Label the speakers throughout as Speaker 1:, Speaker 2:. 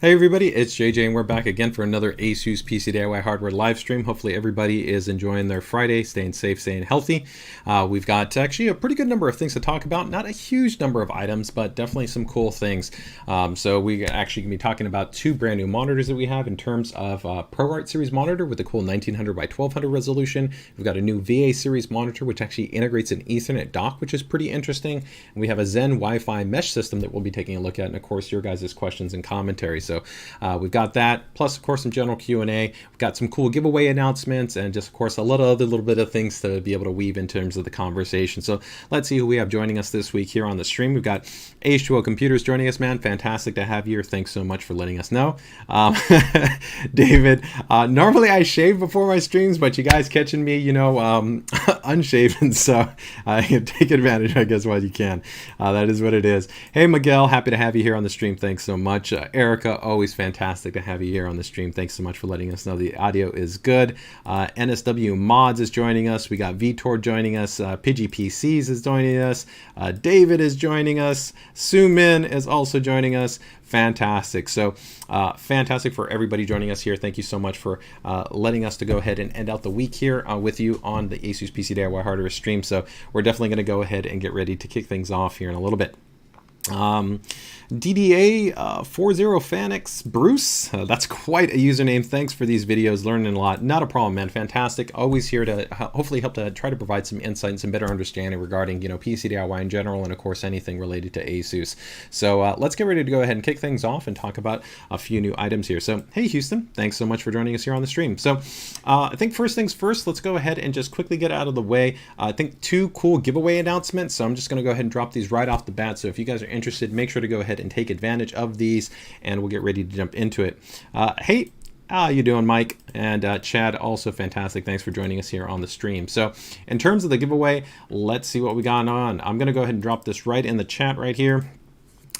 Speaker 1: Hey everybody, it's JJ and we're back again for another ASUS PCDIY hardware live stream. Hopefully everybody is enjoying their Friday, staying safe, staying healthy. We've got actually a pretty good number of things to talk about. Not a huge number of items, but definitely some cool things. So we actually going to be talking about two brand new monitors that we have in terms of ProArt series monitor with a cool 1900 by 1200 resolution. We've got a new VA series monitor which actually integrates an Ethernet dock, which is pretty interesting. And we have a ZenWiFi mesh system that we'll be taking a look at, and of course your guys' questions and commentary. So we've got that, plus of course some general Q&A. We've got some cool giveaway announcements, and just of course a little bit of things to be able to weave in terms of the conversation. So let's see who we have joining us this week here on the stream. We've got H2O Computers joining us, man. Fantastic to have you here. Thanks so much for letting us know. David, normally I shave before my streams, but you guys catching me, unshaven, so take advantage, I guess, while you can. That is what it is. Hey Miguel, happy to have you here on the stream. Thanks so much. Erica, always fantastic to have you here on the stream. Thanks so much for letting us know the audio is good. NSW Mods is joining us. We got Thor joining us. PGPCs is joining us. David is joining us. Sue Min is also joining us. Fantastic. So fantastic for everybody joining us here. Thank you so much for letting us to go ahead and end out the week here with you on the ASUS PCDIY hardware stream. So we're definitely going to go ahead and get ready to kick things off here in a little bit. DDA 40 Fanix Bruce, that's quite a username. Thanks for these videos, learning a lot. Not a problem, man. Fantastic. Always here to hopefully help to try to provide some insight and some better understanding regarding PC DIY in general, and of course anything related to ASUS. So let's get ready to go ahead and kick things off and talk about a few new items here. So hey Houston, thanks so much for joining us here on the stream. So I think first things first, let's go ahead and just quickly get out of the way. I think two cool giveaway announcements, so I'm just going to go ahead and drop these right off the bat. So if you guys are interested, make sure to go ahead and take advantage of these, and we'll get ready to jump into it. Hey, how you doing, Mike? And Chad, also fantastic. Thanks for joining us here on the stream. So in terms of the giveaway, let's see what we got on. I'm going to go ahead and drop this right in the chat right here.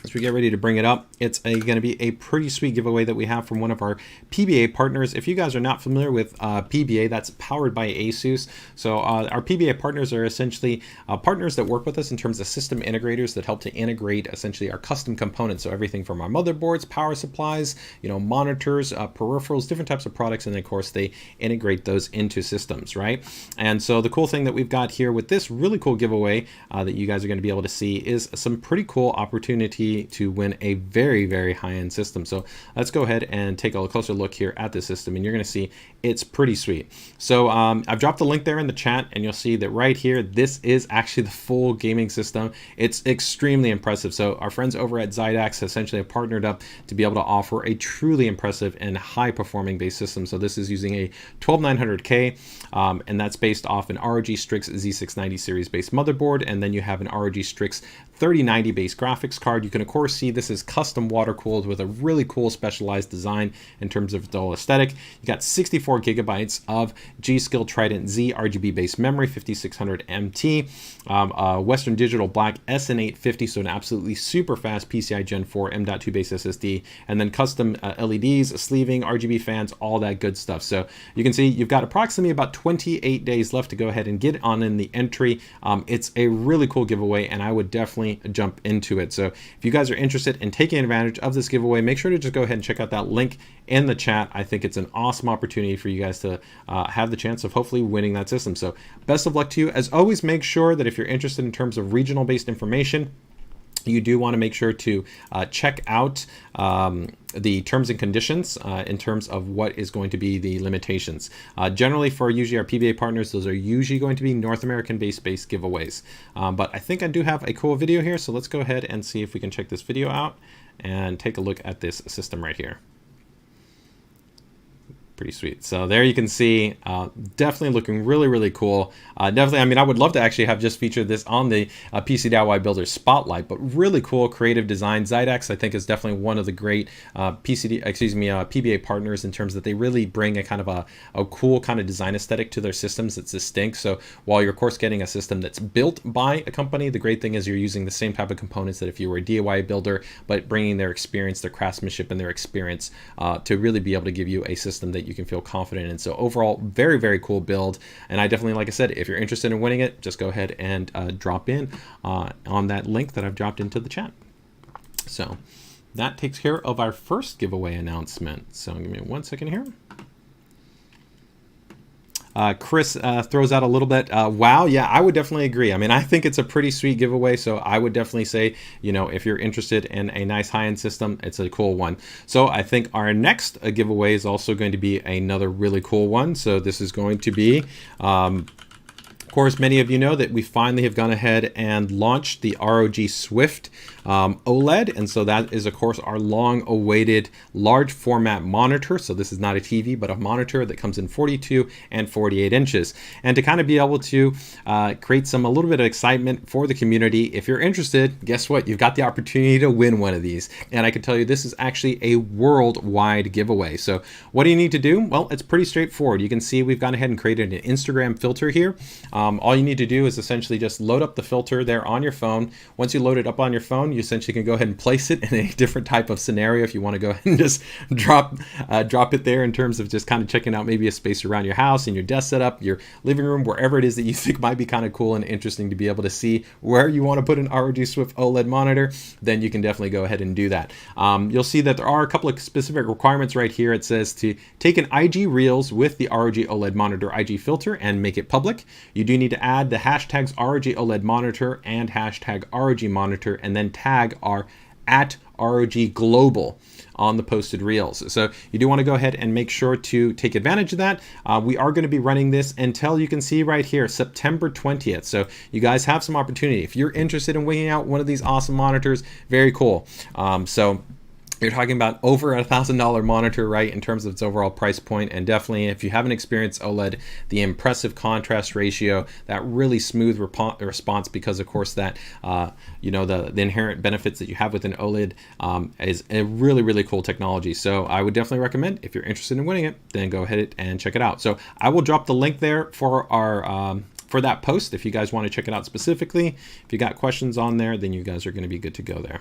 Speaker 1: As we get ready to bring it up, it's going to be a pretty sweet giveaway that we have from one of our PBA partners. If you guys are not familiar with PBA, that's powered by ASUS. So our PBA partners are essentially partners that work with us in terms of system integrators that help to integrate essentially our custom components. So everything from our motherboards, power supplies, monitors, peripherals, different types of products, and of course they integrate those into systems, right? And so the cool thing that we've got here with this really cool giveaway that you guys are going to be able to see is some pretty cool opportunity to win a very, very high-end system. So let's go ahead and take a closer look here at the system, and you're going to see it's pretty sweet. So I've dropped the link there in the chat, and you'll see that right here, this is actually the full gaming system. It's extremely impressive. So our friends over at Zydax essentially have partnered up to be able to offer a truly impressive and high-performing base system. So this is using a 12900K, and that's based off an ROG Strix Z690 series base motherboard, and then you have an ROG Strix 3090 base graphics card. You can of course see this is custom water cooled with a really cool specialized design in terms of the whole aesthetic. You got 64 gigabytes of G.Skill Trident Z RGB based memory, 5600 MT, Western Digital Black SN850, so an absolutely super fast PCI Gen 4 M.2 base SSD, and then custom LEDs, sleeving, RGB fans, all that good stuff. So you can see you've got approximately about 28 days left to go ahead and get on in the entry. It's a really cool giveaway, and I would definitely jump into it. So if you guys are interested in taking advantage of this giveaway, make sure to just go ahead and check out that link in the chat. I think it's an awesome opportunity for you guys to have the chance of hopefully winning that system. So best of luck to you. As always, make sure that if you're interested in terms of regional based information, you do want to make sure to check out the terms and conditions in terms of what is going to be the limitations. Generally for usually our PBA partners, those are usually going to be North American based giveaways. But I think I do have a cool video here, so let's go ahead and see if we can check this video out and take a look at this system right here. Pretty sweet. So there you can see, definitely looking really, really cool. Definitely, I mean, I would love to actually have just featured this on the PCDIY Builder Spotlight, but really cool creative design. Zydax, I think, is definitely one of the great PBA partners in terms that they really bring a kind of a cool kind of design aesthetic to their systems that's distinct. So while you're of course getting a system that's built by a company, the great thing is you're using the same type of components that if you were a DIY builder, but bringing their experience, their craftsmanship, and their experience to really be able to give you a system that you can feel confident in. So overall, very, very cool build. And I definitely, like I said, if you're interested in winning it, just go ahead and drop in on that link that I've dropped into the chat. So that takes care of our first giveaway announcement. So give me 1 second here. Chris throws out a little bit, wow, yeah, I would definitely agree. I mean, I think it's a pretty sweet giveaway, so I would definitely say, you know, if you're interested in a nice high-end system, it's a cool one. So I think our next giveaway is also going to be another really cool one. So this is going to be, of course, many of you know that we finally have gone ahead and launched the ROG Swift OLED, and so that is, of course, our long-awaited large format monitor. So this is not a TV, but a monitor that comes in 42 and 48 inches. And to kind of be able to create a little bit of excitement for the community, if you're interested, guess what? You've got the opportunity to win one of these. And I can tell you this is actually a worldwide giveaway. So what do you need to do? Well, it's pretty straightforward. You can see we've gone ahead and created an Instagram filter here. All you need to do is essentially just load up the filter there on your phone. Once you load it up on your phone, you essentially can go ahead and place it in a different type of scenario. If you want to go ahead and just drop it there in terms of just kind of checking out maybe a space around your house and your desk setup, your living room, wherever it is that you think might be kind of cool and interesting to be able to see where you want to put an ROG Swift OLED monitor, then you can definitely go ahead and do that. You'll see that there are a couple of specific requirements right here. It says to take an IG Reels with the ROG OLED monitor IG filter and make it public. You do need to add the hashtags ROG OLED monitor and hashtag ROG monitor, and then tag our @ROG Global on the posted reels. So you do want to go ahead and make sure to take advantage of that. We are going to be running this until, you can see right here, September 20th. So you guys have some opportunity. If you're interested in winging out one of these awesome monitors, very cool. So you're talking about over a $1,000 monitor, right, in terms of its overall price point. And definitely, if you haven't experienced OLED, the impressive contrast ratio, that really smooth response, because of course that, you know, the inherent benefits that you have with an OLED is a really, really cool technology. So I would definitely recommend, if you're interested in winning it, then go ahead and check it out. So I will drop the link there for our, for that post if you guys want to check it out specifically. If you got questions on there, then you guys are going to be good to go there.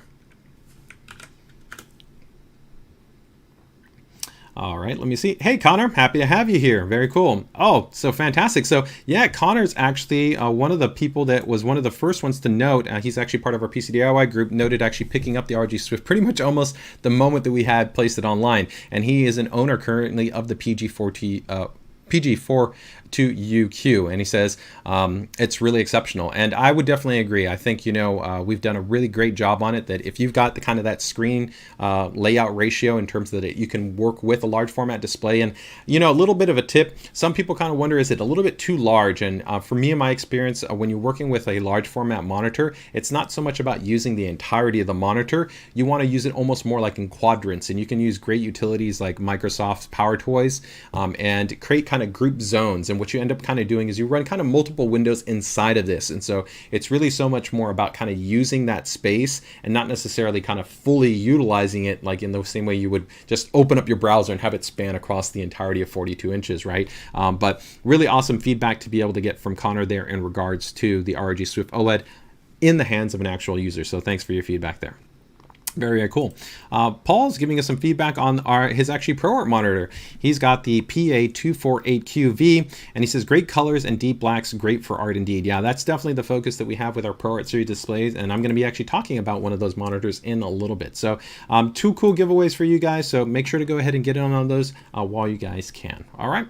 Speaker 1: All right, let me see. Hey, Connor, happy to have you here. Very cool. Oh, so fantastic. So yeah, Connor's actually one of the people that was one of the first ones to note. He's actually part of our PCDIY group, noted actually picking up the ROG Swift pretty much almost the moment that we had placed it online. And he is an owner currently of the PG42UQ, and he says it's really exceptional, and I would definitely agree. I think, you know, we've done a really great job on it, that if you've got the kind of that screen layout ratio in terms of that you can work with a large format display. And, you know, a little bit of a tip, some people kind of wonder, is it a little bit too large? And for me, in my experience, when you're working with a large format monitor, it's not so much about using the entirety of the monitor. You want to use it almost more like in quadrants, and you can use great utilities like Microsoft's Power Toys and create kind of group zones. And what you end up kind of doing is you run kind of multiple windows inside of this. And so it's really so much more about kind of using that space and not necessarily kind of fully utilizing it like in the same way you would just open up your browser and have it span across the entirety of 42 inches, right? But really awesome feedback to be able to get from Connor there in regards to the ROG Swift OLED in the hands of an actual user. So thanks for your feedback there. Very, very cool. Paul's giving us some feedback on his actually ProArt monitor. He's got the PA248CNV, and he says great colors and deep blacks, great for art indeed. Yeah, that's definitely the focus that we have with our ProArt series displays, and I'm going to be actually talking about one of those monitors in a little bit. So two cool giveaways for you guys, so make sure to go ahead and get in on those while you guys can. All right.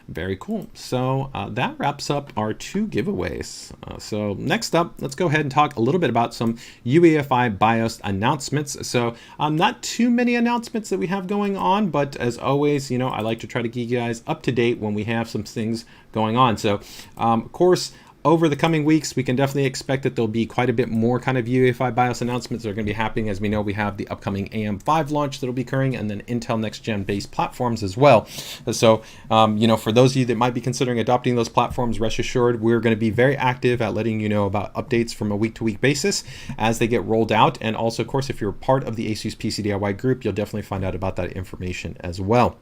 Speaker 1: Very cool. So that wraps up our two giveaways. So next up, let's go ahead and talk a little bit about some UEFI BIOS announcements. So not too many announcements that we have going on, but as always, you know, I like to try to keep you guys up to date when we have some things going on. So of course, over the coming weeks, we can definitely expect that there'll be quite a bit more kind of UEFI BIOS announcements that are going to be happening. As we know, we have the upcoming AM5 launch that'll be occurring, and then Intel Next Gen based platforms as well. So, you know, for those of you that might be considering adopting those platforms, rest assured, we're going to be very active at letting you know about updates from a week-to-week basis as they get rolled out. And also, of course, if you're part of the ASUS PCDIY group, you'll definitely find out about that information as well.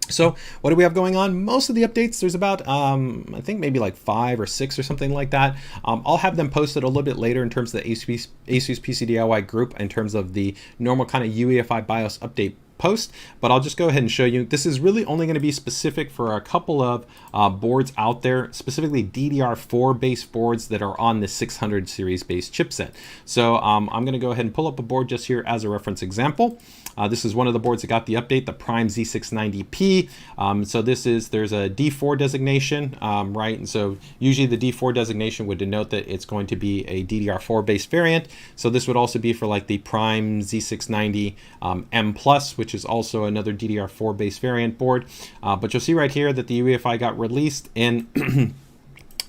Speaker 1: So what do we have going on? Most of the updates, there's about, I think maybe like 5 or 6 or something like that. I'll have them posted a little bit later in terms of the ASUS PCDIY group in terms of the normal kind of UEFI BIOS update post, but I'll just go ahead and show you. This is really only going to be specific for a couple of boards out there, specifically DDR4 based boards that are on the 600 series based chipset. So I'm going to go ahead and pull up a board just here as a reference example. This is one of the boards that got the update, the Prime Z690P. So there's a D4 designation, right? And so usually the D4 designation would denote that it's going to be a DDR4 based variant. So this would also be for like the Prime Z690 M+, which is also another DDR4 based variant board. But you'll see right here that the UEFI got released in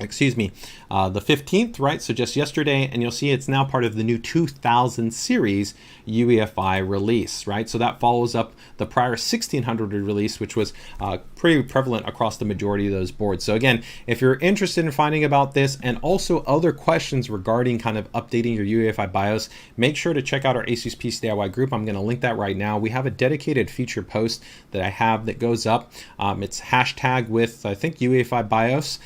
Speaker 1: excuse me, the 15th, right? So just yesterday, and you'll see it's now part of the new 2000 series UEFI release, right? So that follows up the prior 1600 release, which was pretty prevalent across the majority of those boards. So again, if you're interested in finding about this and also other questions regarding kind of updating your UEFI BIOS, make sure to check out our ASUS PCDIY group. I'm going to link that right now. We have a dedicated feature post that I have that goes up. It's hashtag with, I think, UEFI BIOS,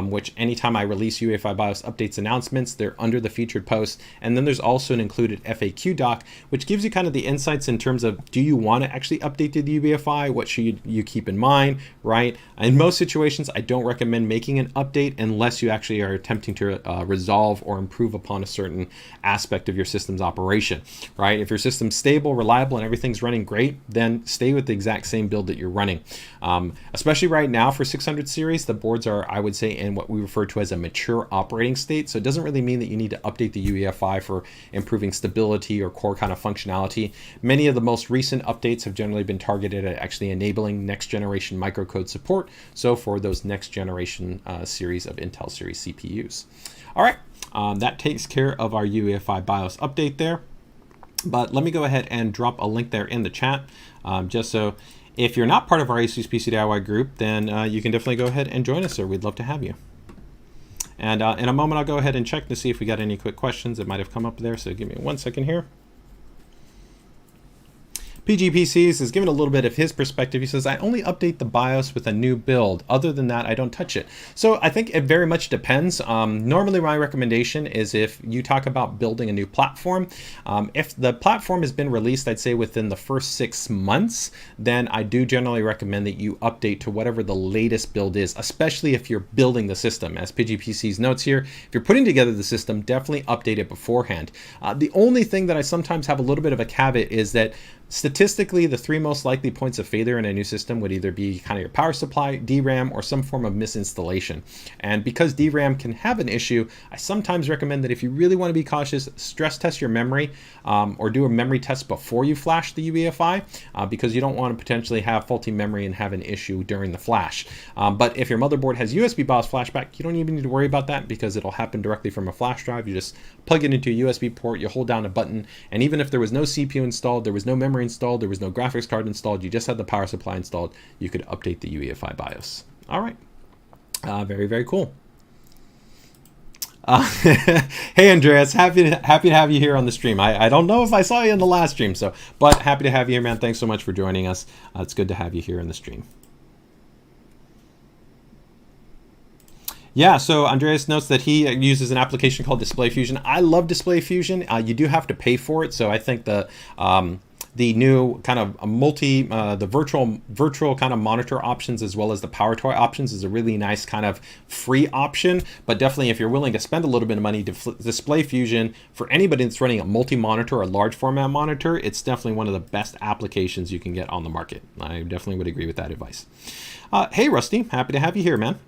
Speaker 1: which anytime I release UEFI BIOS updates announcements, they're under the featured post. And then there's also an included FAQ doc, which gives you kind of the insights in terms of, do you want to actually update to the UEFI? What should you keep in mind, right? In most situations, I don't recommend making an update unless you actually are attempting to resolve or improve upon a certain aspect of your system's operation, right? If your system's stable, reliable, and everything's running great, then stay with the exact same build that you're running. Especially right now for 600 series, the boards are, I would say, in what we refer to as a mature operating state. So it doesn't really mean that you need to update the UEFI for improving stability or core kind of functionality. Many of the most recent updates have generally been targeted at actually enabling next generation microcode support. So for those next generation series of Intel series CPUs. All right, that takes care of our UEFI BIOS update there. But let me go ahead and drop a link there in the chat, just so if you're not part of our ASUS PCDIY group, then you can definitely go ahead and join us there. We'd love to have you. And in a moment, I'll go ahead and check to see if we got any quick questions that might have come up there. So give me 1 second here. PGPCs is giving a little bit of his perspective. He says, I only update the BIOS with a new build. Other than that, I don't touch it. So I think it very much depends. Normally, my recommendation is if you talk about building a new platform, if the platform has been released, I'd say within the first 6 months, then I do generally recommend that you update to whatever the latest build is, especially if you're building the system. As PGPC's notes here, if you're putting together the system, definitely update it beforehand. The only thing that I sometimes have a little bit of a caveat is that statistically, the 3 most likely points of failure in a new system would either be kind of your power supply, DRAM, or some form of misinstallation. And because DRAM can have an issue, I sometimes recommend that if you really want to be cautious, stress test your memory or do a memory test before you flash the UEFI because you don't want to potentially have faulty memory and have an issue during the flash. But if your motherboard has USB BIOS flashback, you don't even need to worry about that because it'll happen directly from a flash drive. You just plug it into a USB port, you hold down a button, and even if there was no CPU installed, there was no memory installed, there was no graphics card installed, you just had the power supply installed, you could update the UEFI BIOS. All right, very, very cool. Hey Andreas, happy to have you here on the stream. I don't know if I saw you in the last stream, but happy to have you here, man. Thanks so much for joining us. It's good to have you here in the stream. Yeah, so Andreas notes that he uses an application called Display Fusion. I love Display Fusion. You do have to pay for it, so I think the new kind of the virtual kind of monitor options as well as the power toy options is a really nice kind of free option. But definitely, if you're willing to spend a little bit of money, Display Fusion for anybody that's running a multi-monitor or a large format monitor, it's definitely one of the best applications you can get on the market. I definitely would agree with that advice. Hey Rusty, happy to have you here, man.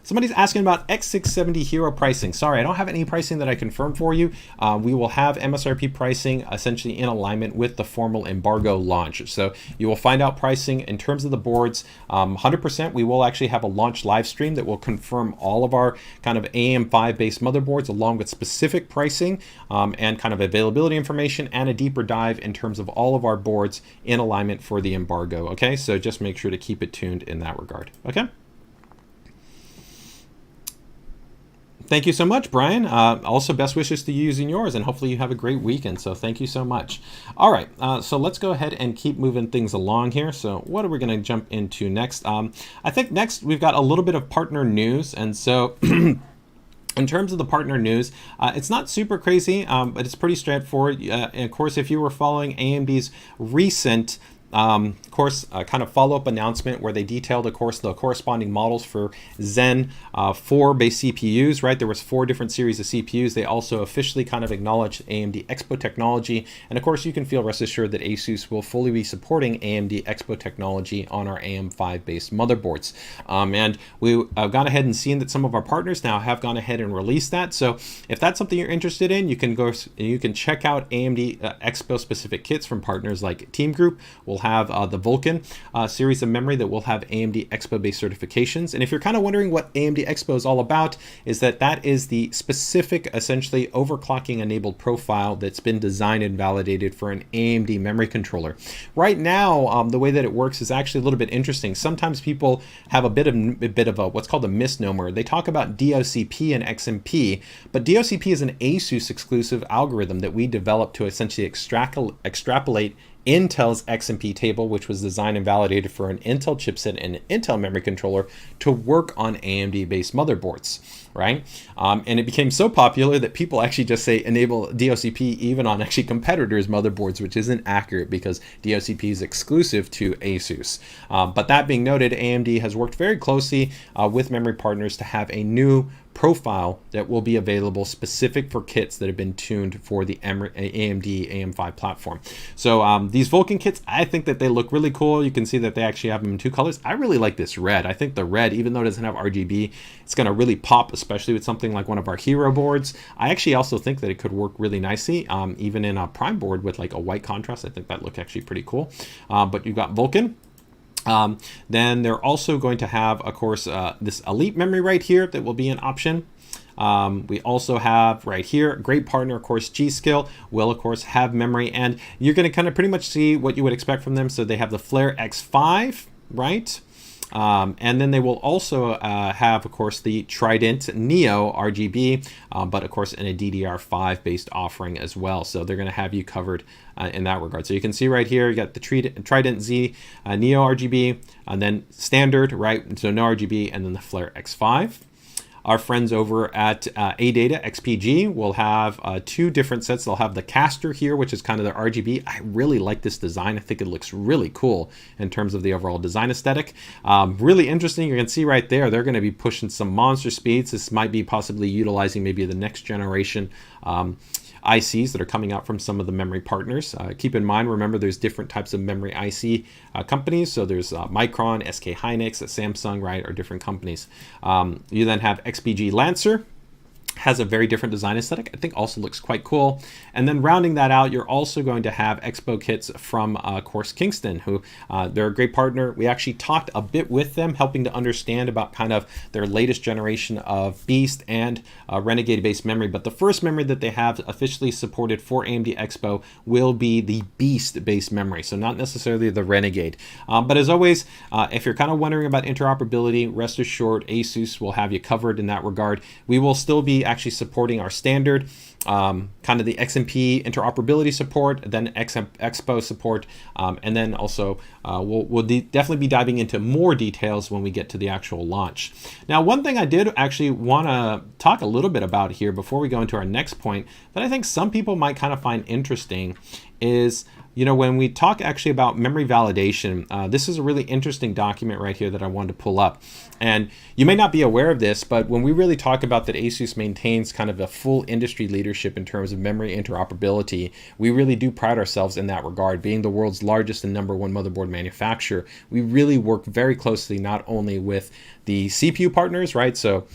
Speaker 1: Somebody's asking about X670 Hero pricing. Sorry, I don't have any pricing that I confirmed for you. We will have MSRP pricing essentially in alignment with the formal embargo launch. So you will find out pricing in terms of the boards. 100%, we will actually have a launch live stream that will confirm all of our kind of AM5 based motherboards along with specific pricing and kind of availability information and a deeper dive in terms of all of our boards in alignment for the embargo. Okay, so just make sure to keep it tuned in that regard. Okay. Thank you so much, Brian. Also, best wishes to you using yours, and hopefully you have a great weekend. So thank you so much. All right, so let's go ahead and keep moving things along here. So what are we going to jump into next? I think next we've got a little bit of partner news, and so In terms of the partner news, it's not super crazy, but it's pretty straightforward. And of course, if you were following AMD's recent kind of follow-up announcement where they detailed, of course, the corresponding models for Zen 4 based CPUs, right? There was 4 different series of CPUs. They also officially kind of acknowledged AMD Expo technology. And of course, you can feel rest assured that ASUS will fully be supporting AMD Expo technology on our AM5 based motherboards. And we've gone ahead and seen that some of our partners now have gone ahead and released that. So if that's something you're interested in, you can check out AMD Expo specific kits from partners like Team Group. We'll have the Vulkan series of memory that will have AMD Expo based certifications. And if you're kind of wondering what AMD Expo is all about, is that is the specific, essentially overclocking enabled profile that's been designed and validated for an AMD memory controller. Right now, the way that it works is actually a little bit interesting. Sometimes people have a bit of a what's called a misnomer. They talk about DOCP and XMP, but DOCP is an ASUS exclusive algorithm that we developed to essentially extrapolate Intel's XMP table, which was designed and validated for an Intel chipset and an Intel memory controller to work on AMD-based motherboards, right? And it became so popular that people actually just say enable DOCP even on actually competitors' motherboards, which isn't accurate because DOCP is exclusive to ASUS. But that being noted, AMD has worked very closely with memory partners to have a new profile that will be available specific for kits that have been tuned for the AMD AM5 platform. So these Vulkan kits, I think that they look really cool. You can see that they actually have them in 2 colors. I really like this red. I think the red, even though it doesn't have RGB, it's going to really pop, especially with something like one of our hero boards. I actually also think that it could work really nicely, even in a prime board with like a white contrast. I think that look actually pretty cool. But you've got Vulkan. Then they're also going to have, of course, this Elite memory right here that will be an option. We also have right here, a great partner, of course, G.Skill will, of course, have memory. And you're going to kind of pretty much see what you would expect from them. So they have the Flare X5, right? And then they will also have, of course, the Trident Neo RGB, but of course in a DDR5 based offering as well. So they're going to have you covered in that regard. So you can see right here, you got the Trident Z Neo RGB, and then standard, right? So no RGB, and then the Flare X5. Our friends over at ADATA XPG will have 2 different sets. They'll have the caster here, which is kind of their RGB. I really like this design. I think it looks really cool in terms of the overall design aesthetic. Really interesting. You can see right there, they're going to be pushing some monster speeds. This might be possibly utilizing maybe the next generation ICs that are coming out from some of the memory partners. Keep in mind, remember, there's different types of memory IC companies. So there's Micron, SK Hynix, Samsung, right, or different companies. You then have XPG Lancer. Has a very different design aesthetic. I think also looks quite cool. And then rounding that out, you're also going to have Expo kits from, of course, Kingston, who they're a great partner. We actually talked a bit with them, helping to understand about kind of their latest generation of Beast and Renegade-based memory. But the first memory that they have officially supported for AMD Expo will be the Beast-based memory, so not necessarily the Renegade. But as always, if you're kind of wondering about interoperability, rest assured, ASUS will have you covered in that regard. We will still be actually supporting our standard kind of the XMP interoperability support, then Expo support, and then also we'll definitely be diving into more details when we get to the actual launch. Now, one thing I did actually want to talk a little bit about here before we go into our next point that I think some people might kind of find interesting is, you know, when we talk actually about memory validation, this is a really interesting document right here that I wanted to pull up. And you may not be aware of this, but when we really talk about that ASUS maintains kind of a full industry leadership in terms of memory interoperability, we really do pride ourselves in that regard. Being the world's largest and #1 motherboard manufacturer, we really work very closely not only with the CPU partners, right? So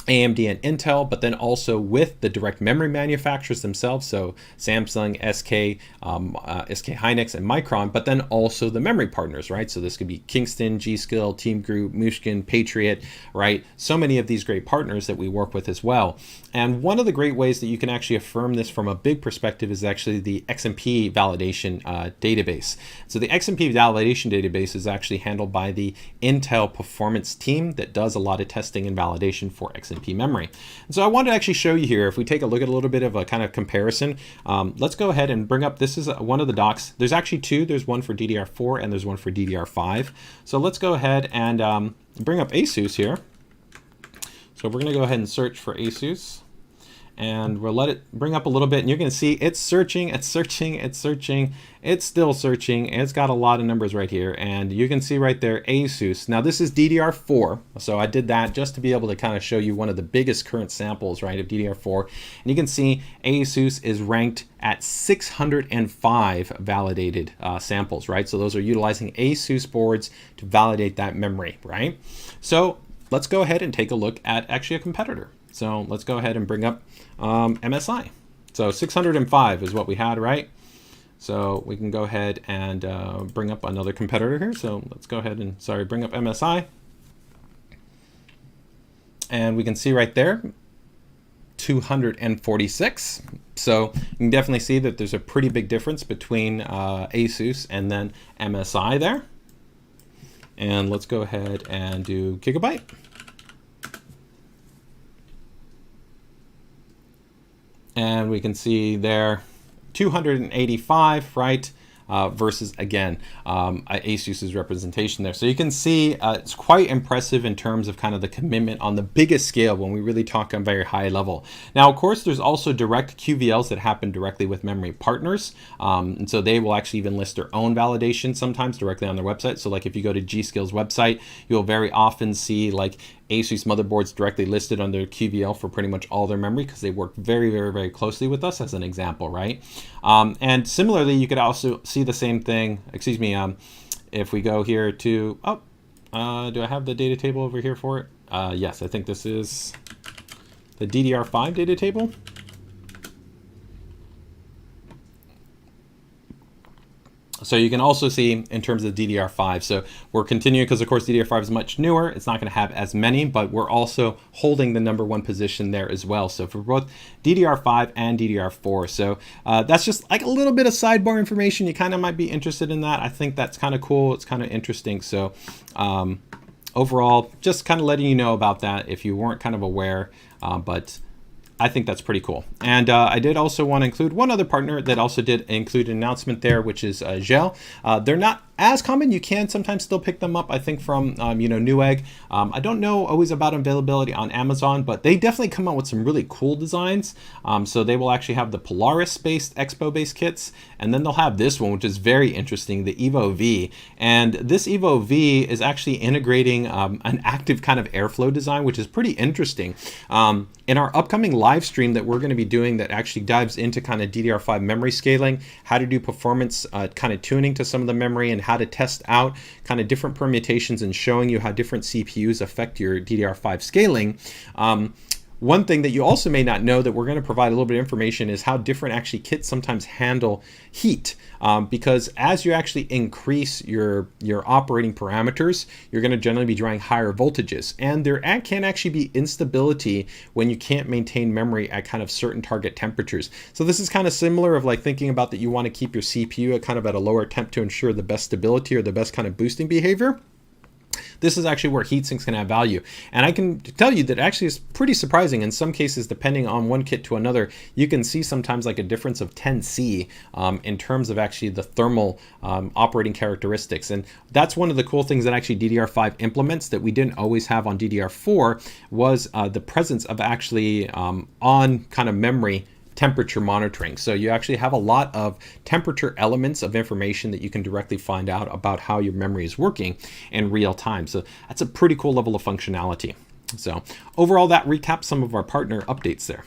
Speaker 1: AMD and Intel, but then also with the direct memory manufacturers themselves, so Samsung, SK Hynix, and Micron, but then also the memory partners, right? So this could be Kingston, G.Skill, Team Group, Mushkin, Patriot, right? So many of these great partners that we work with as well. And one of the great ways that you can actually affirm this from a big perspective is actually the XMP validation database. So the XMP validation database is actually handled by the Intel performance team that does a lot of testing and validation for XMP memory. And so I wanted to actually show you here, if we take a look at a little bit of a kind of comparison, let's go ahead and bring up, this is one of the docs. There's actually 2, there's one for DDR4 and there's one for DDR5. So let's go ahead and bring up ASUS here. So So we're going to go ahead and search for ASUS. And we'll let it bring up a little bit, and you're going to see it's searching, it's searching, it's searching, it's still searching. It's got a lot of numbers right here, and you can see right there ASUS. Now this is DDR4, so I did that just to be able to kind of show you one of the biggest current samples, right, of DDR4. And you can see ASUS is ranked at 605 validated samples, right? So those are utilizing ASUS boards to validate that memory, right? So let's go ahead and take a look at actually a competitor. So let's go ahead and bring up MSI. So 605 is what we had, right? So we can go ahead and bring up another competitor here. So let's go ahead and, bring up MSI. And we can see right there, 246. So you can definitely see that there's a pretty big difference between ASUS and then MSI there. And let's go ahead and do Gigabyte. And we can see there 285, right? Versus, again, ASUS's representation there. So you can see it's quite impressive in terms of kind of the commitment on the biggest scale when we really talk on very high level. Now, of course, there's also direct QVLs that happen directly with memory partners. And so they will actually even list their own validation sometimes directly on their website. So like if you go to G.Skill's website, you'll very often see like ASUS motherboards directly listed under QVL for pretty much all their memory because they work very, very, very closely with us as an example, right? And similarly, you could also see the same thing, excuse me, if we go here to, do I have the data table over here for it? Yes, I think this is the DDR5 data table. So you can also see in terms of DDR5. So we're continuing because, of course, DDR5 is much newer. It's not going to have as many, but we're also holding the #1 position there as well. So for both DDR5 and DDR4. So that's just like a little bit of sidebar information. You kind of might be interested in that. I think that's kind of cool. It's kind of interesting. So overall, just kind of letting you know about that if you weren't kind of aware, but I think that's pretty cool. And I did also want to include one other partner that also did include an announcement there, which is Gel. They're not as common. You can sometimes still pick them up, I think, from Newegg. I don't know always about availability on Amazon, but they definitely come out with some really cool designs. So they will actually have the Polaris-based Expo-based kits, and then they'll have this one, which is very interesting, the Evo V. And this Evo V is actually integrating an active kind of airflow design, which is pretty interesting. In our upcoming live stream that we're going to be doing that actually dives into kind of DDR5 memory scaling, how to do performance kind of tuning to some of the memory, and how to test out kind of different permutations and showing you how different CPUs affect your DDR5 scaling. One thing that you also may not know that we're going to provide a little bit of information is how different actually kits sometimes handle heat. Because as you actually increase your operating parameters, you're going to generally be drawing higher voltages. And there can actually be instability when you can't maintain memory at kind of certain target temperatures. So this is kind of similar of like thinking about that you want to keep your CPU at kind of at a lower temp to ensure the best stability or the best kind of boosting behavior. This is actually where heatsinks can have value. And I can tell you that actually is pretty surprising. In some cases, depending on one kit to another, you can see sometimes like a difference of 10C in terms of actually the thermal operating characteristics. And that's one of the cool things that actually DDR5 implements that we didn't always have on DDR4 was the presence of actually on kind of memory temperature monitoring. So you actually have a lot of temperature elements of information that you can directly find out about how your memory is working in real time. So that's a pretty cool level of functionality. So overall, that recaps some of our partner updates there.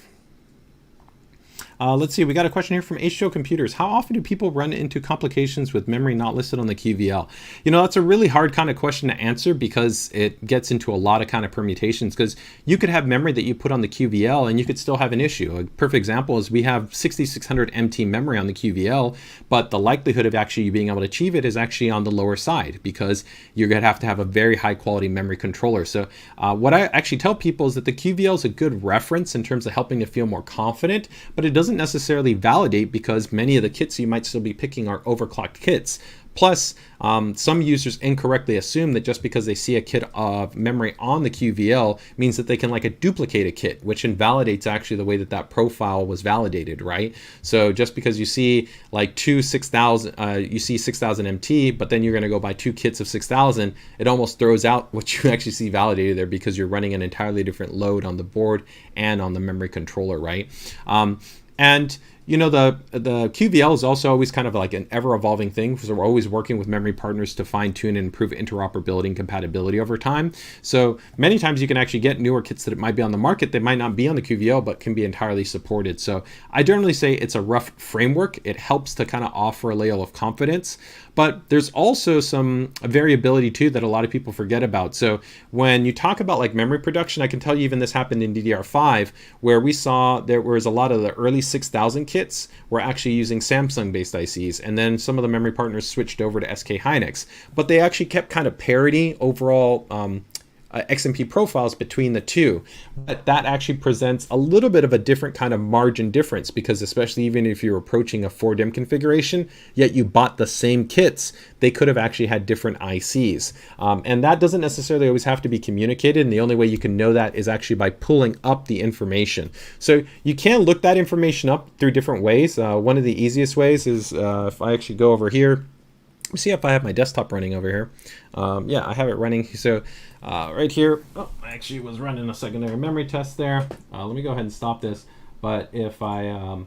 Speaker 1: Let's see, we got a question here from ASUS Show Computers. How often do people run into complications with memory not listed on the QVL? You know, that's a really hard kind of question to answer because it gets into a lot of kind of permutations, because you could have memory that you put on the QVL and you could still have an issue. A perfect example is we have 6600 MT memory on the QVL, but the likelihood of actually you being able to achieve it is actually on the lower side because you're going to have a very high quality memory controller. So what I actually tell people is that the QVL is a good reference in terms of helping to feel more confident, but it doesn't necessarily validate because many of the kits you might still be picking are overclocked kits. Plus, some users incorrectly assume that just because they see a kit of memory on the QVL means that they can like duplicate a kit, which invalidates actually the way that that profile was validated, right? So just because you see like two 6000, you see 6000 MT, but then you're going to go buy 2 kits of 6000, it almost throws out what you actually see validated there because you're running an entirely different load on the board and on the memory controller, right? And you know, the QVL is also always kind of like an ever-evolving thing, because we're always working with memory partners to fine-tune and improve interoperability and compatibility over time. So many times you can actually get newer kits that might be on the market that might not be on the QVL, but can be entirely supported. So I generally say it's a rough framework. It helps to kind of offer a layer of confidence. But there's also some variability too that a lot of people forget about. So when you talk about like memory production, I can tell you even this happened in DDR5, where we saw there was a lot of the early 6000 kits were actually using Samsung based ICs. And then some of the memory partners switched over to SK Hynix, but they actually kept kind of parity overall XMP profiles between the two. But that actually presents a little bit of a different kind of margin difference, because especially even if you're approaching a 4DIMM configuration, yet you bought the same kits, they could have actually had different ICs. And that doesn't necessarily always have to be communicated. And the only way you can know that is actually by pulling up the information. So you can look that information up through different ways. One of the easiest ways is if I actually go over here, see if I have my desktop running over here. Yeah, I have it running. So right here, oh, I actually was running a secondary memory test there. Let me go ahead and stop this. But if I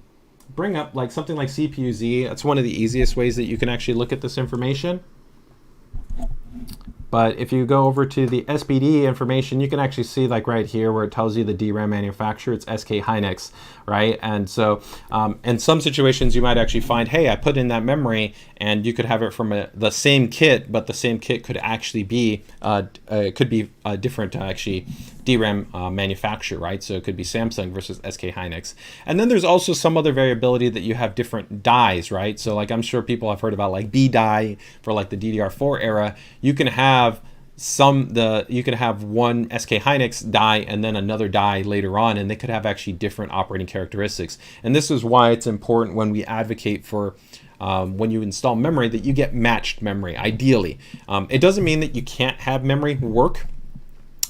Speaker 1: bring up like something like CPU-Z, that's one of the easiest ways that you can actually look at this information. But if you go over to the SPD information, you can actually see like right here where it tells you the DRAM manufacturer, it's SK Hynix, right? And so in some situations, you might actually find, hey, I put in that memory and you could have it from the same kit, but the same kit could actually be, could be a different actually DRAM manufacturer, right? So it could be Samsung versus SK Hynix. And then there's also some other variability that you have different dies, right? So like I'm sure people have heard about like B die for like the DDR4 era. You can have you can have one SK Hynix die and then another die later on, and they could have actually different operating characteristics. And this is why it's important when we advocate for when you install memory that you get matched memory, ideally. It doesn't mean that you can't have memory work.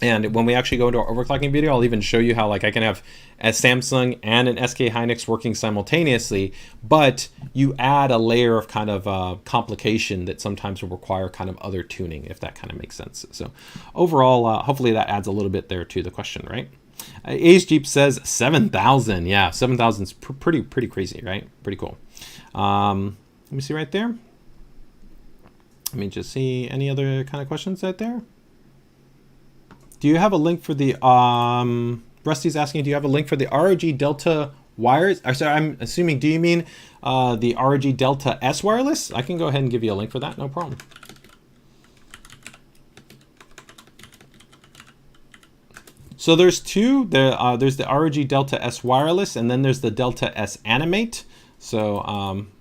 Speaker 1: And when we actually go into our overclocking video, I'll even show you how like I can have a Samsung and an SK Hynix working simultaneously, but you add a layer of kind of complication that sometimes will require kind of other tuning, if that kind of makes sense. So overall, hopefully that adds a little bit there to the question, right? Ace Jeep says 7,000. Yeah, 7,000 is pretty crazy, right? Pretty cool. Let me see right there. Let me just see any other kind of questions out there. Do you have a link for the, Rusty's asking, do you have a link for the ROG Delta wires? Sorry, I'm assuming, do you mean the ROG Delta S wireless? I can go ahead and give you a link for that, no problem. So there's two, there's the ROG Delta S wireless, and then there's the Delta S Animate. So I'm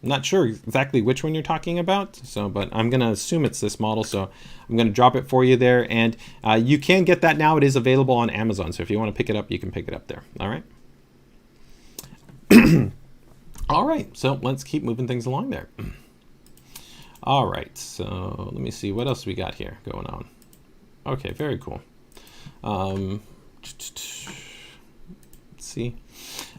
Speaker 1: not sure exactly which one you're talking about, so but I'm gonna assume it's this model, so I'm gonna drop it for you there, and you can get that now. It is available on Amazon, so if you want to pick it up, you can pick it up there. All right. All right, so let's keep moving things along there. All right, so let me see what else we got here going on. Okay, very cool. Let's see.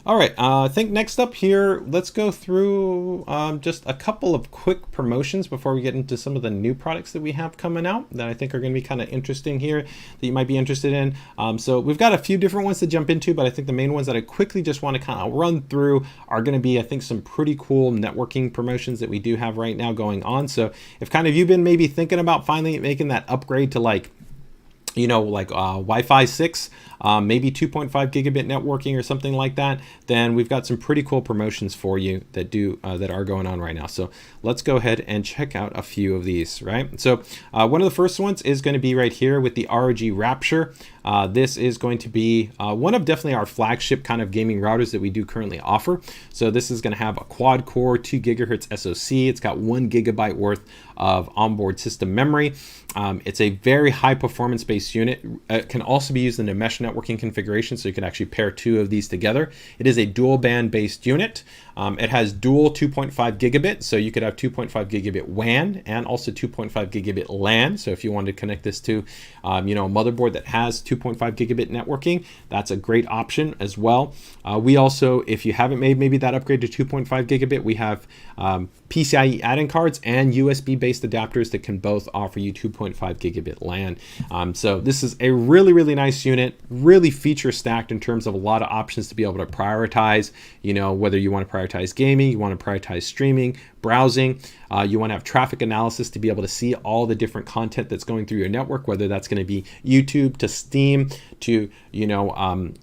Speaker 1: All right, I think next up here, let's go through just a couple of quick promotions before we get into some of the new products that we have coming out that I think are going to be kind of interesting here that you might be interested in. So we've got a few different ones to jump into, but I think the main ones that I quickly just want to kind of run through are going to be, I think, some pretty cool networking promotions that we do have right now going on. So if kind of you've been maybe thinking about finally making that upgrade to like, you know, like Wi-Fi 6, maybe 2.5 gigabit networking or something like that, then we've got some pretty cool promotions for you that that are going on right now. So let's go ahead and check out a few of these, right? So one of the first ones is going to be right here with the ROG Rapture. This is going to be one of definitely our flagship kind of gaming routers that we do currently offer. So this is going to have a quad core 2 gigahertz SoC. It's got 1 gigabyte worth of onboard system memory. It's a very high performance based base unit. It can also be used in a mesh networking configuration, so you can actually pair two of these together. It is a dual band based unit. It has dual 2.5 gigabit, so you could have 2.5 gigabit WAN and also 2.5 gigabit LAN. So if you wanted to connect this to a motherboard that has 2.5 gigabit networking, that's a great option as well. We also, if you haven't made maybe that upgrade to 2.5 gigabit, we have PCIe add-in cards and USB based adapters that can both offer you 2.5 gigabit LAN. So this is a really, really nice unit, really feature stacked in terms of a lot of options to be able to prioritize, whether you want to prioritize gaming, you want to prioritize streaming, browsing, you want to have traffic analysis to be able to see all the different content that's going through your network, whether that's going to be YouTube to Steam to,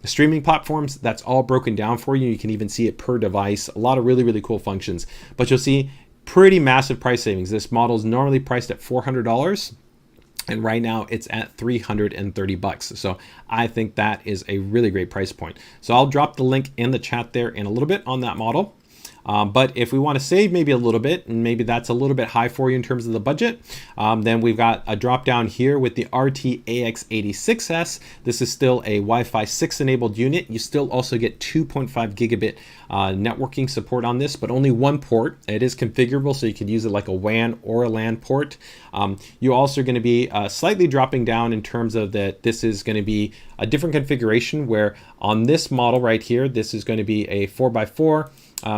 Speaker 1: streaming platforms. That's all broken down for you. You can even see it per device, a lot of really, really cool functions, but you'll see pretty massive price savings. This model is normally priced at $400. And right now it's at $330. So I think that is a really great price point. So I'll drop the link in the chat there in a little bit on that model. But if we want to save maybe a little bit, and maybe that's a little bit high for you in terms of the budget, then we've got a drop down here with the RT-AX86S. This is still a Wi-Fi 6 enabled unit. You still also get 2.5 gigabit networking support on this, but only one port. It is configurable, so you could use it like a WAN or a LAN port. You also are going to be slightly dropping down in terms of that this is going to be a different configuration, where on this model right here, this is going to be a 4x4.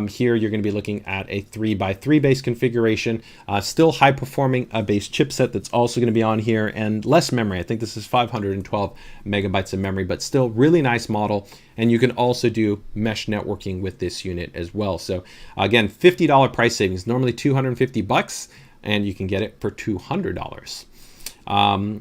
Speaker 1: Here you're going to be looking at a 3x3 base configuration, still high performing base chipset that's also going to be on here, and less memory. I think this is 512 megabytes of memory, but still really nice model. And you can also do mesh networking with this unit as well. So again, $50 price savings, normally $250, and you can get it for $200.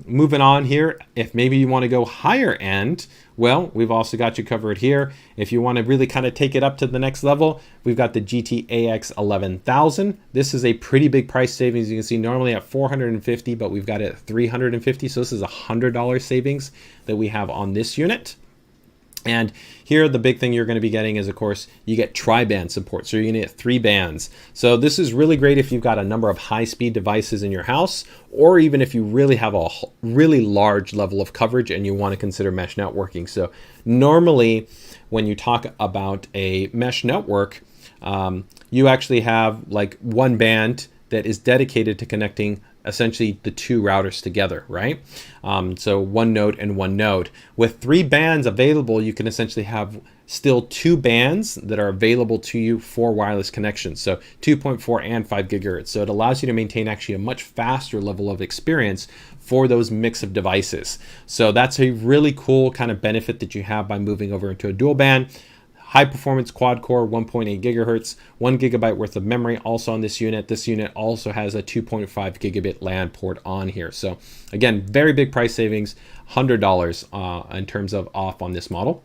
Speaker 1: Moving on here, if maybe you want to go higher end, well, we've also got you covered here. If you want to really kind of take it up to the next level, we've got the GT-AX 11000. This is a pretty big price savings. You can see normally at $450, but we've got it at $350. So this is $100 savings that we have on this unit. And here, the big thing you're going to be getting is, of course, you get tri-band support. So you're going to get 3 bands. So this is really great if you've got a number of high-speed devices in your house, or even if you really have a really large level of coverage and you want to consider mesh networking. So normally, when you talk about a mesh network, you actually have like one band that is dedicated to connecting essentially the 2 routers together, right? So one node and one node. With 3 bands available, you can essentially have still 2 bands that are available to you for wireless connections. So 2.4 and 5 gigahertz. So it allows you to maintain actually a much faster level of experience for those mix of devices. So that's a really cool kind of benefit that you have by moving over into a dual band. High performance quad core, 1.8 gigahertz, 1 gigabyte worth of memory also on this unit. This unit also has a 2.5 gigabit LAN port on here. So again, very big price savings, $100 in terms of off on this model.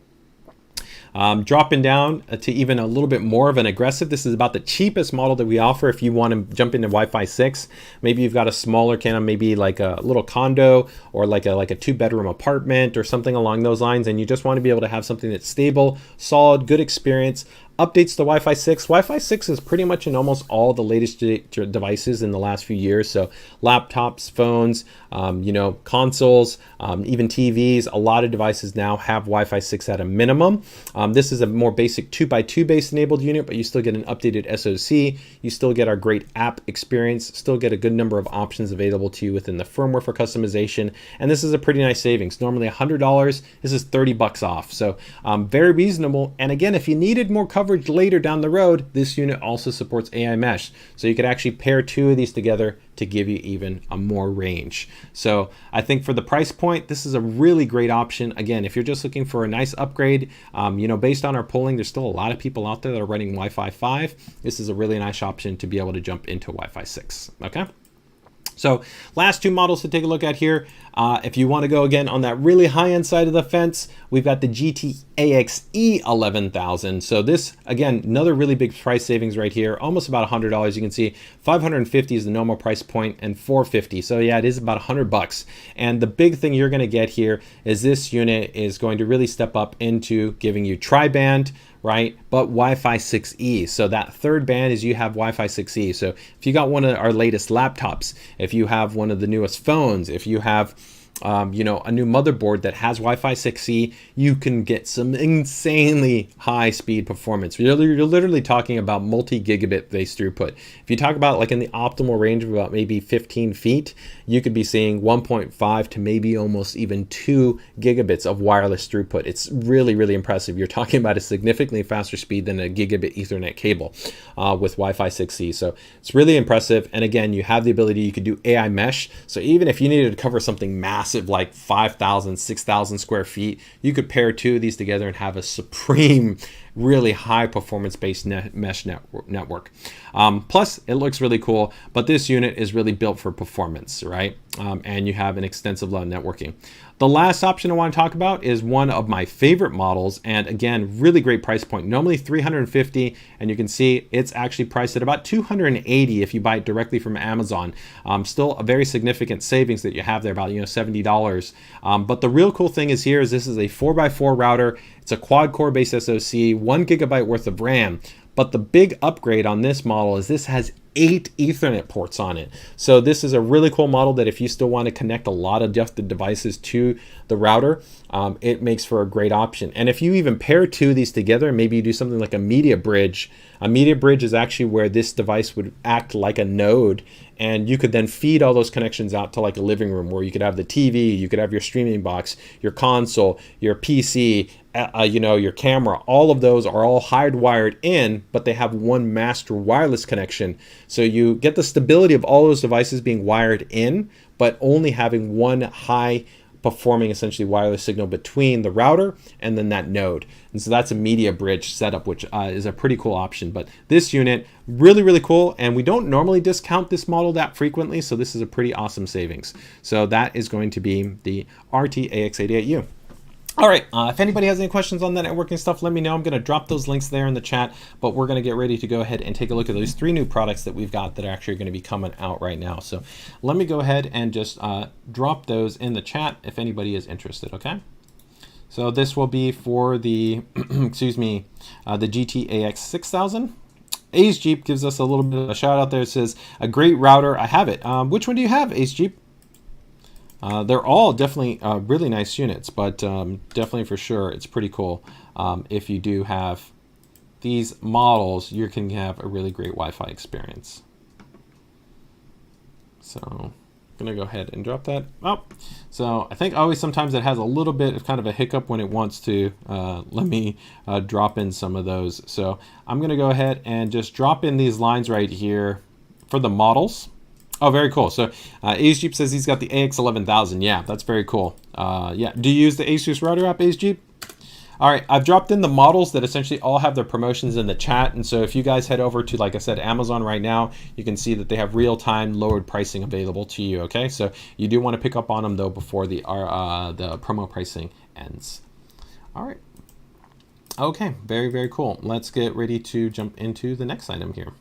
Speaker 1: Dropping down to even a little bit more of an aggressive. This is about the cheapest model that we offer if you want to jump into Wi-Fi 6. Maybe you've got a smaller kind of maybe like a little condo or like a 2-bedroom apartment or something along those lines, and you just want to be able to have something that's stable, solid, good experience. Updates to Wi-Fi 6. Wi-Fi 6 is pretty much in almost all the latest devices in the last few years. So laptops, phones, consoles, even TVs. A lot of devices now have Wi-Fi 6 at a minimum. This is a more basic 2x2 base enabled unit, but you still get an updated SoC. You still get our great app experience. Still get a good number of options available to you within the firmware for customization. And this is a pretty nice savings. Normally $100. This is $30 off. So very reasonable. And again, if you needed more coverage later down the road, this unit also supports AI mesh. So you could actually pair 2 of these together to give you even a more range. So I think for the price point, this is a really great option. Again, if you're just looking for a nice upgrade, based on our polling, there's still a lot of people out there that are running Wi-Fi 5. This is a really nice option to be able to jump into Wi-Fi 6, okay? So last 2 models to take a look at here. If you want to go again on that really high-end side of the fence, we've got the GT-AXE 11000. So this, again, another really big price savings right here, almost about $100. You can see $550 is the normal price point and $450. So yeah, it is about $100. And the big thing you're going to get here is this unit is going to really step up into giving you tri-band, right? But Wi-Fi 6E. So that 3rd band is you have Wi-Fi 6E. So if you got one of our latest laptops, if you have one of the newest phones, if you have you know, a new motherboard that has Wi-Fi 6E, you can get some insanely high speed performance. You're literally talking about multi-gigabit base throughput. If you talk about like in the optimal range of about maybe 15 feet, you could be seeing 1.5 to maybe almost even 2 gigabits of wireless throughput. It's really, really impressive. You're talking about a significantly faster speed than a gigabit Ethernet cable with Wi-Fi 6E. So it's really impressive. And again, you have the ability, you could do AI mesh. So even if you needed to cover something massive like 5,000, 6,000 square feet, you could pair two of these together and have a supreme, really high performance based mesh network. Plus it looks really cool, but this unit is really built for performance, right? And you have an extensive level of networking. The last option I want to talk about is one of my favorite models, and again, really great price point. Normally $350, and you can see it's actually priced at about $280 if you buy it directly from Amazon. Still a very significant savings that you have there, about $70. But the real cool thing is here is this is a 4x4 router. It's a quad core based SoC, 1 gigabyte worth of RAM. But the big upgrade on this model is this has 8 Ethernet ports on it. So this is a really cool model that if you still want to connect a lot of different devices to the router, it makes for a great option. And if you even pair two of these together, maybe you do something like a media bridge. A media bridge is actually where this device would act like a node, and you could then feed all those connections out to like a living room where you could have the TV, you could have your streaming box, your console, your PC, you know, your camera. All of those are all hardwired in, but they have one master wireless connection. So you get the stability of all those devices being wired in, but only having one high performing essentially wireless signal between the router and then that node. And so that's a media bridge setup, which is a pretty cool option. But this unit, really, really cool. And we don't normally discount this model that frequently. So this is a pretty awesome savings. So that is going to be the RT-AX88U. All right, if anybody has any questions on that networking stuff, let me know. I'm going to drop those links there in the chat, but we're going to get ready to go ahead and take a look at those 3 new products that we've got that are actually going to be coming out right now. So let me go ahead and just drop those in the chat if anybody is interested, okay? So this will be for the, excuse me, the GT-AX6000. Ace Jeep gives us a little bit of a shout out there. It says, a great router. I have it. Which one do you have, Ace Jeep? They're all definitely really nice units, but definitely for sure it's pretty cool. If you do have these models, you can have a really great Wi-Fi experience. So I'm gonna go ahead and drop that up. So I think always sometimes it has a little bit of kind of a hiccup when it wants to let me drop in some of those. So I'm gonna go ahead and just drop in these lines right here for the models. Oh, very cool. So Ace Jeep says he's got the AX11000. Yeah, that's very cool. Yeah, do you use the ASUS router app, Ace Jeep? All right, I've dropped in the models that essentially all have their promotions in the chat. And so if you guys head over to, like I said, Amazon right now, you can see that they have real-time lowered pricing available to you, okay? So you do want to pick up on them, though, before the promo pricing ends. All right. Okay, very, very cool. Let's get ready to jump into the next item here.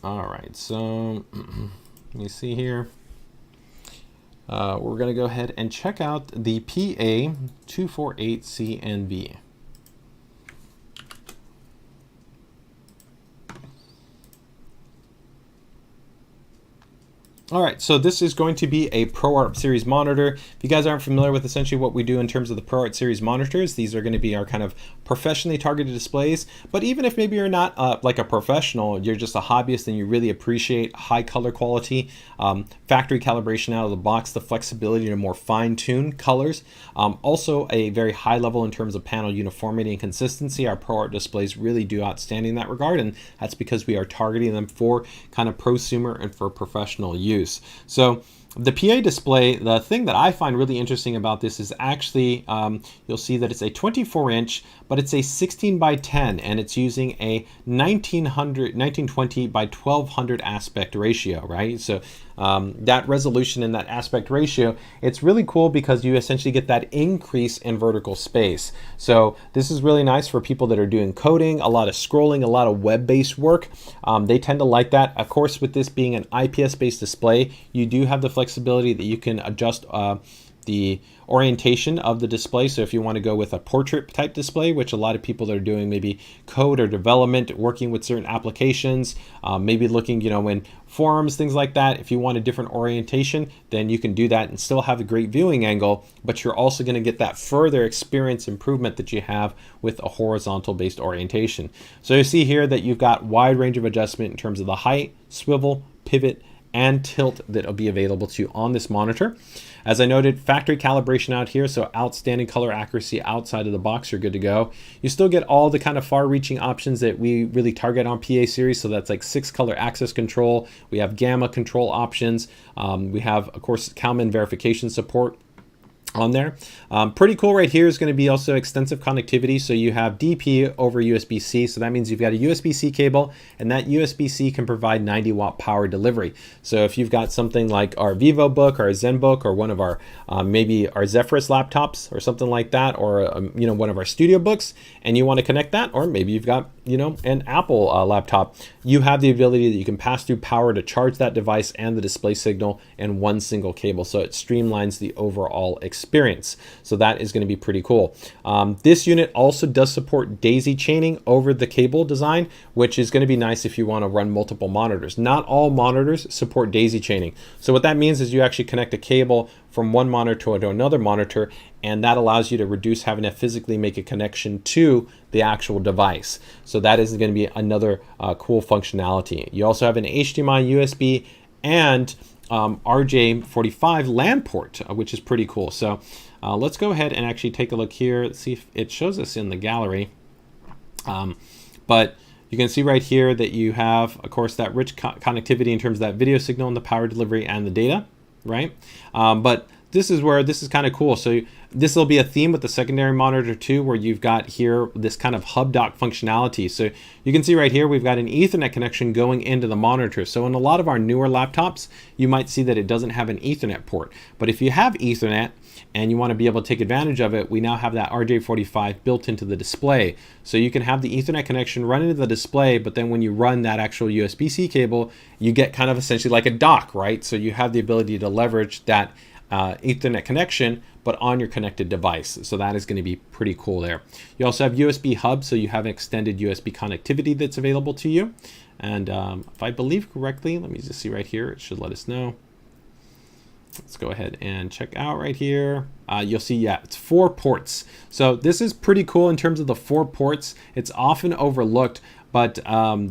Speaker 1: All right, so let me see here. We're going to go ahead and check out the PA248CNV. All right, so this is going to be a ProArt series monitor. If you guys aren't familiar with essentially what we do in terms of the ProArt series monitors, these are going to be our kind of professionally targeted displays. But even if maybe you're not like a professional, you're just a hobbyist and you really appreciate high color quality, factory calibration out of the box, the flexibility to more fine-tuned colors, also a very high level in terms of panel uniformity and consistency. Our ProArt displays really do outstanding in that regard, and that's because we are targeting them for kind of prosumer and for professional use. So the PA display, the thing that I find really interesting about this is actually, you'll see that it's a 24-inch, but it's a 16 by 10, and it's using a 1920 by 1200 aspect ratio, right? So that resolution and that aspect ratio, it's really cool because you essentially get that increase in vertical space. So this is really nice for people that are doing coding, a lot of scrolling, a lot of web-based work. They tend to like that. Of course, with this being an IPS-based display, you do have the flexibility that you can adjust the orientation of the display. So if you want to go with a portrait type display, which a lot of people are doing maybe code or development, working with certain applications, maybe looking, in forums, things like that. If you want a different orientation, then you can do that and still have a great viewing angle, but you're also going to get that further experience improvement that you have with a horizontal based orientation. So you see here that you've got wide range of adjustment in terms of the height, swivel, pivot, and tilt that will be available to you on this monitor. As I noted, factory calibration out here, so outstanding color accuracy outside of the box, you're good to go. You still get all the kind of far-reaching options that we really target on PA series, so that's like 6-color access control. We have gamma control options. We have, of course, Kalman verification support on there. Pretty cool right here is going to be also extensive connectivity. So you have DP over USB-C. So that means you've got a USB-C cable, and that USB-C can provide 90-watt power delivery. So if you've got something like our VivoBook or our ZenBook or one of our maybe our Zephyrus laptops or something like that, or one of our studio books, and you want to connect that, or maybe you've got an Apple laptop, you have the ability that you can pass through power to charge that device and the display signal in one single cable. So it streamlines the overall experience. So that is going to be pretty cool. This unit also does support daisy chaining over the cable design, which is going to be nice if you want to run multiple monitors. Not all monitors support daisy chaining. So what that means is you actually connect a cable from one monitor to another monitor, and that allows you to reduce having to physically make a connection to the actual device. So that is going to be another cool functionality. You also have an HDMI, USB, and RJ45 LAN port, which is pretty cool. So let's go ahead and actually take a look here. Let's see if it shows us in the gallery. But you can see right here that you have, of course, that rich connectivity in terms of that video signal and the power delivery and the data, right? But this is where this is kind of cool. So this will be a theme with the secondary monitor too, where you've got here this kind of hub dock functionality. So you can see right here, we've got an Ethernet connection going into the monitor. So in a lot of our newer laptops, you might see that it doesn't have an Ethernet port. But if you have Ethernet and you want to be able to take advantage of it, we now have that RJ45 built into the display. So you can have the Ethernet connection run into the display, but then when you run that actual USB-C cable, you get kind of essentially like a dock, right? So you have the ability to leverage that Ethernet connection, but on your connected device. So that is going to be pretty cool there. You also have USB hub, so you have extended USB connectivity that's available to you. And if I believe correctly, let me just see right here, it should let us know. Let's go ahead and check out right here. You'll see, yeah, it's 4 ports. So this is pretty cool in terms of the 4 ports. It's often overlooked, but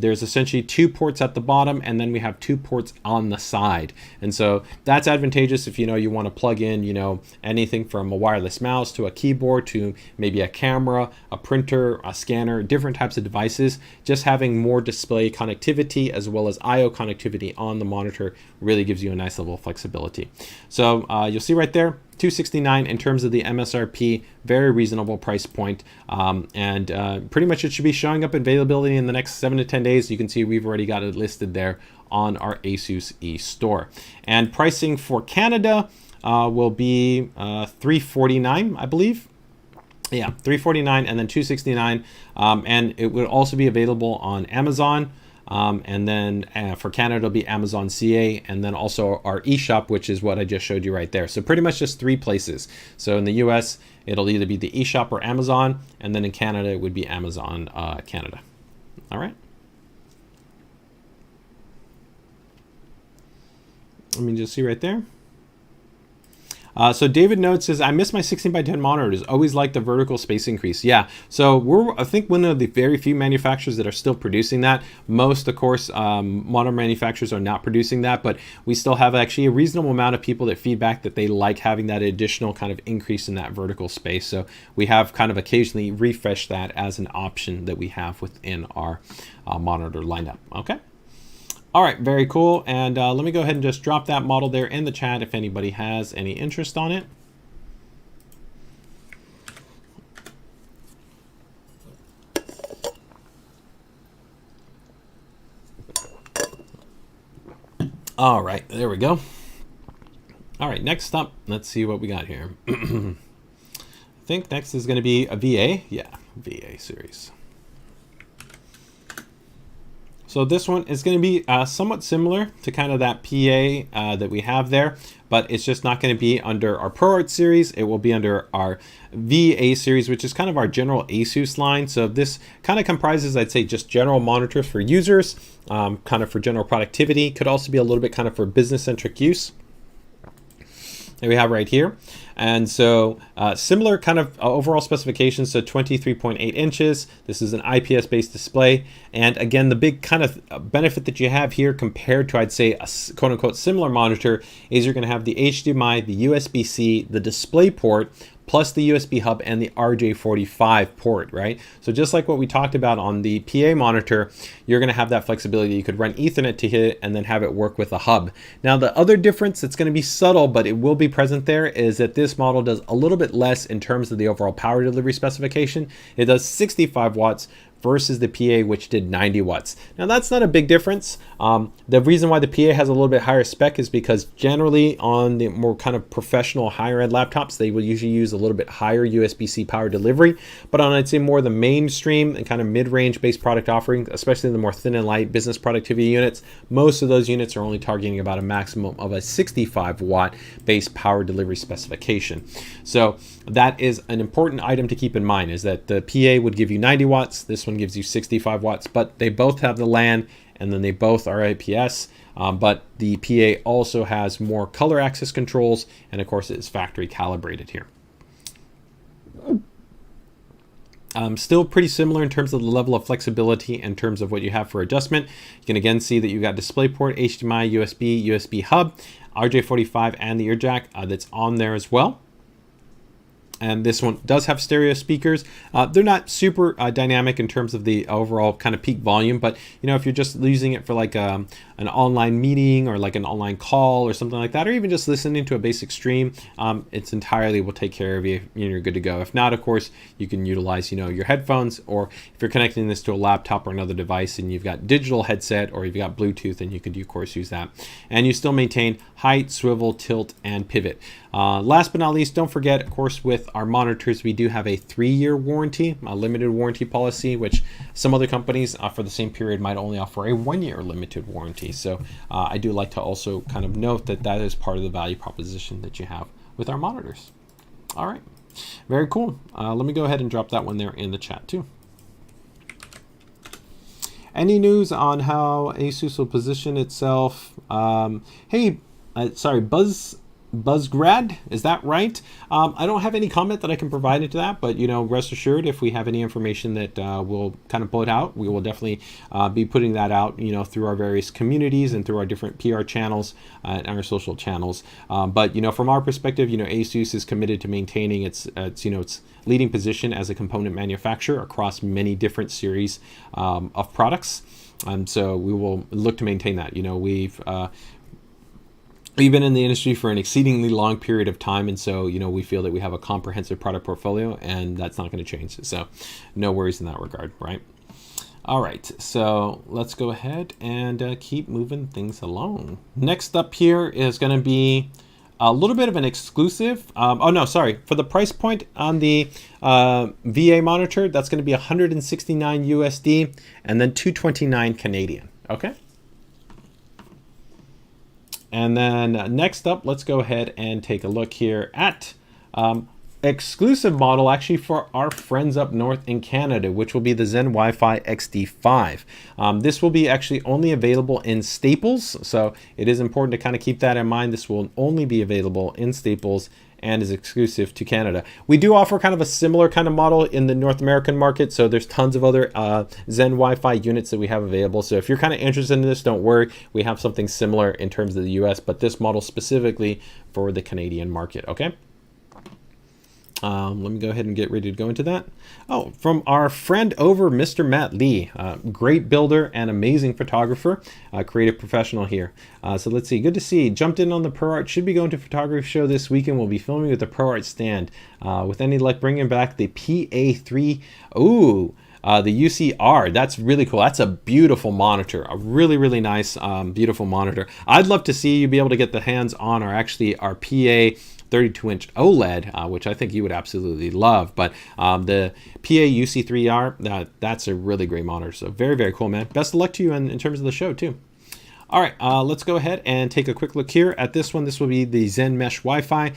Speaker 1: there's essentially 2 ports at the bottom, and then we have 2 ports on the side. And so that's advantageous if you want to plug in anything from a wireless mouse to a keyboard to maybe a camera, a printer, a scanner, different types of devices. Just having more display connectivity as well as I/O connectivity on the monitor really gives you a nice level of flexibility. So you'll see right there, $269 in terms of the MSRP, very reasonable price point, and pretty much it should be showing up in availability in the next 7 to 10 days. You can see we've already got it listed there on our ASUS eStore. And pricing for Canada will be $349, I believe. Yeah, $349 and then $269, and it will also be available on Amazon. And then for Canada, it'll be Amazon CA, and then also our eShop, which is what I just showed you right there. So pretty much just 3 places. So in the US, it'll either be the eShop or Amazon, and then in Canada, it would be Amazon Canada. All right. Let me just see right there. So David notes, says, I miss my 16:10 monitors. Always like the vertical space increase. Yeah, so we're, I think, one of the very few manufacturers that are still producing that. Most, of course, monitor manufacturers are not producing that, but we still have actually a reasonable amount of people that feedback that they like having that additional kind of increase in that vertical space. So we have kind of occasionally refreshed that as an option that we have within our monitor lineup. Okay. All right, very cool. And let me go ahead and just drop that model there in the chat if anybody has any interest on it. All right, there we go. All right, next up, let's see what we got here. I think next is going to be a VA. Yeah, VA series. So this one is going to be somewhat similar to kind of that PA that we have there, but it's just not going to be under our ProArt series. It will be under our VA series, which is kind of our general ASUS line. So this kind of comprises, I'd say, just general monitors for users, kind of for general productivity. Could also be a little bit kind of for business-centric use. That we have right here. And so similar kind of overall specifications, so 23.8 inches. This is an IPS based display. And again, the big kind of benefit that you have here compared to, I'd say, a quote unquote similar monitor is you're going to have the HDMI, the USB-C, the display port, plus the USB hub and the RJ45 port, right? So just like what we talked about on the PA monitor, you're gonna have that flexibility. You could run Ethernet to hit it and then have it work with a hub. Now, the other difference that's gonna be subtle, but it will be present there, is that this model does a little bit less in terms of the overall power delivery specification. It does 65 watts versus the PA, which did 90 watts. Now that's not a big difference. The reason why the PA has a little bit higher spec is because generally on the more kind of professional higher end laptops, they will usually use a little bit higher USB-C power delivery. But on, I'd say, more the mainstream and kind of mid-range based product offering, especially the more thin and light business productivity units, most of those units are only targeting about a maximum of a 65 watt base power delivery specification. So that is an important item to keep in mind, is that the PA would give you 90 watts. This one gives you 65 watts, but they both have the LAN and then they both are IPS. But the PA also has more color access controls, and of course it is factory calibrated here. Still pretty similar in terms of the level of flexibility in terms of what you have for adjustment. You can again see that you've got DisplayPort, HDMI, USB hub, RJ45, and the ear jack that's on there as well. And this one does have stereo speakers. They're not super dynamic in terms of the overall kind of peak volume, but you know, if you're just using it for like an online meeting or like an online call or something like that, or even just listening to a basic stream, it's entirely will take care of you and you're good to go. If not, of course, you can utilize, you know, your headphones, or if you're connecting this to a laptop or another device and you've got digital headset or you've got Bluetooth, then you could of course use that. And you still maintain height, swivel, tilt, and pivot. Last but not least, don't forget, of course, with our monitors, we do have a 3-year warranty, a limited warranty policy, which some other companies for the same period might only offer a 1-year limited warranty. So I do like to also kind of note that that is part of the value proposition that you have with our monitors. All right, very cool. Let me go ahead and drop that one there in the chat too. Any news on how ASUS will position itself? Hey, sorry, Buzzgrad, is that right? I don't have any comment that I can provide into that, but you know, rest assured, if we have any information that we'll kind of put out, we will definitely be putting that out, you know, through our various communities and through our different PR channels and our social channels. But you know, from our perspective, you know, ASUS is committed to maintaining its you know, its leading position as a component manufacturer across many different series of products. So we will look to maintain that. You know, we've been in the industry for an exceedingly long period of time, and so you know, we feel that we have a comprehensive product portfolio, and that's not going to change. So no worries in that regard, right? All right, so let's go ahead and keep moving things along. Next up here is going to be a little bit of an exclusive. Oh no, sorry. For the price point on the VA monitor, that's going to be 169 USD and then 229 Canadian. Okay. And then next up, let's go ahead and take a look here at exclusive model actually for our friends up north in Canada, which will be the ZenWiFi XD5. This will be actually only available in Staples, so it is important to kind of keep that in mind. This will only be available in Staples and is exclusive to Canada. We do offer kind of a similar kind of model in the North American market, so there's tons of other ZenWiFi units that we have available. So if you're kind of interested in this, don't worry, we have something similar in terms of the US, but this model specifically for the Canadian market, okay? Let me go ahead and get ready to go into that. Oh, from our friend over, Mr. Matt Lee, great builder and amazing photographer, creative professional here. So let's see, good to see. Jumped in on the ProArt, should be going to photography show this weekend. We'll be filming with the ProArt stand. With any luck, bringing back the PA3. Ooh. The UCR, that's really cool. That's a beautiful monitor, a really, really nice, beautiful monitor. I'd love to see you be able to get the hands on our PA 32-inch OLED, which I think you would absolutely love. But the PA248CNV, that's a really great monitor. So very, very cool, man. Best of luck to you in terms of the show, too. All right, let's go ahead and take a quick look here at this one. This will be the Zen Mesh Wi-Fi.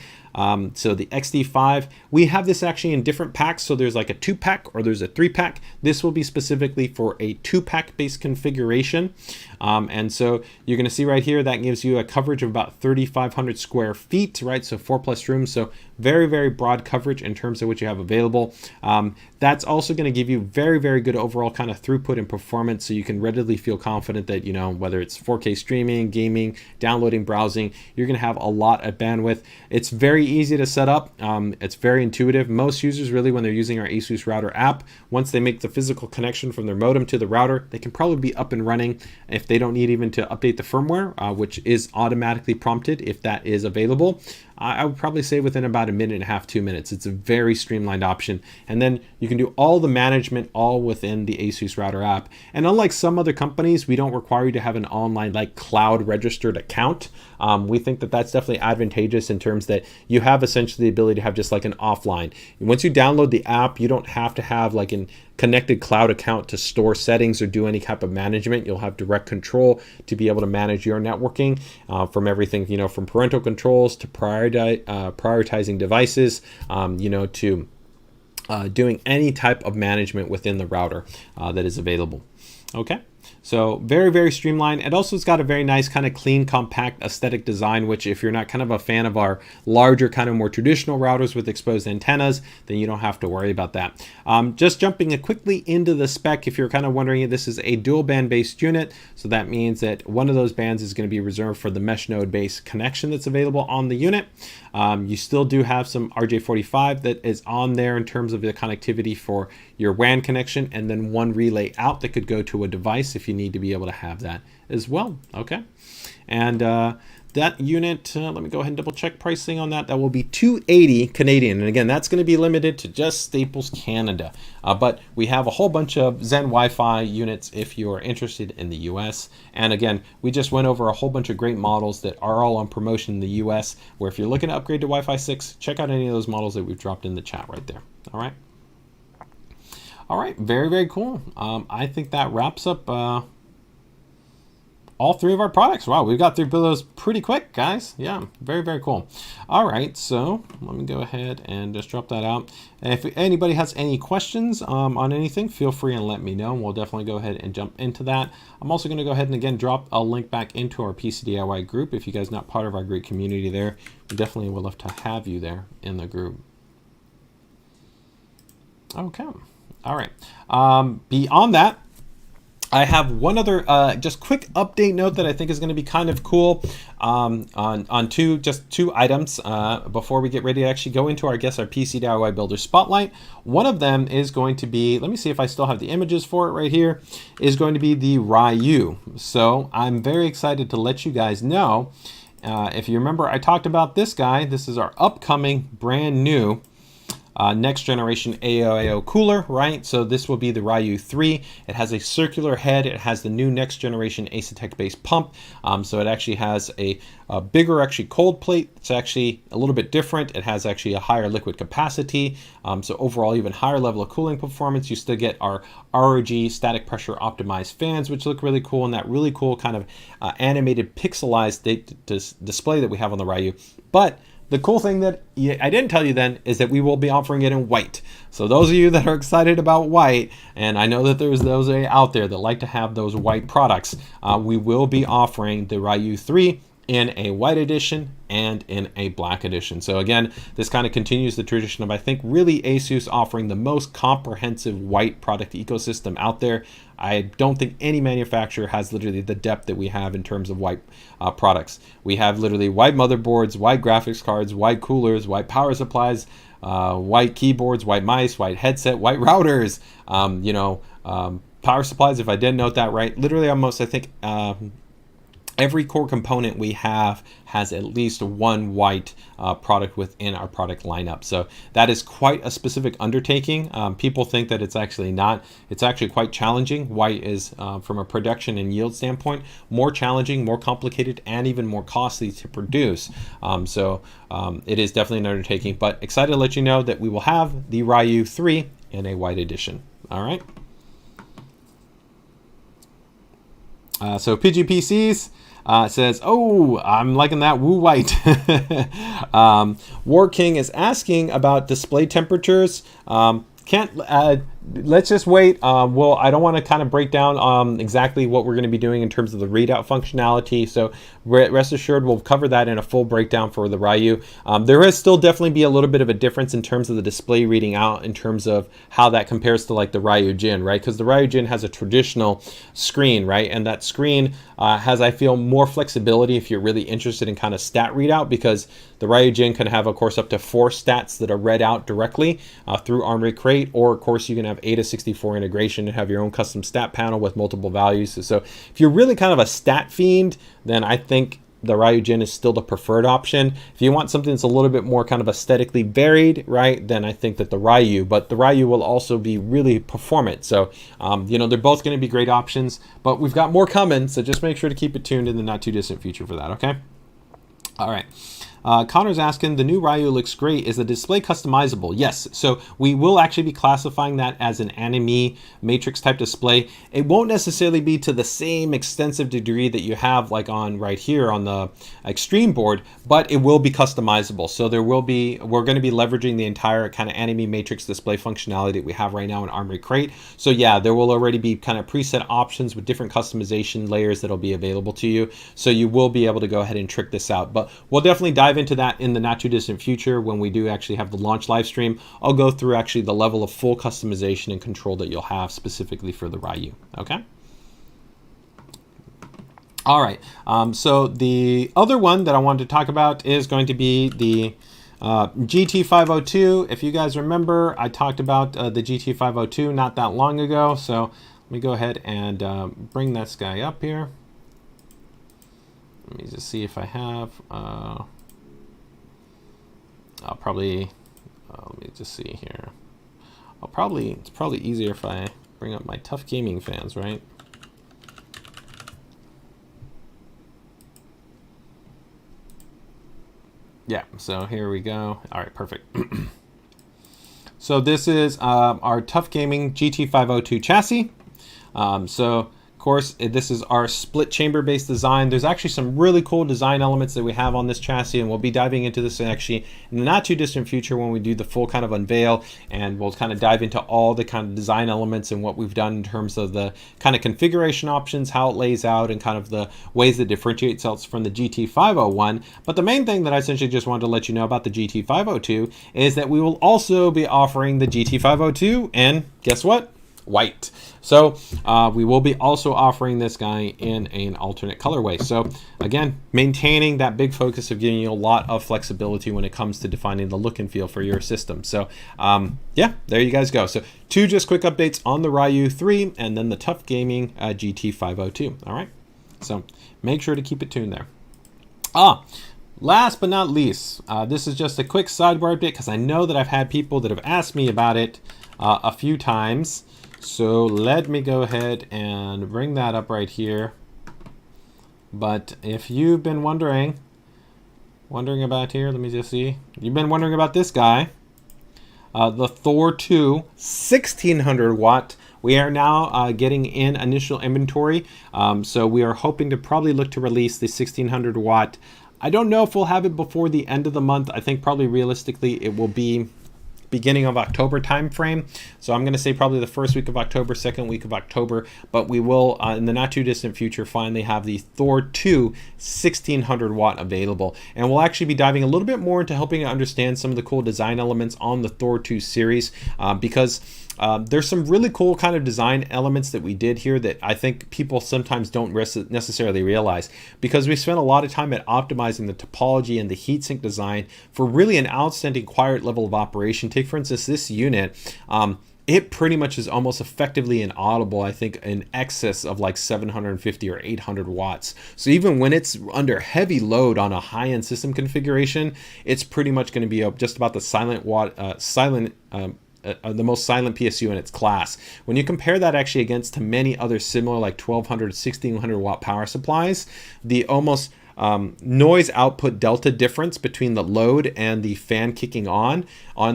Speaker 1: So the XD5, we have this actually in different packs. So there's like a 2-pack or there's a 3-pack. This will be specifically for a 2-pack based configuration. And so you're going to see right here that gives you a coverage of about 3,500 square feet, right? So 4+ rooms. So very, very broad coverage in terms of what you have available. That's also going to give you very, very good overall kind of throughput and performance. So you can readily feel confident that, you know, whether it's 4K streaming, gaming, downloading, browsing, you're going to have a lot of bandwidth. It's very easy to set up. It's very intuitive. Most users really, when they're using our ASUS router app, once they make the physical connection from their modem to the router, they can probably be up and running if they don't need even to update the firmware, which is automatically prompted if that is available. I would probably say within about a minute and a half, 2 minutes. It's a very streamlined option. And then you can do all the management all within the ASUS router app. And unlike some other companies, we don't require you to have an online like cloud registered account. We think that that's definitely advantageous in terms that you have essentially the ability to have just like an offline. Once you download the app, you don't have to have like an connected cloud account to store settings or do any type of management. You'll have direct control to be able to manage your networking from everything, you know, from parental controls to prioritizing devices, you know, to doing any type of management within the router that is available. Okay. So very, very streamlined. It also has got a very nice kind of clean, compact aesthetic design, which if you're not kind of a fan of our larger kind of more traditional routers with exposed antennas, then you don't have to worry about that. Just jumping quickly into the spec, if you're kind of wondering, this is a dual band based unit. So that means that one of those bands is going to be reserved for the mesh node based connection that's available on the unit. You still do have some RJ45 that is on there in terms of the connectivity for your WAN connection, and then one relay out that could go to a device if you need to be able to have that as well. Okay, and that unit, let me go ahead and double check pricing on that. That will be $280 Canadian, and again, that's going to be limited to just Staples Canada. But we have a whole bunch of ZenWiFi units if you are interested in the US. And again, we just went over a whole bunch of great models that are all on promotion in the US, where if you're looking to upgrade to Wi-Fi 6, check out any of those models that we've dropped in the chat right there. All right. All right, very, very cool. I think that wraps up all three of our products. Wow, we got through those pretty quick, guys. Yeah, very, very cool. All right, so let me go ahead and just drop that out. And if anybody has any questions on anything, feel free and let me know. We'll definitely go ahead and jump into that. I'm also going to go ahead and again drop a link back into our PCDIY group. If you guys are not part of our great community there, we definitely would love to have you there in the group. Okay. All right. Beyond that, I have one other just quick update note that I think is going to be kind of cool on two items before we get ready to actually go into our PCDIY Builder Spotlight. One of them is going to be, let me see if I still have the images for it right here, is going to be the Ryu. So I'm very excited to let you guys know. If you remember, I talked about this guy. This is our upcoming brand new next generation AIO cooler, right? So this will be the Ryu 3. It has a circular head. It has the new next generation Asetek based pump. So it actually has a bigger cold plate. It's actually a little bit different. It has actually a higher liquid capacity. So overall, even higher level of cooling performance. You still get our ROG static pressure optimized fans, which look really cool, and that really cool kind of animated pixelized display that we have on the Ryu. But the cool thing that I didn't tell you then is that we will be offering it in white. So those of you that are excited about white, and I know that there's those out there that like to have those white products, we will be offering the Ryu 3 in a white edition and in a black edition. So again, this kind of continues the tradition of, I think, really ASUS offering the most comprehensive white product ecosystem out there. I don't think any manufacturer has literally the depth that we have in terms of white products. We have literally white motherboards, white graphics cards, white coolers, white power supplies, white keyboards, white mice, white headset, white routers, power supplies, if I didn't note that right. Literally almost, I think, every core component we have has at least one white product within our product lineup. So that is quite a specific undertaking. People think that it's actually not. It's actually quite challenging. White is, from a production and yield standpoint, more challenging, more complicated, and even more costly to produce. It is definitely an undertaking, but excited to let you know that we will have the Ryu 3 in a white edition. All right. So PGPCs says, oh, I'm liking that woo white. War King is asking about display temperatures. Let's just wait. Well, I don't want to kind of break down exactly what we're going to be doing in terms of the readout functionality. So rest assured, we'll cover that in a full breakdown for the Ryu. There will still definitely be a little bit of a difference in terms of the display reading out in terms of how that compares to like the Ryu Jin, right? Because the Ryu Jin has a traditional screen, right? And that screen has, I feel, more flexibility if you're really interested in kind of stat readout, because the Ryu Jin can have, of course, up to 4 stats that are read out directly through Armory Crate, or of course you can have ASUS integration and have your own custom stat panel with multiple values. So if you're really kind of a stat fiend, then I think the Ryu Jin is still the preferred option. If you want something that's a little bit more kind of aesthetically varied, right, then I think that the Ryu, but the Ryu will also be really performant. So, you know, they're both going to be great options, but we've got more coming. So just make sure to keep it tuned in the not too distant future for that. Okay. All right. Connor's asking, the new Ryu looks great. Is the display customizable? Yes. So we will actually be classifying that as an anime matrix type display. It won't necessarily be to the same extensive degree that you have like on right here on the extreme board, but it will be customizable. So there will be, we're going to be leveraging the entire kind of anime matrix display functionality that we have right now in Armory Crate. So yeah, there will already be kind of preset options with different customization layers that'll be available to you. So you will be able to go ahead and trick this out, but we'll definitely dive into that in the not too distant future when we do actually have the launch live stream. I'll go through actually the level of full customization and control that you'll have specifically for the Ryu. Okay. All right. So the other one that I wanted to talk about is going to be the GT502. If you guys remember, I talked about the GT502 not that long ago. So let me go ahead and bring this guy up here. Let me just see if I have. I'll probably, let me just see here. It's probably easier if I bring up my Tough Gaming fans, right? Yeah, so here we go. All right, perfect. So this is our Tough Gaming GT502 chassis. Of course, this is our split chamber based design. There's actually some really cool design elements that we have on this chassis, and we'll be diving into this actually in the not too distant future when we do the full kind of unveil, and we'll kind of dive into all the kind of design elements and what we've done in terms of the kind of configuration options, how it lays out, and kind of the ways that differentiate itself from the GT501. But the main thing that I essentially just wanted to let you know about the GT502 is that we will also be offering the GT502, and guess what? White. So we will be also offering this guy in an alternate colorway. So again, maintaining that big focus of giving you a lot of flexibility when it comes to defining the look and feel for your system. So yeah, there you guys go. So 2 just quick updates on the Ryu 3 and then the Tough Gaming GT502. All right. So make sure to keep it tuned there. Last but not least, this is just a quick sidebar update because I know that I've had people that have asked me about it a few times. So let me go ahead and bring that up right here. But if you've been wondering about here, let me just see. You've been wondering about this guy, the Thor 2 1600 watt. We are now getting in initial inventory. So we are hoping to probably look to release the 1600 watt. I don't know if we'll have it before the end of the month. I think probably realistically it will be beginning of October time frame. So I'm going to say probably the first week of October, second week of October, but we will in the not too distant future finally have the Thor 2 1600 watt available. And we'll actually be diving a little bit more into helping you understand some of the cool design elements on the Thor 2 series because there's some really cool kind of design elements that we did here that I think people sometimes don't necessarily realize, because we spent a lot of time at optimizing the topology and the heatsink design for really an outstanding quiet level of operation. Take for instance this unit. it pretty much is almost effectively inaudible, I think in excess of like 750 or 800 watts. So even when it's under heavy load on a high-end system configuration, it's pretty much going to be just about the the most silent PSU in its class. When you compare that actually against to many other similar like 1200, 1600 watt power supplies, the almost noise output delta difference between the load and the fan kicking on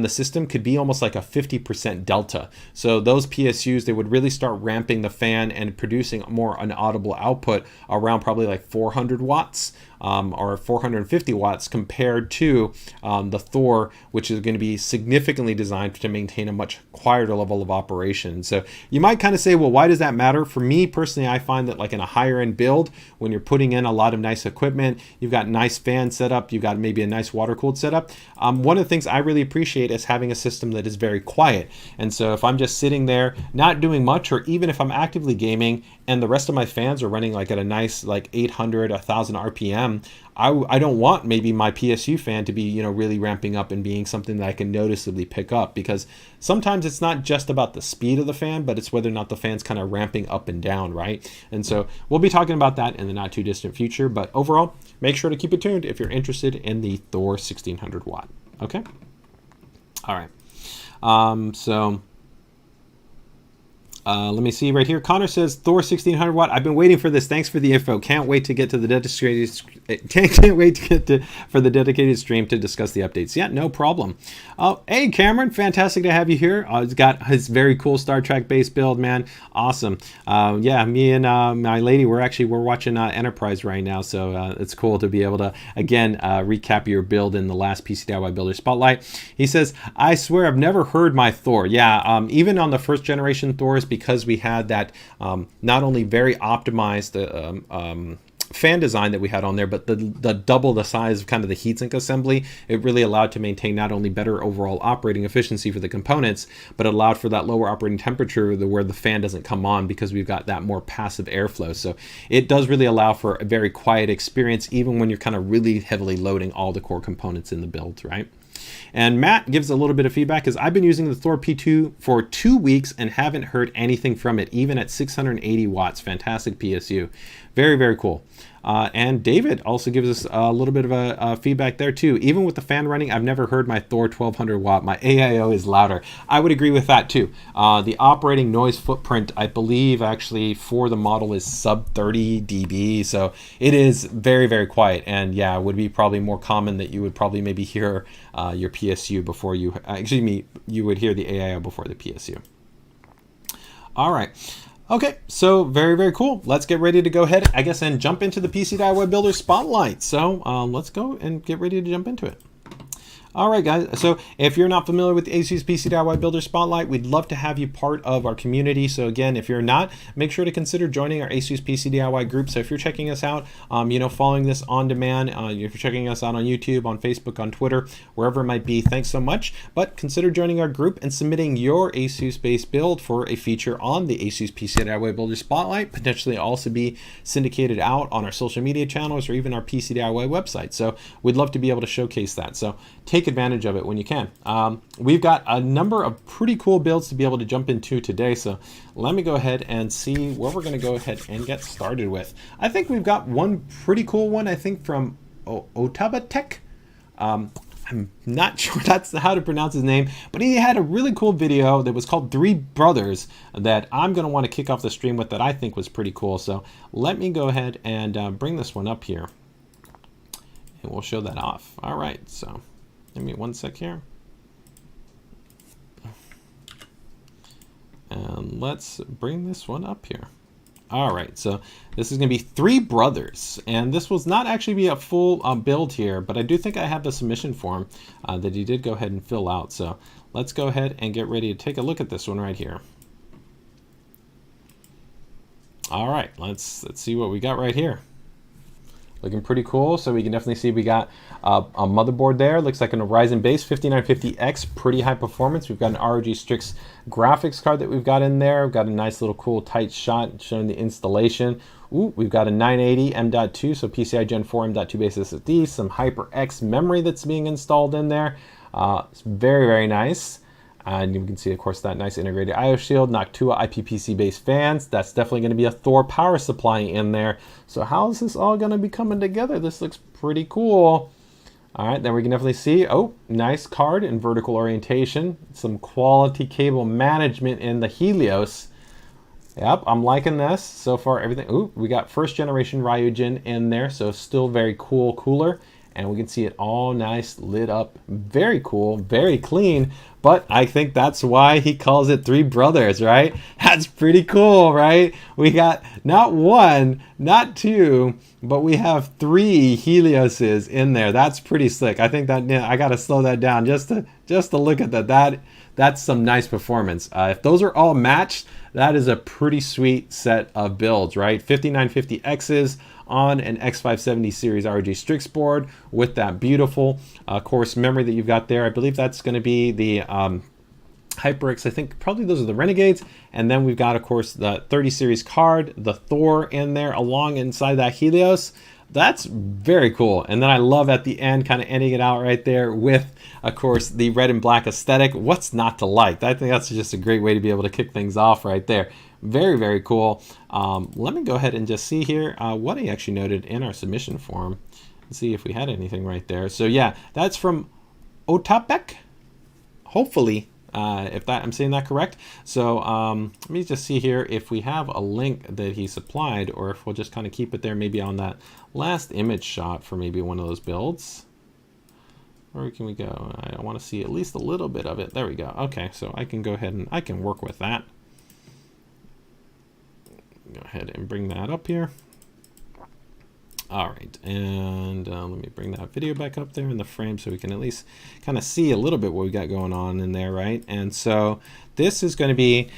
Speaker 1: the system could be almost like a 50% delta. So those PSUs, they would really start ramping the fan and producing more inaudible output around probably like 400 watts or 450 watts compared to the Thor, which is going to be significantly designed to maintain a much quieter level of operation. So you might kind of say, well, why does that matter? For me personally, I find that like in a higher end build, when you're putting in a lot of nice equipment, you've got nice fan setup, you've got maybe a nice water cooled setup. One of the things I really appreciate is having a system that is very quiet. And so if I'm just sitting there not doing much, or even if I'm actively gaming and the rest of my fans are running like at a nice like 800, 1000 RPM, I don't want maybe my PSU fan to be, you know, really ramping up and being something that I can noticeably pick up, because sometimes it's not just about the speed of the fan, but it's whether or not the fan's kind of ramping up and down, right? And so we'll be talking about that in the not too distant future, but overall, make sure to keep it tuned if you're interested in the Thor 1600 watt. Okay. All right. Let me see right here. Connor says Thor 1600 watt. I've been waiting for this. Thanks for the info. Can't wait to get to the dedicated. Can't wait to get for the dedicated stream to discuss the updates. Yeah, no problem. Hey Cameron, fantastic to have you here. He's got his very cool Star Trek based build, man. Awesome. Yeah, me and my lady, we're watching Enterprise right now, so it's cool to be able to again recap your build in the last PCDIY Builder Spotlight. He says, I swear I've never heard my Thor. Yeah, even on the first generation Thors, because we had that not only very optimized fan design that we had on there, but the double the size of kind of the heatsink assembly, it really allowed to maintain not only better overall operating efficiency for the components, but it allowed for that lower operating temperature where the fan doesn't come on, because we've got that more passive airflow. So it does really allow for a very quiet experience, even when you're kind of really heavily loading all the core components in the build, right? And Matt gives a little bit of feedback, because I've been using the Thor P2 for 2 weeks and haven't heard anything from it, even at 680 watts. Fantastic PSU. Very, very cool. And David also gives us a little bit of a feedback there too. Even with the fan running, I've never heard my Thor 1200 watt. My AIO is louder. I would agree with that too. The operating noise footprint, I believe actually for the model is sub 30 dB. So it is very, very quiet. And yeah, it would be probably more common that you would probably maybe hear your PSU before you, you would hear the AIO before the PSU. All right. Okay, so very, very cool. Let's get ready to go ahead, I guess, and jump into the PCDIY Builder Spotlight. So let's go and get ready to jump into it. All right, guys. So if you're not familiar with the ASUS PCDIY Builder Spotlight, we'd love to have you part of our community. So again, if you're not, make sure to consider joining our ASUS PCDIY group. So if you're checking us out, following this on demand, if you're checking us out on YouTube, on Facebook, on Twitter, wherever it might be, thanks so much. But consider joining our group and submitting your ASUS-based build for a feature on the ASUS PCDIY Builder Spotlight, potentially also be syndicated out on our social media channels or even our PCDIY website. So we'd love to be able to showcase that. So take advantage of it when you can. We've got a number of pretty cool builds to be able to jump into today, so let me go ahead and see what we're going to go ahead and get started with. I think we've got one pretty cool one, I think from Otabatech. I'm not sure that's how to pronounce his name, but he had a really cool video that was called Three Brothers that I'm going to want to kick off the stream with, that I think was pretty cool. So let me go ahead and bring this one up here, and we'll show that off. All right, so give me one sec here. And let's bring this one up here. All right, so this is going to be Three Brothers, and this was not actually be a full build here, but I do think I have the submission form that he did go ahead and fill out. So let's go ahead and get ready to take a look at this one right here. All right, let's see what we got right here. Looking pretty cool. So we can definitely see we got a motherboard there. Looks like an Ryzen base 5950X, pretty high performance. We've got an ROG Strix graphics card that we've got in there. We've got a nice little cool tight shot showing the installation. Ooh, we've got a 980 M.2, so PCI Gen 4 M.2 base SSD, some HyperX memory that's being installed in there. It's very, very nice. And you can see, of course, that nice integrated IO shield, Noctua IPPC based fans. That's definitely going to be a Thor power supply in there. So how is this all going to be coming together? This looks pretty cool. All right, then we can definitely see, oh, nice card in vertical orientation. Some quality cable management in the Helios. Yep, I'm liking this. So far, everything. Ooh, we got first generation Ryujin in there, so still very cool cooler. And we can see it all nice, lit up, very cool, very clean. But I think that's why he calls it Three Brothers, right? That's pretty cool, right? We got not one, not two, but we have 3 Helioses in there. That's pretty slick. I think that, yeah, I gotta slow that down just to look at that. That's some nice performance. If those are all matched, that is a pretty sweet set of builds, right? 5950Xs on an X570 series ROG Strix board with that beautiful course memory that you've got there. I believe that's going to be the HyperX. I think probably those are the Renegades. And then we've got, of course, the 30 series card, the Thor in there along inside that Helios. That's very cool. And then I love at the end, kind of ending it out right there with, of course, the red and black aesthetic. What's not to like? I think that's just a great way to be able to kick things off right there. Very, very cool. Let me go ahead and just see here what he actually noted in our submission form. Let's see if we had anything right there. So yeah, that's from Otapek, hopefully. If that I'm saying that correct. So let me just see here if we have a link that he supplied, or if we'll just kind of keep it there maybe on that last image shot for maybe one of those builds. Where can we go? I want to see at least a little bit of it. There we go. Okay, so I can go ahead and I can work with that. Go ahead and bring that up here. All right, and let me bring that video back up there in the frame so we can at least kind of see a little bit what we got going on in there, right? And so this is going to be,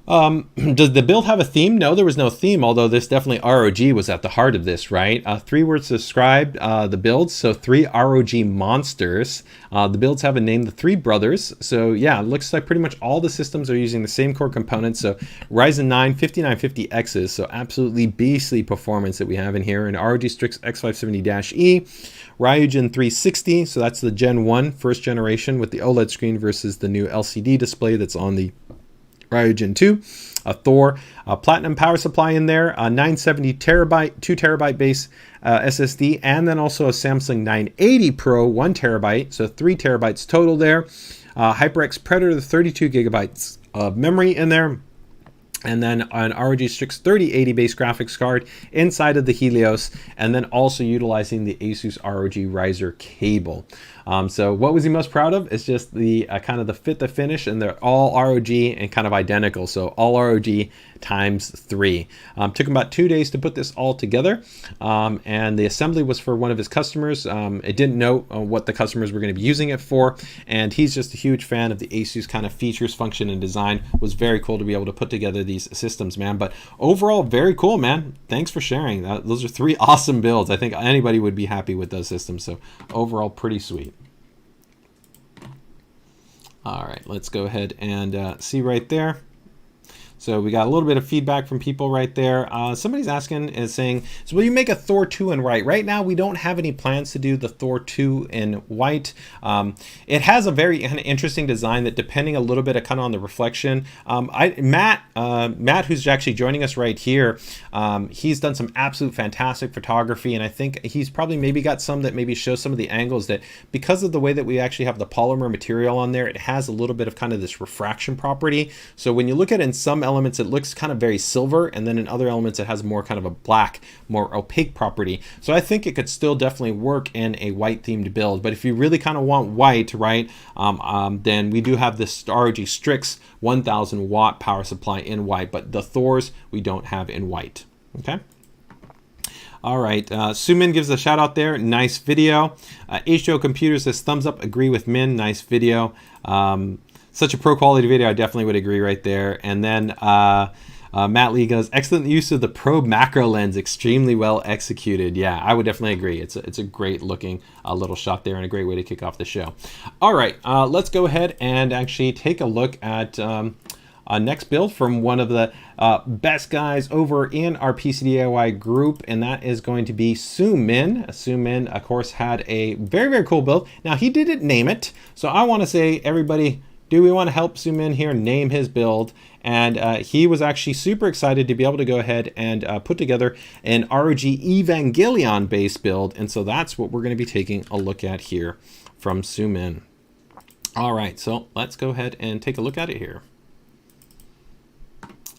Speaker 1: does the build have a theme? No, there was no theme, although this definitely ROG was at the heart of this, right? 3 words described the builds, so 3 ROG monsters. The builds have a name, the 3 brothers. So yeah, it looks like pretty much all the systems are using the same core components. So Ryzen 9 5950Xs, so absolutely beastly performance that we have in here. And ROG Strix X570-E, Ryujin 360, so that's the Gen 1, first generation with the OLED screen versus the new LCD display that's on the Ryujin 2, a Thor, a Platinum power supply in there, a 970 terabyte, 2 terabyte base SSD, and then also a Samsung 980 Pro 1 terabyte, so 3 terabytes total there. HyperX Predator, 32 gigabytes of memory in there. And then an ROG Strix 3080 base graphics card inside of the Helios, and then also utilizing the ASUS ROG Riser cable. So what was he most proud of? It's just the kind of the fit, the finish, and they're all ROG and kind of identical. So all ROG times 3. Took him about 2 days to put this all together, and the assembly was for one of his customers. It didn't know what the customers were going to be using it for, and he's just a huge fan of the ASUS kind of features, function, and design. It was very cool to be able to put together these systems, man. But overall, very cool, man. Thanks for sharing. Those are 3 awesome builds. I think anybody would be happy with those systems. So overall, pretty sweet. All right, let's go ahead and see right there. So we got a little bit of feedback from people right there. Somebody's asking, is saying, so will you make a Thor 2 in white? Right now, we don't have any plans to do the Thor 2 in white. It has a very kind of interesting design that, depending a little bit kind of on the reflection. Matt, who's actually joining us right here, he's done some absolute fantastic photography, and I think he's probably maybe got some that maybe show some of the angles that, because of the way that we actually have the polymer material on there, it has a little bit of kind of this refraction property. So when you look at it in some elements, it looks kind of very silver, and then in other elements it has more kind of a black, more opaque property. So I think it could still definitely work in a white themed build. But if you really kind of want white, right, then we do have this ROG Strix 1000 watt power supply in white, but the Thors we don't have in white. Okay. All right, Sumin gives a shout out there. Nice video. HO Computers says thumbs up, agree with Min. Nice video. Such a pro quality video. I definitely would agree right there. And then Matt Lee goes, excellent use of the Pro macro lens, extremely well executed. Yeah, I would definitely agree. It's a great looking little shot there, and a great way to kick off the show. All right, let's go ahead and actually take a look at next build from one of the best guys over in our PCDIY group, and that is going to be Sumin. Sumin, of course, had a very, very cool build. Now, he didn't name it, so I want to say, everybody, do we want to help zoom in here, name his build? And he was actually super excited to be able to go ahead and put together an ROG Evangelion based build. And so that's what we're going to be taking a look at here from Zoom In. All right, so let's go ahead and take a look at it here.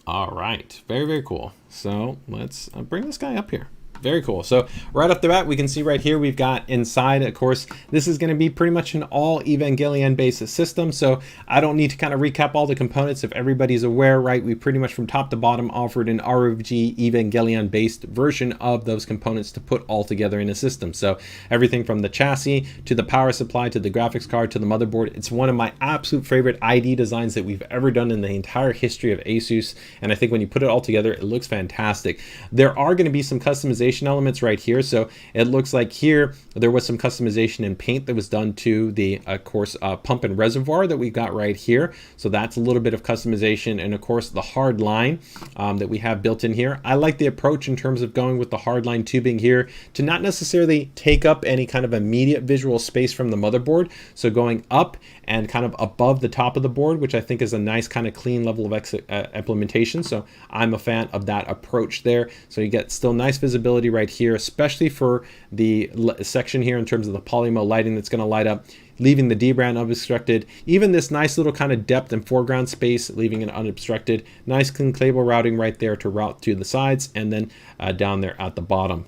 Speaker 1: All right, very, very cool. So let's bring this guy up here. Very cool. So right off the bat, we can see right here, we've got inside, of course, this is going to be pretty much an all Evangelion based system. So I don't need to kind of recap all the components. If everybody's aware, right, we pretty much from top to bottom offered an ROG Evangelion based version of those components to put all together in a system. So everything from the chassis to the power supply to the graphics card to the motherboard. It's one of my absolute favorite ID designs that we've ever done in the entire history of ASUS. And I think when you put it all together, it looks fantastic. There are going to be some customization elements right here. So it looks like here there was some customization in paint that was done to the of course pump and reservoir that we got right here. So that's a little bit of customization, and of course the hard line that we have built in here. I like the approach in terms of going with the hard line tubing here to not necessarily take up any kind of immediate visual space from the motherboard. So going up and kind of above the top of the board, which I think is a nice kind of clean level of implementation. So I'm a fan of that approach there. So you get still nice visibility right here, especially for the section here in terms of the polymo lighting that's going to light up, leaving the DRAM unobstructed. Even this nice little kind of depth and foreground space, leaving it unobstructed. Nice clean cable routing right there to route to the sides, and then down there at the bottom.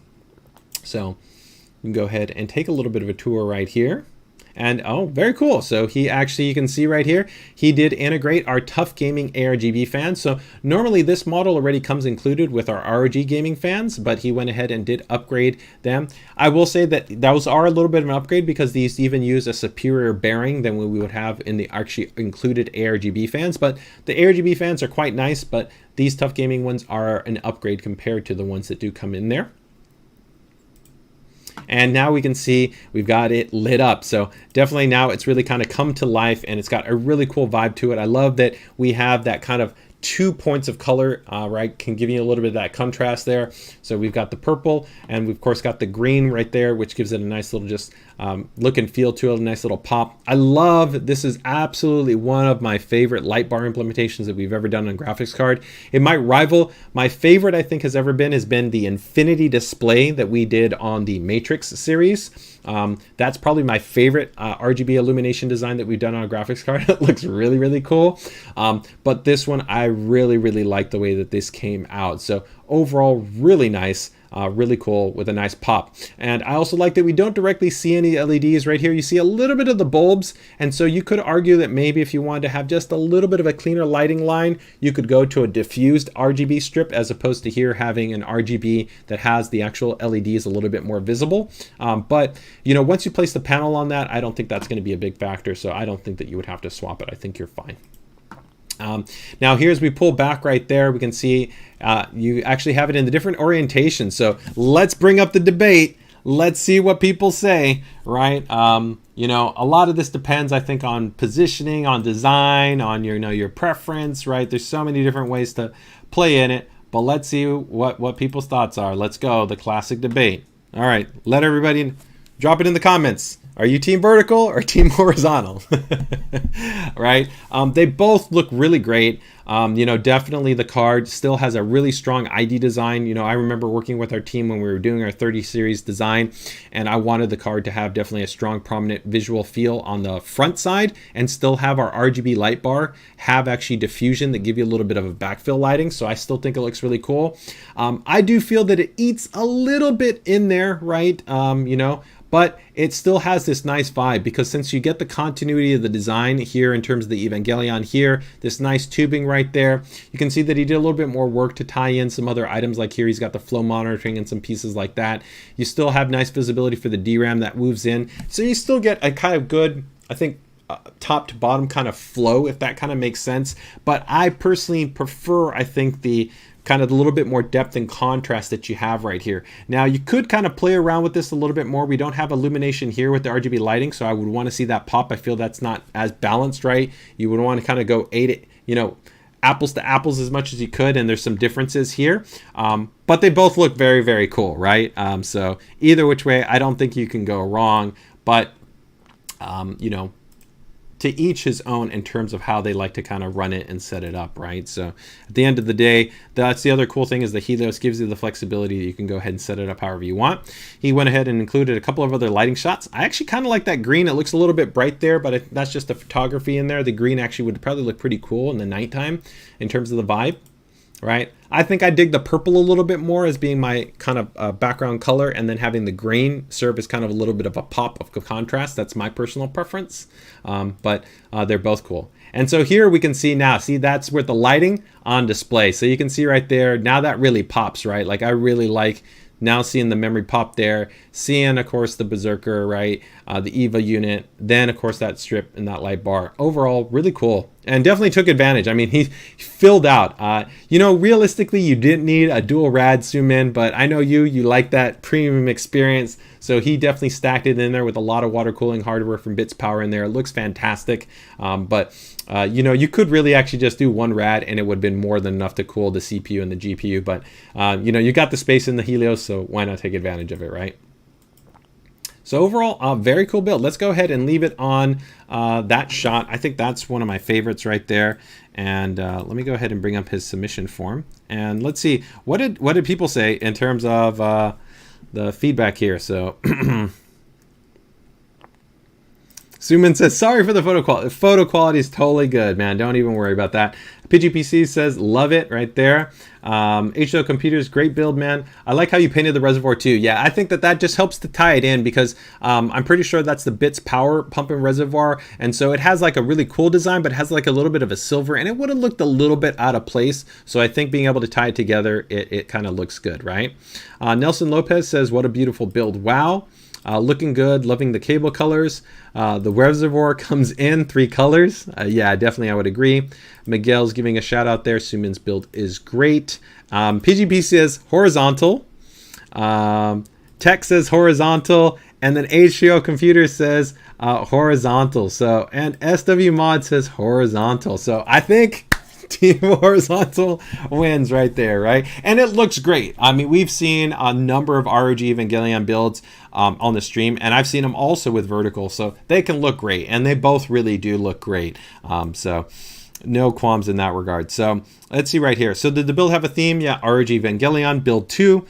Speaker 1: So you can go ahead and take a little bit of a tour right here. And oh, very cool. So he actually, you can see right here, he did integrate our Tough Gaming ARGB fans. So normally this model already comes included with our ROG gaming fans, but he went ahead and did upgrade them. I will say that those are a little bit of an upgrade because these even use a superior bearing than what we would have in the actually included ARGB fans. But the ARGB fans are quite nice, but these Tough Gaming ones are an upgrade compared to the ones that do come in there. And now we can see we've got it lit up. So definitely now it's really kind of come to life, and it's got a really cool vibe to it. I love that we have that kind of 2 points of color, right? Can give you a little bit of that contrast there. So we've got the purple, and we've of course got the green right there, which gives it a nice little just look and feel to it, a nice little pop. I love, this is absolutely one of my favorite light bar implementations that we've ever done on a graphics card. It might rival, my favorite I think has been the infinity display that we did on the Matrix series. That's probably my favorite RGB illumination design that we've done on a graphics card. It looks really, really cool. But this one, I really, really like the way that this came out. So overall, really nice. Really cool with a nice pop. And I also like that we don't directly see any LEDs right here. You see a little bit of the bulbs, and so you could argue that maybe if you wanted to have just a little bit of a cleaner lighting line, you could go to a diffused RGB strip as opposed to here having an RGB that has the actual LEDs a little bit more visible. But you know, once you place the panel on that, I don't think that's going to be a big factor, so I don't think that you would have to swap it. I think you're fine. Now here as we pull back right there, we can see you actually have it in the different orientations. So let's bring up the debate. Let's see what people say, right? You know, a lot of this depends, I think, on positioning, on design, on your, you know, your preference, right? There's so many different ways to play in it, but let's see what people's thoughts are. Let's go, the classic debate. All right, let everybody drop it in the comments. Are you team vertical or team horizontal? Right? They both look really great. You know, definitely the card still has a really strong ID design. You know, I remember working with our team when we were doing our 30 series design, and I wanted the card to have definitely a strong, prominent visual feel on the front side and still have our RGB light bar have actually diffusion that give you a little bit of a backfill lighting. So I still think it looks really cool. I do feel that it eats a little bit in there, right? You know, but it still has this nice vibe because since you get the continuity of the design here in terms of the Evangelion here, this nice tubing right there, you can see that he did a little bit more work to tie in some other items. Like here, he's got the flow monitoring and some pieces like that. You still have nice visibility for the DRAM that moves in. So you still get a kind of good, I think, top to bottom kind of flow, if that kind of makes sense. But I personally prefer, I think, the kind of a little bit more depth and contrast that you have right here. Now you could kind of play around with this a little bit more. We don't have illumination here with the RGB lighting, so I would want to see that pop. I feel that's not as balanced, right? You would want to kind of go apples to apples as much as you could, and there's some differences here. But they both look very, very cool, right? So either which way, I don't think you can go wrong. But you know, to each his own in terms of how they like to kind of run it and set it up, right? So at the end of the day, that's the other cool thing, is the Helios gives you the flexibility that you can go ahead and set it up however you want. He went ahead and included a couple of other lighting shots. I actually kind of like that green. It looks a little bit bright there, but that's just the photography in there. The green actually would probably look pretty cool in the nighttime in terms of the vibe, right? I think I dig the purple a little bit more as being my kind of background color, and then having the green serve as kind of a little bit of a pop of contrast. That's my personal preference, but they're both cool. And so here we can see now, see, that's with the lighting on display. So you can see right there, now that really pops, right? Like I really like now seeing the memory pop there, seeing, of course, the Berserker, right? The EVA unit, then, of course, that strip and that light bar. Overall, really cool. And definitely took advantage. I mean, he filled out. You know, realistically, you didn't need a dual rad zoom in, but I know you like that premium experience. So he definitely stacked it in there with a lot of water cooling hardware from Bits Power in there. It looks fantastic. You know, you could really actually just do one rad and it would have been more than enough to cool the CPU and the GPU. But, you know, you got the space in the Helios, so why not take advantage of it, right? So overall, very cool build. Let's go ahead and leave it on that shot. I think that's one of my favorites right there. And let me go ahead and bring up his submission form. And let's see, what did people say in terms of the feedback here? So Suman says, sorry for the photo quality. Photo quality is totally good, man. Don't even worry about that. PGPC says, love it right there. HO Computers, great build, man. I like how you painted the reservoir too. Yeah, I think that just helps to tie it in, because I'm pretty sure that's the Bits Power pump and reservoir. And so it has like a really cool design, but it has like a little bit of a silver, and it would have looked a little bit out of place. So I think being able to tie it together, it kind of looks good, right? Nelson Lopez says, what a beautiful build. Wow. Looking good, loving the cable colors. The reservoir comes in 3 colors. Yeah, definitely I would agree. Miguel's giving a shout out there. Suman's build is great. PGP says horizontal. Tech says horizontal. And then HCO Computer says horizontal. So, and SW Mod says horizontal. So I think Team Horizontal wins right there, right? And it looks great. I mean, we've seen a number of ROG Evangelion builds on the stream, and I've seen them also with vertical, so they can look great, and they both really do look great. So no qualms in that regard. So let's see right here. So did the build have a theme? Yeah, ROG Evangelion build 2.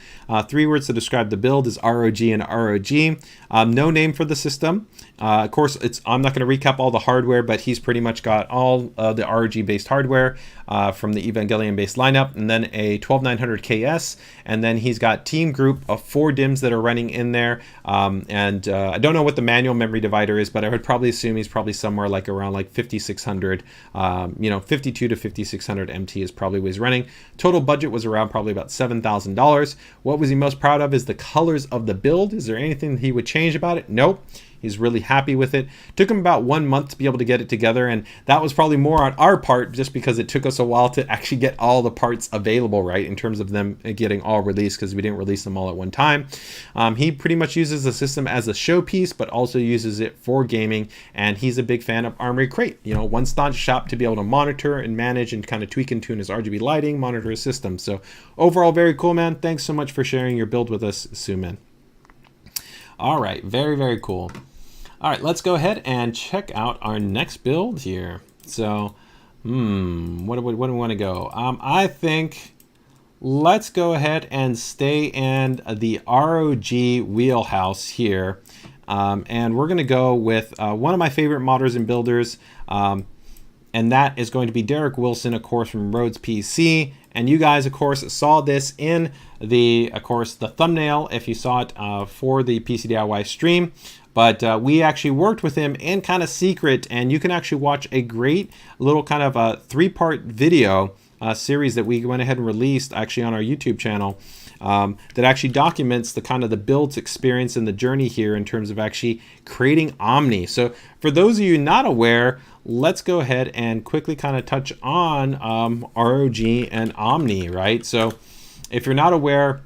Speaker 1: 3 words to describe the build is ROG and ROG. No name for the system. Of course, I'm not going to recap all the hardware, but he's pretty much got all the ROG-based hardware from the Evangelion-based lineup, and then a 12900KS, and then he's got team group of 4 DIMMs that are running in there. I don't know what the manual memory divider is, but I would probably assume he's probably somewhere like around like 5600, 52 to 5600 MT is probably what he's running. Total budget was around probably about $7,000. What was he most proud of is the colors of the build. Is there anything he would change about it? Nope. He's really happy with it. Took him about 1 month to be able to get it together, and that was probably more on our part just because it took us a while to actually get all the parts available, right, in terms of them getting all released, because we didn't release them all at one time. He pretty much uses the system as a showpiece, but also uses it for gaming, and he's a big fan of Armory Crate. You know, one-stop shop to be able to monitor and manage and kind of tweak and tune his RGB lighting, monitor his system. So overall, very cool, man. Thanks so much for sharing your build with us, Suman. All right, very, very cool. All right, let's go ahead and check out our next build here. So, what do we want to go? I think let's go ahead and stay in the ROG wheelhouse here. And we're going to go with one of my favorite modders and builders. And that is going to be Derek Wilson, of course, from Rhodes PC. And you guys, of course, saw this in the thumbnail if you saw it for the PCDIY stream. But we actually worked with him in kind of secret, and you can actually watch a great little kind of a 3-part video series that we went ahead and released actually on our YouTube channel that actually documents the kind of the builds experience and the journey here in terms of actually creating Omni. So for those of you not aware, let's go ahead and quickly kind of touch on ROG and Omni, right? So if you're not aware,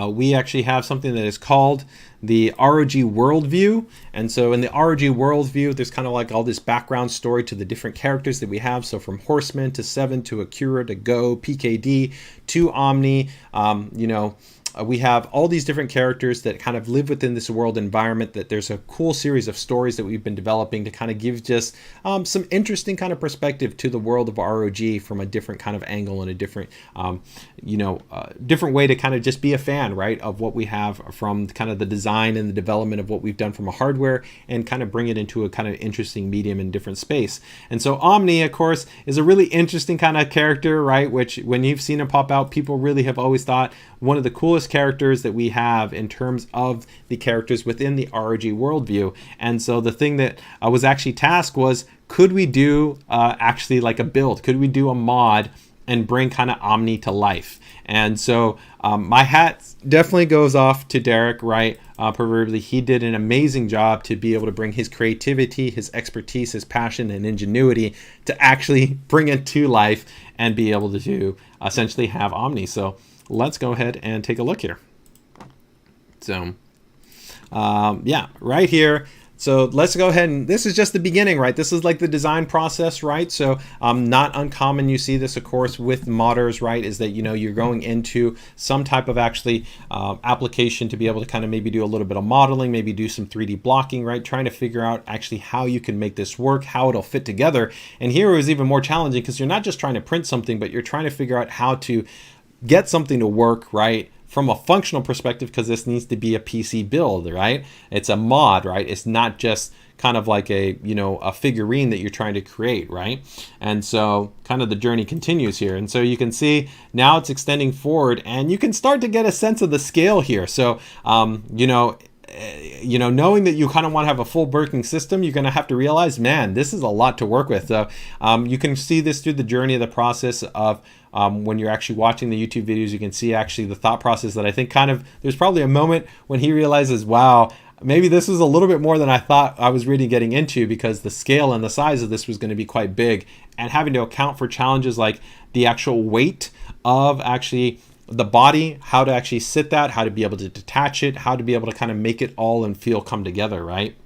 Speaker 1: we actually have something that is called the ROG Worldview. And so in the ROG Worldview, there's kind of like all this background story to the different characters that we have. So from Horseman to Seven to Akira to Go, PKD to Omni, we have all these different characters that kind of live within this world environment, that there's a cool series of stories that we've been developing to kind of give just some interesting kind of perspective to the world of ROG from a different kind of angle and a different, different way to kind of just be a fan, right, of what we have from kind of the design and the development of what we've done from a hardware, and kind of bring it into a kind of interesting medium and different space. And so Omni, of course, is a really interesting kind of character, right, which when you've seen him pop out, people really have always thought one of the coolest characters that we have in terms of the characters within the ROG worldview. And so the thing that I was actually tasked was, could we do actually like a build? Could we do a mod and bring kind of Omni to life? And so my hat definitely goes off to Derek, right? Proverbially, he did an amazing job to be able to bring his creativity, his expertise, his passion, and ingenuity to actually bring it to life and be able to essentially have Omni. So let's go ahead and take a look here. So yeah, right here. So let's go ahead, and this is just the beginning, right? This is like the design process, right? So not uncommon, you see this, of course, with modders, right? Is that, you're going into some type of actually application to be able to kind of maybe do a little bit of modeling, maybe do some 3D blocking, right? Trying to figure out actually how you can make this work, how it'll fit together. And here it was even more challenging because you're not just trying to print something, but you're trying to figure out how to get something to work, right, from a functional perspective, because this needs to be a PC build, right? It's a mod, right? It's not just kind of like a, a figurine that you're trying to create, right? And so kind of the journey continues here. And so you can see now it's extending forward, and you can start to get a sense of the scale here. So, knowing that you kind of want to have a full working system, you're going to have to realize, man, this is a lot to work with. So you can see this through the journey of the process of when you're actually watching the YouTube videos. You can see actually the thought process that I think kind of, there's probably a moment when he realizes, wow, maybe this is a little bit more than I thought I was really getting into, because the scale and the size of this was going to be quite big, and having to account for challenges like the actual weight of actually the body, how to actually sit that, how to be able to detach it, how to be able to kind of make it all and feel come together, right?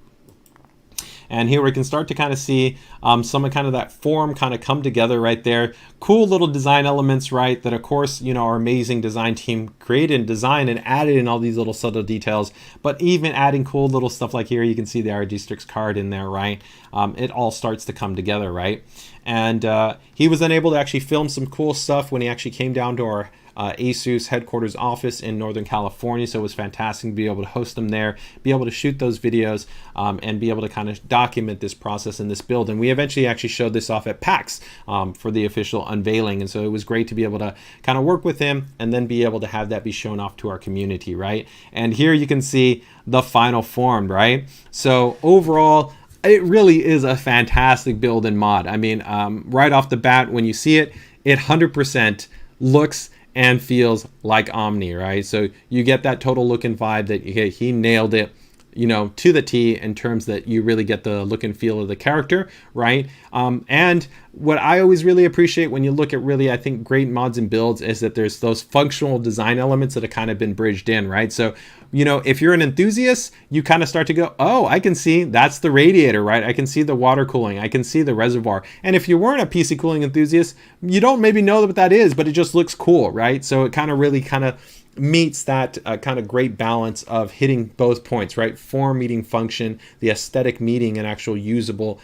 Speaker 1: And here we can start to kind of see some of kind of that form kind of come together right there. Cool little design elements, right? That of course, our amazing design team created and designed and added in all these little subtle details, but even adding cool little stuff like here, you can see the ROG Strix card in there, right? It all starts to come together, right? And he was then able to actually film some cool stuff when he actually came down to our ASUS headquarters office in Northern California. So it was fantastic to be able to host them there, be able to shoot those videos, and be able to kind of document this process and this build. And we eventually actually showed this off at PAX for the official unveiling. And so it was great to be able to kind of work with him and then be able to have that be shown off to our community, right? And here you can see the final form, right? So overall, it really is a fantastic build and mod. I mean, right off the bat, when you see it, it 100% looks and feels like Omni, right? So you get that total look and vibe that he nailed it, to the T, in terms that you really get the look and feel of the character, right? And what I always really appreciate when you look at really, I think, great mods and builds is that there's those functional design elements that have kind of been bridged in, right? So, if you're an enthusiast, you kind of start to go, oh, I can see that's the radiator, right? I can see the water cooling. I can see the reservoir. And if you weren't a PC cooling enthusiast, you don't maybe know what that is, but it just looks cool, right? So it kind of really kind of meets that kind of great balance of hitting both points, right? Form meeting function, the aesthetic meeting an actual usable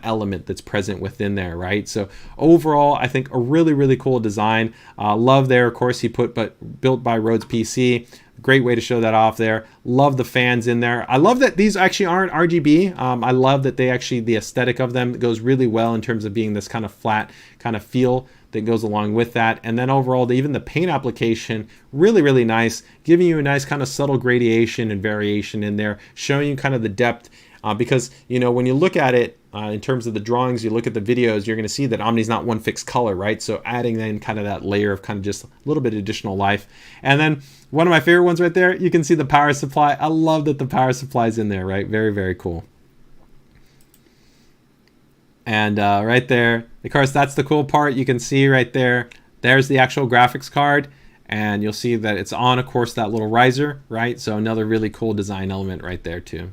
Speaker 1: element that's present within there, right? So overall, I think a really, really cool design. Love there, of course, he put built by ROG PC. Great way to show that off there. Love the fans in there. I love that these actually aren't RGB. I love that they actually, the aesthetic of them goes really well in terms of being this kind of flat kind of feel that goes along with that. And then overall, even the paint application, really, really nice, giving you a nice kind of subtle gradation and variation in there, showing you kind of the depth. Because, when you look at it in terms of the drawings, you look at the videos, you're going to see that Omni's not one fixed color, right? So adding in kind of that layer of kind of just a little bit additional life. And then one of my favorite ones right there, you can see the power supply. I love that the power supply is in there, right? Very, very cool. And right there, of course, that's the cool part. You can see right there, there's the actual graphics card. And you'll see that it's on, of course, that little riser, right? So another really cool design element right there too.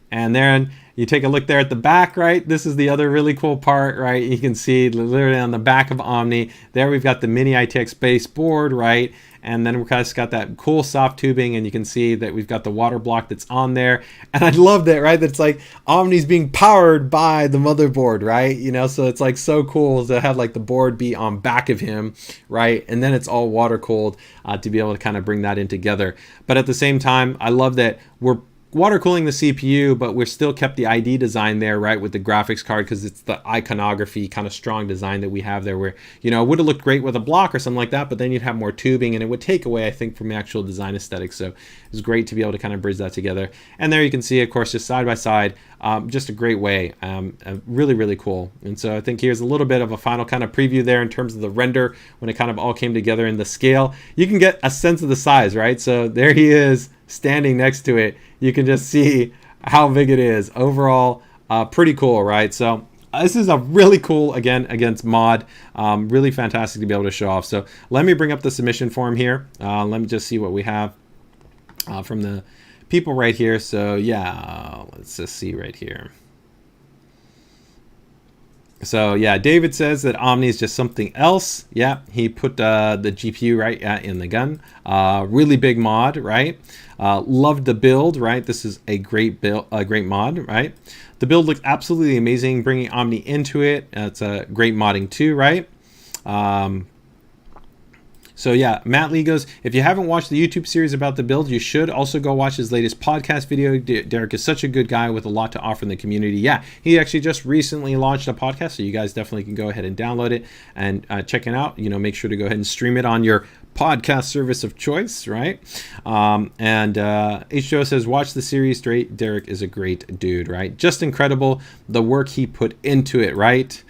Speaker 1: And then You take a look there at the back, right? This is the other really cool part, right? You can see literally on the back of Omni, there we've got the mini ITX base board, right? And then we've just got that cool soft tubing, and you can see that we've got the water block that's on there. And I love that, right? That's like Omni's being powered by the motherboard, right? You know, so it's like so cool to have like the board be on back of him, right? And then it's all water cooled to be able to kind of bring that in together. But at the same time, I love that we're water cooling the CPU, but we're still kept the ID design there, right, with the graphics card, because it's the iconography kind of strong design that we have there, where, you know, it would have looked great with a block or something like that, but then you'd have more tubing and it would take away, I think, from the actual design aesthetics. So it's great to be able to kind of bridge that together. And there you can see, of course, just side by side, just a great way, really, really cool. And so I think here's a little bit of a final kind of preview there in terms of the render when it kind of all came together in the scale. You can get a sense of the size, right? So there he is standing next to it. You can just see how big it is. Overall, pretty cool, right? So this is a really cool, again, against mod, really fantastic to be able to show off. So let me bring up the submission form here. Let me just see what we have from the people right here. So yeah, let's just see right here. So yeah, David says that Omni is just something else. Yeah, he put the GPU right in the gun. Really big mod, right? Loved the build, right? This is a great build, a great mod, right? The build looks absolutely amazing. Bringing Omni into it, it's a great modding too, right? So yeah, Matt Lee goes, if you haven't watched the YouTube series about the build, you should also go watch his latest podcast video. Derek is such a good guy with a lot to offer in the community. Yeah, he actually just recently launched a podcast, so you guys definitely can go ahead and download it and check it out. You know, make sure to go ahead and stream it on your podcast service of choice, right? H. Joe says, watch the series straight. Derek is a great dude, right? Just incredible the work he put into it, right?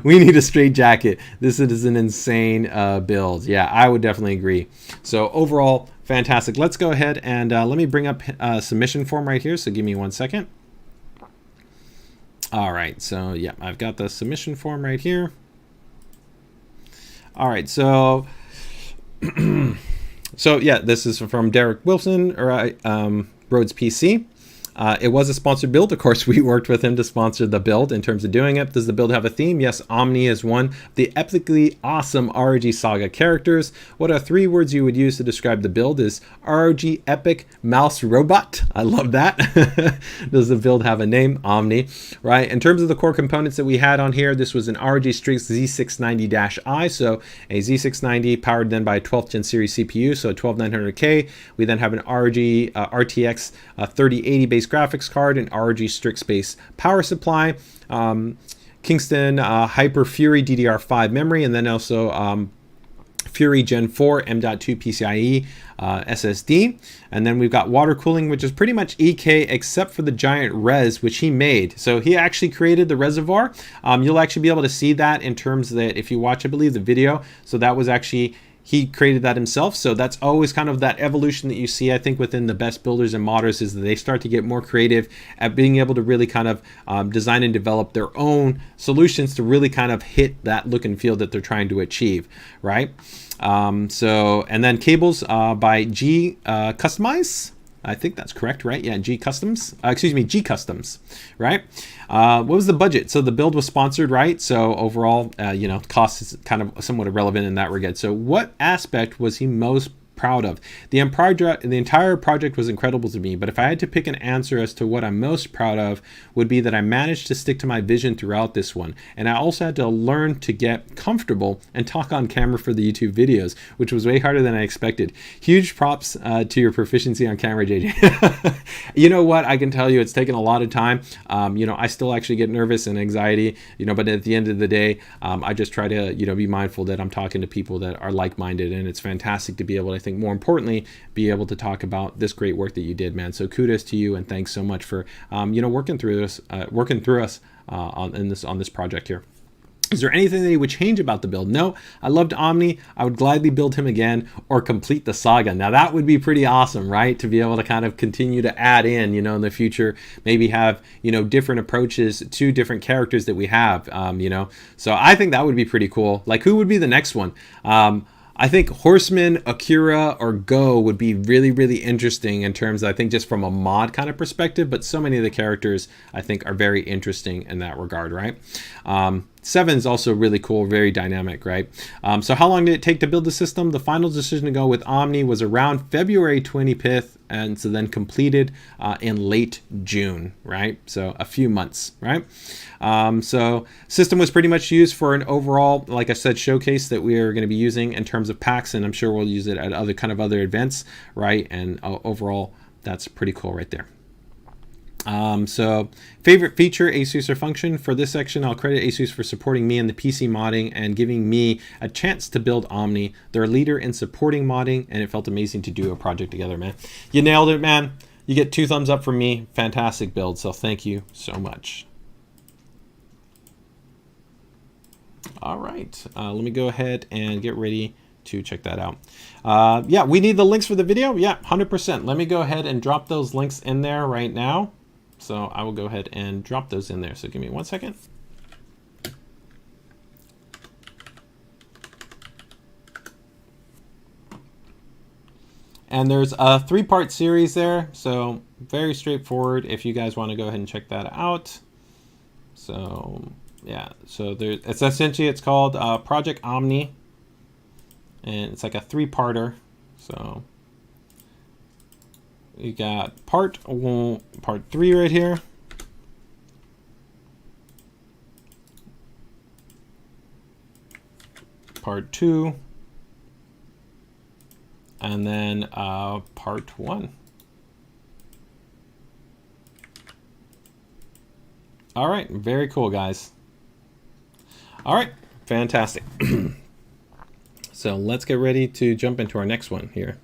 Speaker 1: We need a straight jacket. This is an insane build. Yeah, I would definitely agree. So overall, fantastic. Let's go ahead and let me bring up a submission form right here. So give me 1 second. All right, so yeah, I've got the submission form right here. All right, so so yeah, this is from Derek Wilson, or Rhodes PC. It was a sponsored build. Of course, we worked with him to sponsor the build in terms of doing it. Does the build have a theme? Yes, Omni is one of the epically awesome ROG Saga characters. What are 3 words you would use to describe the build? Is ROG Epic Mouse Robot. I love that. Does the build have a name? Omni, right? In terms of the core components that we had on here, this was an ROG Strix Z690-I, so a Z690 powered then by a 12th gen series CPU, so a 12900K. We then have an ROG RTX 3080 base graphics card, an ROG Strix base power supply, Kingston Hyper Fury DDR5 memory, and then also Fury Gen 4 M.2 PCIe SSD. And then we've got water cooling, which is pretty much EK except for the giant res, which he made. So he actually created the reservoir. You'll actually be able to see that in terms that if you watch, I believe, the video. So that was actually, he created that himself. So that's always kind of that evolution that you see, I think, within the best builders and modders, is that they start to get more creative at being able to really kind of design and develop their own solutions to really kind of hit that look and feel that they're trying to achieve, right? And then cables by G Customize. I think that's correct, right? Yeah, G Customs, G Customs, right? What was the budget? So the build was sponsored, right? So overall, you know, cost is kind of somewhat irrelevant in that regard. So what aspect was he most proud of? The entire project was incredible to me, but if I had to pick an answer as to what I'm most proud of, would be that I managed to stick to my vision throughout this one. And I also had to learn to get comfortable and talk on camera for the YouTube videos, which was way harder than I expected. Huge props to your proficiency on camera, JJ. You know what? I can tell you it's taken a lot of time. You know, I still actually get nervous and anxiety, you know, but at the end of the day, I just try to, you know, be mindful that I'm talking to people that are like-minded, and it's fantastic to be able to, I think, more importantly, be able to talk about this great work that you did, man. So kudos to you, and thanks so much for you know, working through us on this project here. Is there anything that you would change about the build? No, I loved Omni. I would gladly build him again or complete the saga. Now that would be pretty awesome, right? To be able to kind of continue to add in, you know, in the future, maybe have, you know, different approaches to different characters that we have, you know. So I think that would be pretty cool. Like, who would be the next one? I think Horseman, Akira, or Go would be really, really interesting in terms of, I think, just from a mod kind of perspective, but so many of the characters I think are very interesting in that regard, right? 7 is also really cool, very dynamic, right? So how long did it take to build the system? The final decision to go with Omni was around February 25th, and so then completed in late June, right? So a few months, right? So system was pretty much used for an overall, like I said, showcase that we are going to be using in terms of packs, and I'm sure we'll use it at other events, right? And overall, that's pretty cool right there. So favorite feature, ASUS or function. For this section, I'll credit ASUS for supporting me in the PC modding and giving me a chance to build Omni. They're a leader in supporting modding, and it felt amazing to do a project together, man. You nailed it, man. You get 2 thumbs up from me. Fantastic build, so thank you so much. All right, let me go ahead and get ready to check that out. Yeah, we need the links for the video. Yeah, 100%. Let me go ahead and drop those links in there right now. So I will go ahead and drop those in there. So give me 1 second. And there's a 3-part series there. So very straightforward if you guys want to go ahead and check that out. So yeah, so it's essentially, it's called Project Omni. And it's like a 3-parter. So you got part 3 right here. Part 2. And then part 1. All right, very cool, guys. All right, fantastic. So let's get ready to jump into our next one here.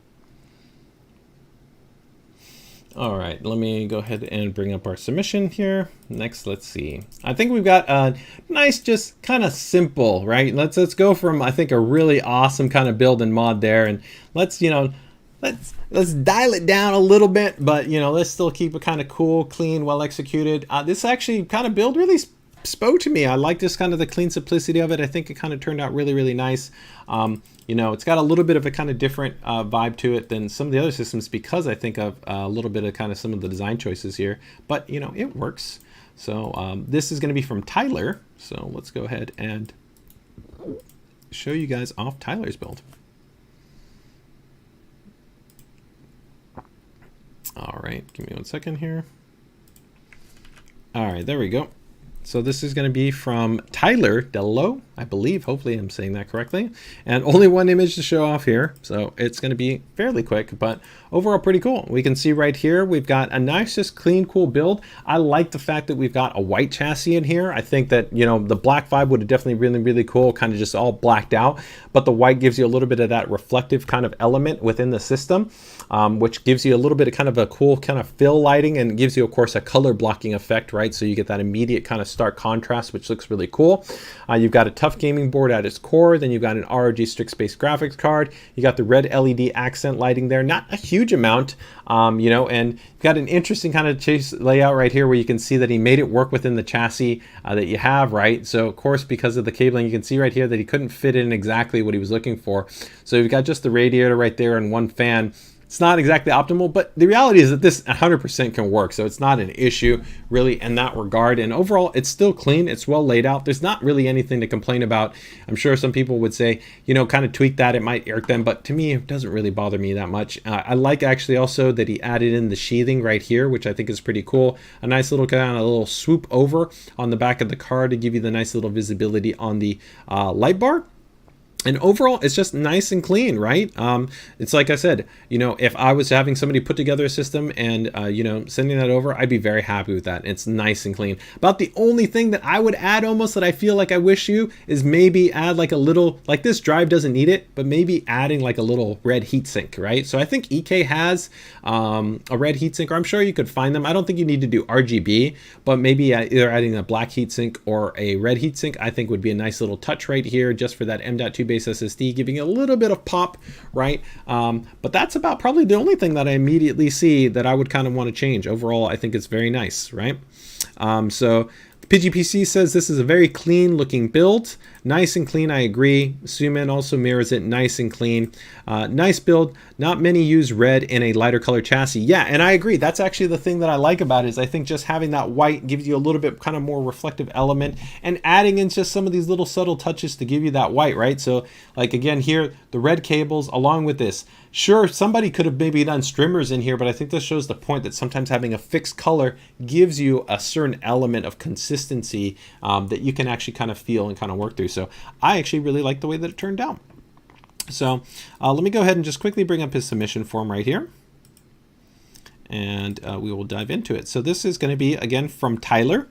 Speaker 1: All right, let me go ahead and bring up our submission here. Next, let's see. I think we've got a nice, just kind of simple, right? Let's go from, I think, a really awesome kind of build and mod there, and let's, you know, let's dial it down a little bit, but you know, let's still keep it kind of cool, clean, well executed. This actually kind of build really spoke to me. I like just kind of the clean simplicity of it. I think it kind of turned out really, really nice. You know, it's got a little bit of a kind of different vibe to it than some of the other systems because I think of a little bit of kind of some of the design choices here, but you know, it works. So this is going to be from Tyler. So let's go ahead and show you guys off Tyler's build. All right, give me 1 second here. All right, there we go. So this is going to be from Tyler Dello, I believe. Hopefully I'm saying that correctly. And only one image to show off here. So it's going to be fairly quick, but overall pretty cool. We can see right here, we've got a nice, just clean, cool build. I like the fact that we've got a white chassis in here. I think that, you know, the black vibe would have definitely really, really cool, kind of just all blacked out. But the white gives you a little bit of that reflective kind of element within the system, which gives you a little bit of kind of a cool kind of fill lighting and gives you, of course, a color blocking effect, right? So you get that immediate kind of stark contrast, which looks really cool. You've got a tough gaming board at its core. Then you've got an ROG strict space graphics card. You got the red LED accent lighting there, not a huge amount, you know, and you've got an interesting kind of chase layout right here where you can see that he made it work within the chassis that you have, right? So of course, because of the cabling, you can see right here that he couldn't fit in exactly what he was looking for. So you've got just the radiator right there and one fan. It's not exactly optimal, but the reality is that this 100% can work. So it's not an issue really in that regard. And overall, it's still clean. It's well laid out. There's not really anything to complain about. I'm sure some people would say, you know, kind of tweak that. It might irk them, but to me, it doesn't really bother me that much. I like actually also that he added in the sheathing right here, which I think is pretty cool. A nice little kind of a little swoop over on the back of the car to give you the nice little visibility on the light bar. And overall, it's just nice and clean, right? It's like I said, you know, if I was having somebody put together a system and, you know, sending that over, I'd be very happy with that. It's nice and clean. About the only thing that I would add almost that I feel like I wish you is maybe add like a little, like this drive doesn't need it, but maybe adding like a little red heatsink, right? So I think EK has a red heatsink, or I'm sure you could find them. I don't think you need to do RGB, but maybe either adding a black heatsink or a red heatsink, I think would be a nice little touch right here just for that M.2 base SSD, giving it a little bit of pop, right? But that's about probably the only thing that I immediately see that I would kind of want to change. Overall, I think it's very nice, right? So PGPC says this is a very clean looking build. Nice and clean, I agree. Suman also mirrors it, nice and clean. Nice build. Not many use red in a lighter color chassis. Yeah, and I agree. That's actually the thing that I like about it, is I think just having that white gives you a little bit kind of more reflective element, and adding in just some of these little subtle touches to give you that white, right? So like again here, the red cables along with this. Sure, somebody could have maybe done streamers in here, but I think this shows the point that sometimes having a fixed color gives you a certain element of consistency that you can actually kind of feel and kind of work through. So I actually really like the way that it turned out. So let me go ahead and just quickly bring up his submission form right here, and we will dive into it. So this is going to be, again, from Tyler.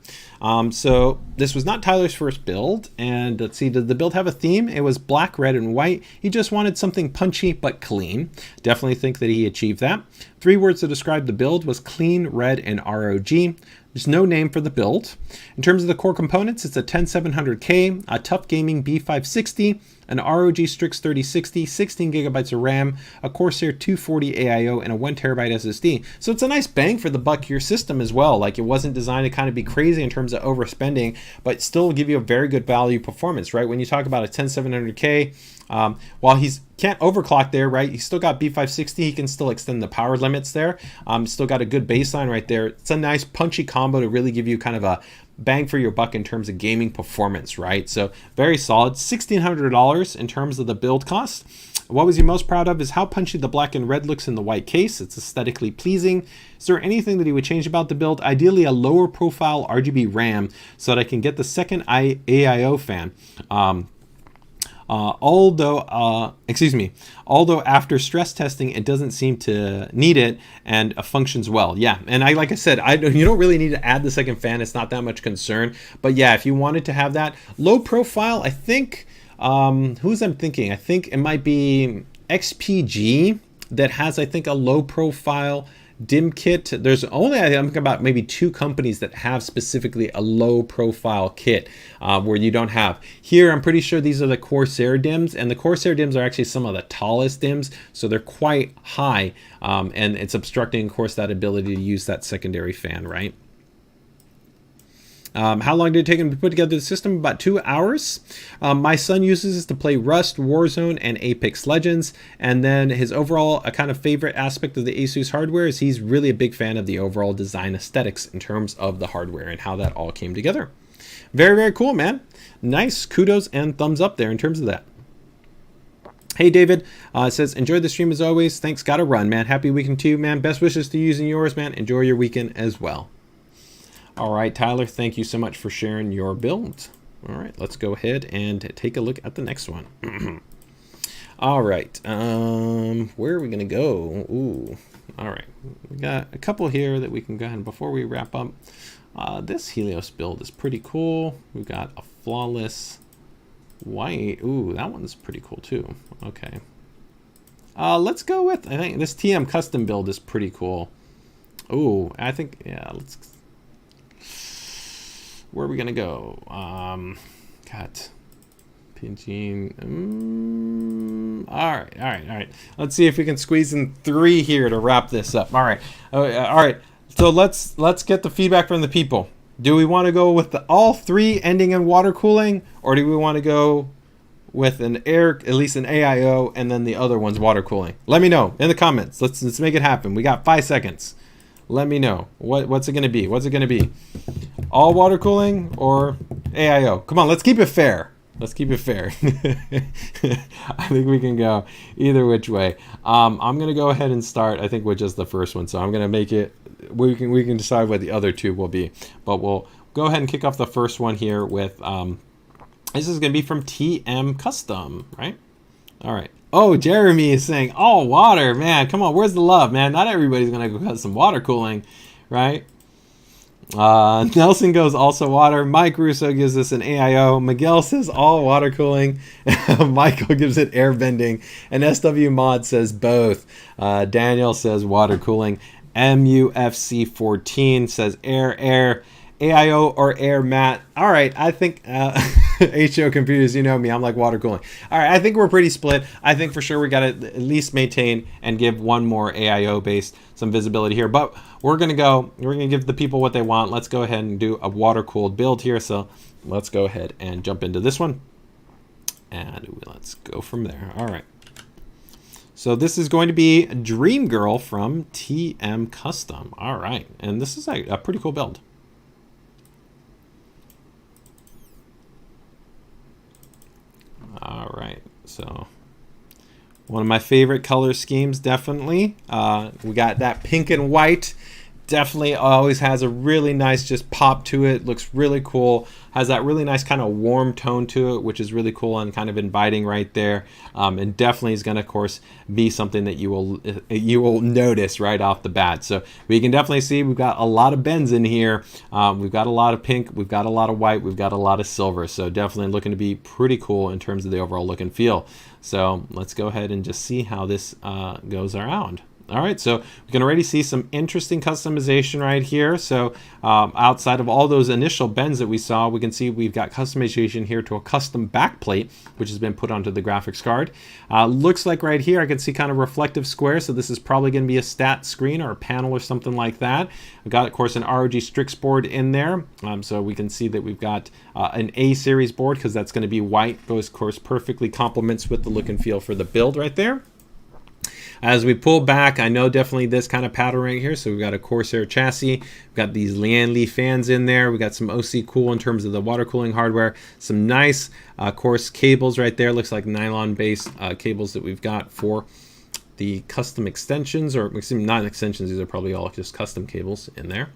Speaker 1: So this was not Tyler's first build, and let's see, did the build have a theme? It was black, red, and white. He just wanted something punchy but clean. Definitely think that he achieved that. 3 words to describe the build was clean, red, and ROG. There's no name for the build. In terms of the core components, it's a 10700K, a Tough Gaming B560, an ROG Strix 3060, 16 gigabytes of RAM, a Corsair 240 AIO, and a 1 terabyte SSD. So it's a nice bang for the buck your system as well. Like, it wasn't designed to kind of be crazy in terms of overspending, but still give you a very good value performance, right? When you talk about a 10700K, while he's can't overclock there, right? He's still got B560. He can still extend the power limits there. Still got a good baseline right there. It's a nice punchy combo to really give you kind of a bang for your buck in terms of gaming performance, right? So very solid. $1,600 in terms of the build cost. What was he most proud of is how punchy the black and red looks in the white case. It's aesthetically pleasing. Is there anything that he would change about the build? Ideally a lower profile RGB RAM so that I can get the second AIO fan. Although after stress testing, it doesn't seem to need it and functions well. Yeah, and like I said, you don't really need to add the second fan. It's not that much concern. But yeah, if you wanted to have that low profile, I think, I think it might be XPG that has, I think, a low profile dim kit. There's only, I think, about maybe 2 companies that have specifically a low profile kit where you don't have. Here, I'm pretty sure these are the Corsair dims, and the Corsair dims are actually some of the tallest dims, so they're quite high, and it's obstructing, of course, that ability to use that secondary fan, right? How long did it take him to put together the system? About 2 hours. My son uses this to play Rust, Warzone, and Apex Legends. And then his overall kind of favorite aspect of the ASUS hardware is he's really a big fan of the overall design aesthetics in terms of the hardware and how that all came together. Very, very cool, man. Nice. Kudos and thumbs up there in terms of that. Hey, David says, enjoy the stream as always. Thanks. Gotta run, man. Happy weekend to you, man. Best wishes to you and yours, man. Enjoy your weekend as well. All right, Tyler, thank you so much for sharing your build. All right, let's go ahead and take a look at the next one. All right, where are we gonna go? Ooh, all right, we got a couple here that we can go ahead and before we wrap up. This Helios build is pretty cool. We've got a flawless white. Ooh, that one's pretty cool too. Okay, let's go with, I think this TM custom build is pretty cool. Ooh, I think, yeah, let's. Where are we gonna go? Got Pidgin. All right. Let's see if we can squeeze in 3 here to wrap this up. All right. So let's get the feedback from the people. Do we want to go with all 3 ending in water cooling, or do we want to go with an at least an AIO, and then the other one's water cooling? Let me know in the comments. Let's make it happen. We got 5 seconds. Let me know. What's it gonna be? What's it gonna be? All water cooling or AIO? Come on, let's keep it fair. Let's keep it fair. I think we can go either which way. I'm gonna go ahead and start, I think, with just the first one. So I'm gonna make it, we can decide what the other 2 will be. But we'll go ahead and kick off the first one here with, this is gonna be from TM Custom, right? All right. Oh, Jeremy is saying, all water, man. Come on, where's the love, man? Not everybody's gonna go cut some water cooling, right? Nelson goes also water. Mike Russo gives us an AIO. Miguel says all water cooling. Michael gives it air bending. And SW Mod says both. Daniel says water cooling. MUFC14 says air. AIO or air mat. All right, I think HO computers, you know me, I'm like water cooling. All right, I think we're pretty split. I think for sure we got to at least maintain and give one more AIO based some visibility here, but we're gonna give the people what they want. Let's go ahead and do a water cooled build here. So let's go ahead and jump into this one and let's go from there. All right. So this is going to be Dream Girl from TM Custom. All right, and this is a pretty cool build. All right, so one of my favorite color schemes, definitely. We got that pink and white. Definitely always has a really nice just pop to it. Looks really cool. Has that really nice kind of warm tone to it, which is really cool and kind of inviting right there. And definitely is going to, of course, be something that you will notice right off the bat. So we can definitely see we've got a lot of bends in here. We've got a lot of pink. We've got a lot of white. We've got a lot of silver. So definitely looking to be pretty cool in terms of the overall look and feel. So let's go ahead and just see how this goes around. All right, so we can already see some interesting customization right here. So outside of all those initial bends that we saw, we can see we've got customization here to a custom backplate, which has been put onto the graphics card. Looks like right here, I can see kind of reflective square. So this is probably going to be a stat screen or a panel or something like that. We've got, of course, an ROG Strix board in there. So we can see that we've got an A series board because that's going to be white. Goes, of course, perfectly complements with the look and feel for the build right there. As we pull back, I know definitely this kind of pattern right here. So we've got a Corsair chassis. We've got these Lian Li fans in there. We got some OC Cool in terms of the water cooling hardware. Some nice, coarse cables right there. Looks like nylon-based cables that we've got for the custom extensions, or excuse me, not extensions. These are probably all just custom cables in there.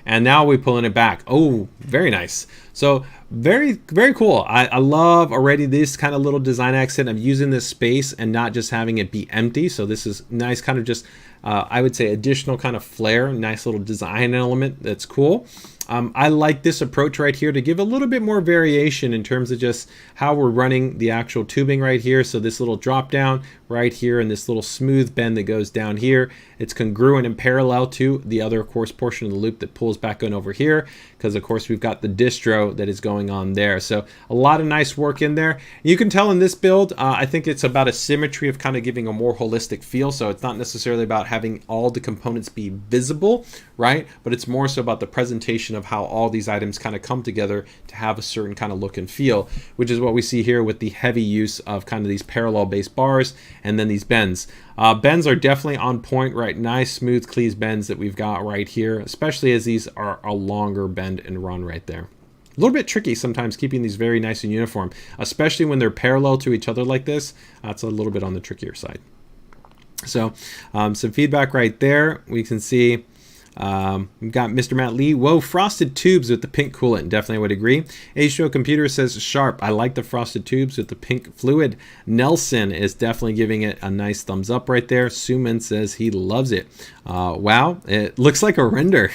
Speaker 1: And now we're pulling it back. Oh, very nice. So very, very cool. I love already this kind of little design accent of using this space and not just having it be empty. So this is nice, kind of just, I would say, additional kind of flair, nice little design element that's cool. I like this approach right here to give a little bit more variation in terms of just how we're running the actual tubing right here. So this little drop down right here and this little smooth bend that goes down here, it's congruent and parallel to the other, of course, portion of the loop that pulls back on over here, because of course we've got the distro that is going on there. So a lot of nice work in there. You can tell in this build, I think it's about a symmetry of kind of giving a more holistic feel. So it's not necessarily about having all the components be visible, right? But it's more so about the presentation of how all these items kind of come together to have a certain kind of look and feel, which is what we see here with the heavy use of kind of these parallel based bars and then these bends. Bends are definitely on point, right? Nice smooth cleave bends that we've got right here, especially as these are a longer bend and run right there. A little bit tricky sometimes keeping these very nice and uniform, especially when they're parallel to each other like this. That's a little bit on the trickier side. So some feedback right there. We can see we've got Mr. Matt Lee. Whoa, frosted tubes with the pink coolant. Definitely would agree. ASUS Computer says sharp. I like the frosted tubes with the pink fluid. Nelson is definitely giving it a nice thumbs up right there. Suman says he loves it. Wow, it looks like a render.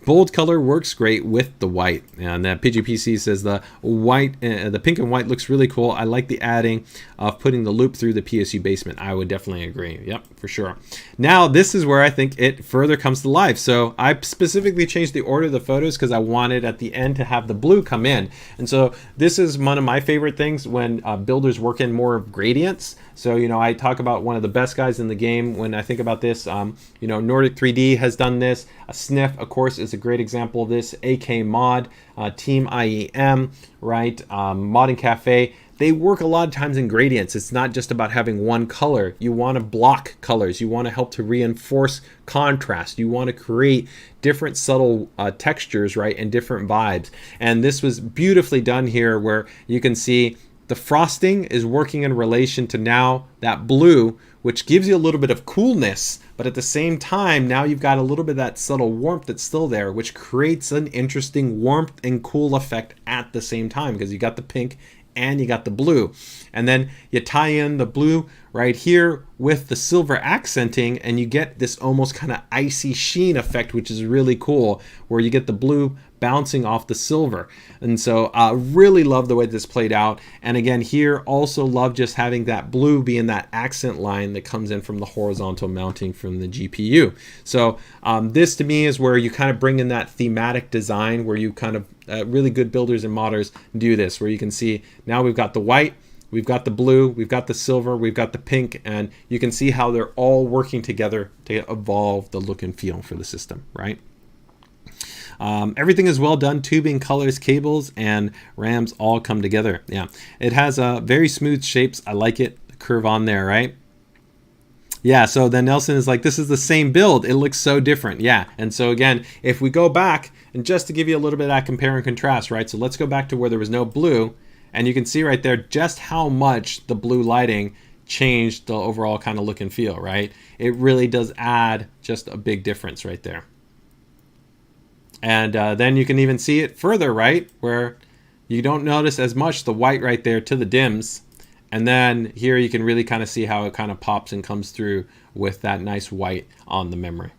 Speaker 1: Bold color works great with the white. And that PGPC says the white, the pink and white looks really cool. I like the adding of putting the loop through the PSU basement. I would definitely agree. Yep, for sure. Now, this is where I think it further comes to life. So I specifically changed the order of the photos because I wanted at the end to have the blue come in. And so this is one of my favorite things when builders work in more of gradients. So, you know, I talk about one of the best guys in the game when I think about this. You know, Nordic 3D has done this. Sniff, of course, is a great example of this. AK Mod, Team IEM, right? Modding Cafe. They work a lot of times in gradients. It's not just about having one color. You want to block colors. You want to help to reinforce contrast. You want to create different subtle textures, right? And different vibes. And this was beautifully done here where you can see the frosting is working in relation to now that blue, which gives you a little bit of coolness, but at the same time, now you've got a little bit of that subtle warmth that's still there, which creates an interesting warmth and cool effect at the same time, because you got the pink and you got the blue. And then you tie in the blue right here with the silver accenting, and you get this almost kind of icy sheen effect, which is really cool, where you get the blue bouncing off the silver. And so really love the way this played out. And again, here also love just having that blue being that accent line that comes in from the horizontal mounting from the GPU. So this to me is where you kind of bring in that thematic design, where you kind of really good builders and modders do this, where you can see now we've got the white, we've got the blue, we've got the silver, we've got the pink, and you can see how they're all working together to evolve the look and feel for the system, right? Everything is well done. Tubing, colors, cables, and RAMs all come together. Yeah, it has very smooth shapes. I like it. The curve on there, right? Yeah, so then Nelson is like, this is the same build. It looks so different. Yeah, and so again, if we go back, and just to give you a little bit of that compare and contrast, right? So let's go back to where there was no blue, and you can see right there just how much the blue lighting changed the overall kind of look and feel, right? It really does add just a big difference right there. And then you can even see it further, right? Where you don't notice as much the white right there to the dims. And then here you can really kind of see how it kind of pops and comes through with that nice white on the memory.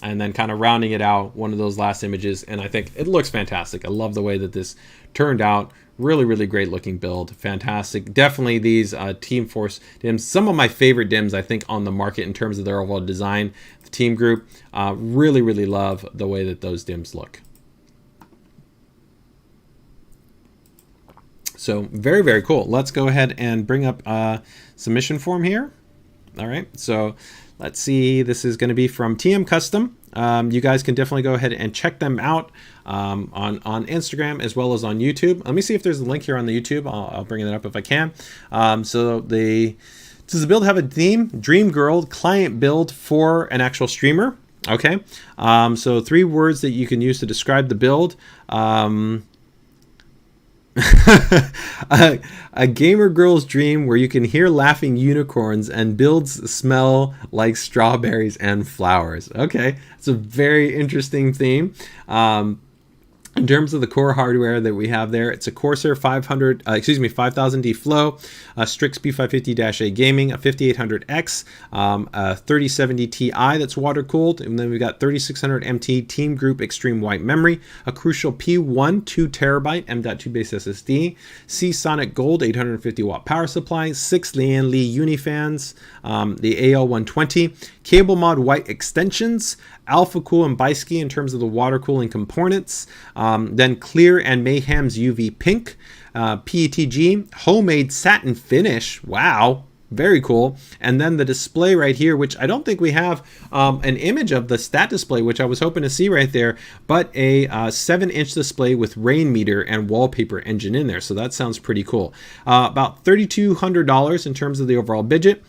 Speaker 1: And then kind of rounding it out, one of those last images. And I think it looks fantastic. I love the way that this turned out. Really, really great looking build. Fantastic. Definitely these Team Force dims. Some of my favorite dims, I think, on the market in terms of their overall design. The Team Group, really, really love the way that those dims look. So very, very cool. Let's go ahead and bring up a submission form here. All right, so let's see. This is going to be from TM Custom. You guys can definitely go ahead and check them out on Instagram as well as on YouTube. Let me see if there's a link here on the YouTube. I'll bring it up if I can. So does the build have a theme? Dream Girl client build for an actual streamer. Okay, so 3 words that you can use to describe the build. A gamer girl's dream where you can hear laughing unicorns and builds smell like strawberries and flowers. Okay, it's a very interesting theme. In terms of the core hardware that we have there, it's a Corsair 5000D Flow, a Strix B550-A gaming, a 5800X, a 3070 Ti that's water cooled, and then we've got 3600 MT Team Group Extreme White Memory, a Crucial P1 2TB M.2 base SSD, Seasonic Gold 850 watt power supply, 6 Lian Li Unifans, the AL120, Cable Mod White extensions, Alpha Cool and Bisky in terms of the water cooling components, then Clear and Mayhem's UV Pink, PETG, homemade satin finish, wow, very cool, and then the display right here, which I don't think we have an image of the stat display, which I was hoping to see right there, but a 7-inch display with rain meter and wallpaper engine in there, so that sounds pretty cool. About $3,200 in terms of the overall budget.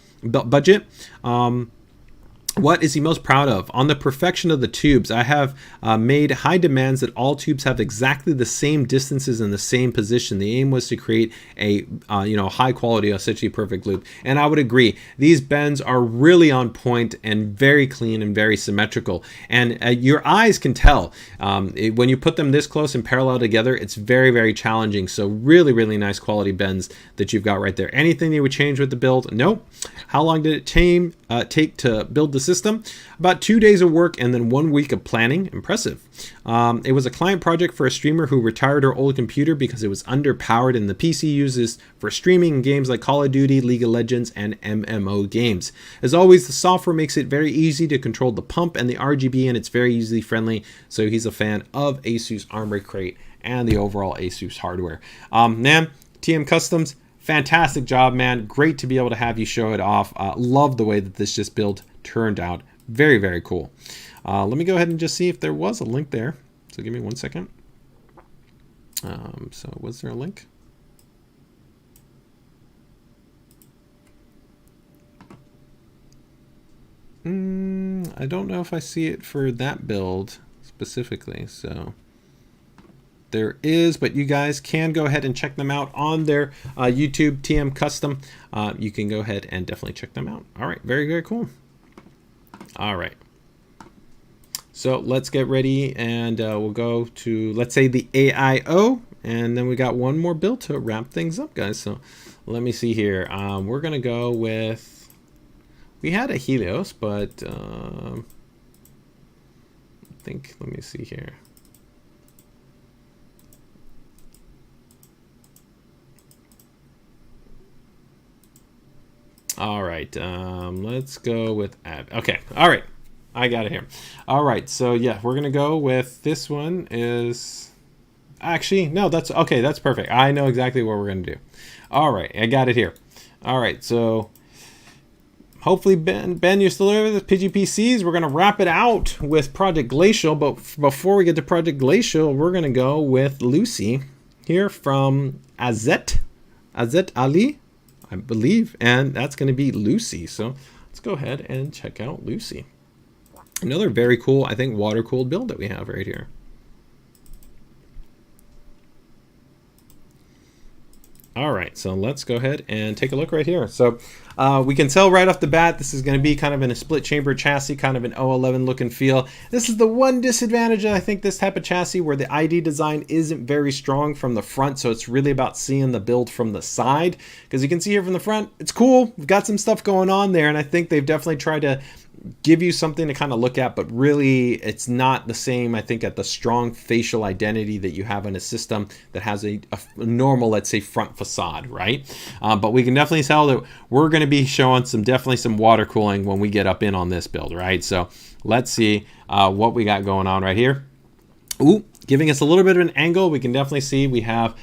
Speaker 1: What is he most proud of? On the perfection of the tubes, I have made high demands that all tubes have exactly the same distances in the same position. The aim was to create a high quality, essentially perfect loop. And I would agree. These bends are really on point and very clean and very symmetrical. And your eyes can tell when you put them this close and parallel together. It's very, very challenging. So really, really nice quality bends that you've got right there. Anything you would change with the build? Nope. How long did it take to build the system? About 2 days of work and then 1 week of planning. Impressive. It was a client project for a streamer who retired her old computer because it was underpowered, and the PC uses for streaming games like Call of Duty, League of Legends, and MMO games. As always, the software makes it very easy to control the pump and the RGB, and it's very user friendly. So he's a fan of ASUS Armoury Crate and the overall ASUS hardware. Man, TM Customs, fantastic job, man. Great to be able to have you show it off. Love the way that this just build turned out. Very, very cool. Let me go ahead and just see if there was a link there. So give me 1 second. So was there a link? I don't know if I see it for that build specifically. So there is, but you guys can go ahead and check them out on their YouTube, TM Custom. You can go ahead and definitely check them out. All right, very, very cool. All right. So let's get ready and we'll go to, let's say, the AIO, and then we got one more build to wrap things up, guys. So let me see here. We're going to go with, we had a Helios, but I think, let me see here. All right, let's go with add. Okay, all right, I got it here. All right, so yeah, we're gonna go with this one is, actually, no, that's, okay, that's perfect. I know exactly what we're gonna do. All right, I got it here. All right, so hopefully, Ben, you're still there with PGPCs. We're gonna wrap it out with Project Glacial, but before we get to Project Glacial, we're gonna go with Lucy here from Azet Ali, I believe, and that's going to be Lucy. So let's go ahead and check out Lucy. Another very cool, I think, water-cooled build that we have right here. All right, so let's go ahead and take a look right here. So we can tell right off the bat, this is going to be kind of in a split chamber chassis, kind of an 011 look and feel. This is the one disadvantage, I think, this type of chassis, where the ID design isn't very strong from the front. So it's really about seeing the build from the side, because you can see here from the front, it's cool. We've got some stuff going on there, and I think they've definitely tried to give you something to kind of look at, but really it's not the same, I think, at the strong facial identity that you have in a system that has a normal, let's say, front facade, right? But we can definitely tell that we're going to be showing definitely some water cooling when we get up in on this build, right? So let's see what we got going on right here. Ooh, giving us a little bit of an angle. We can definitely see we have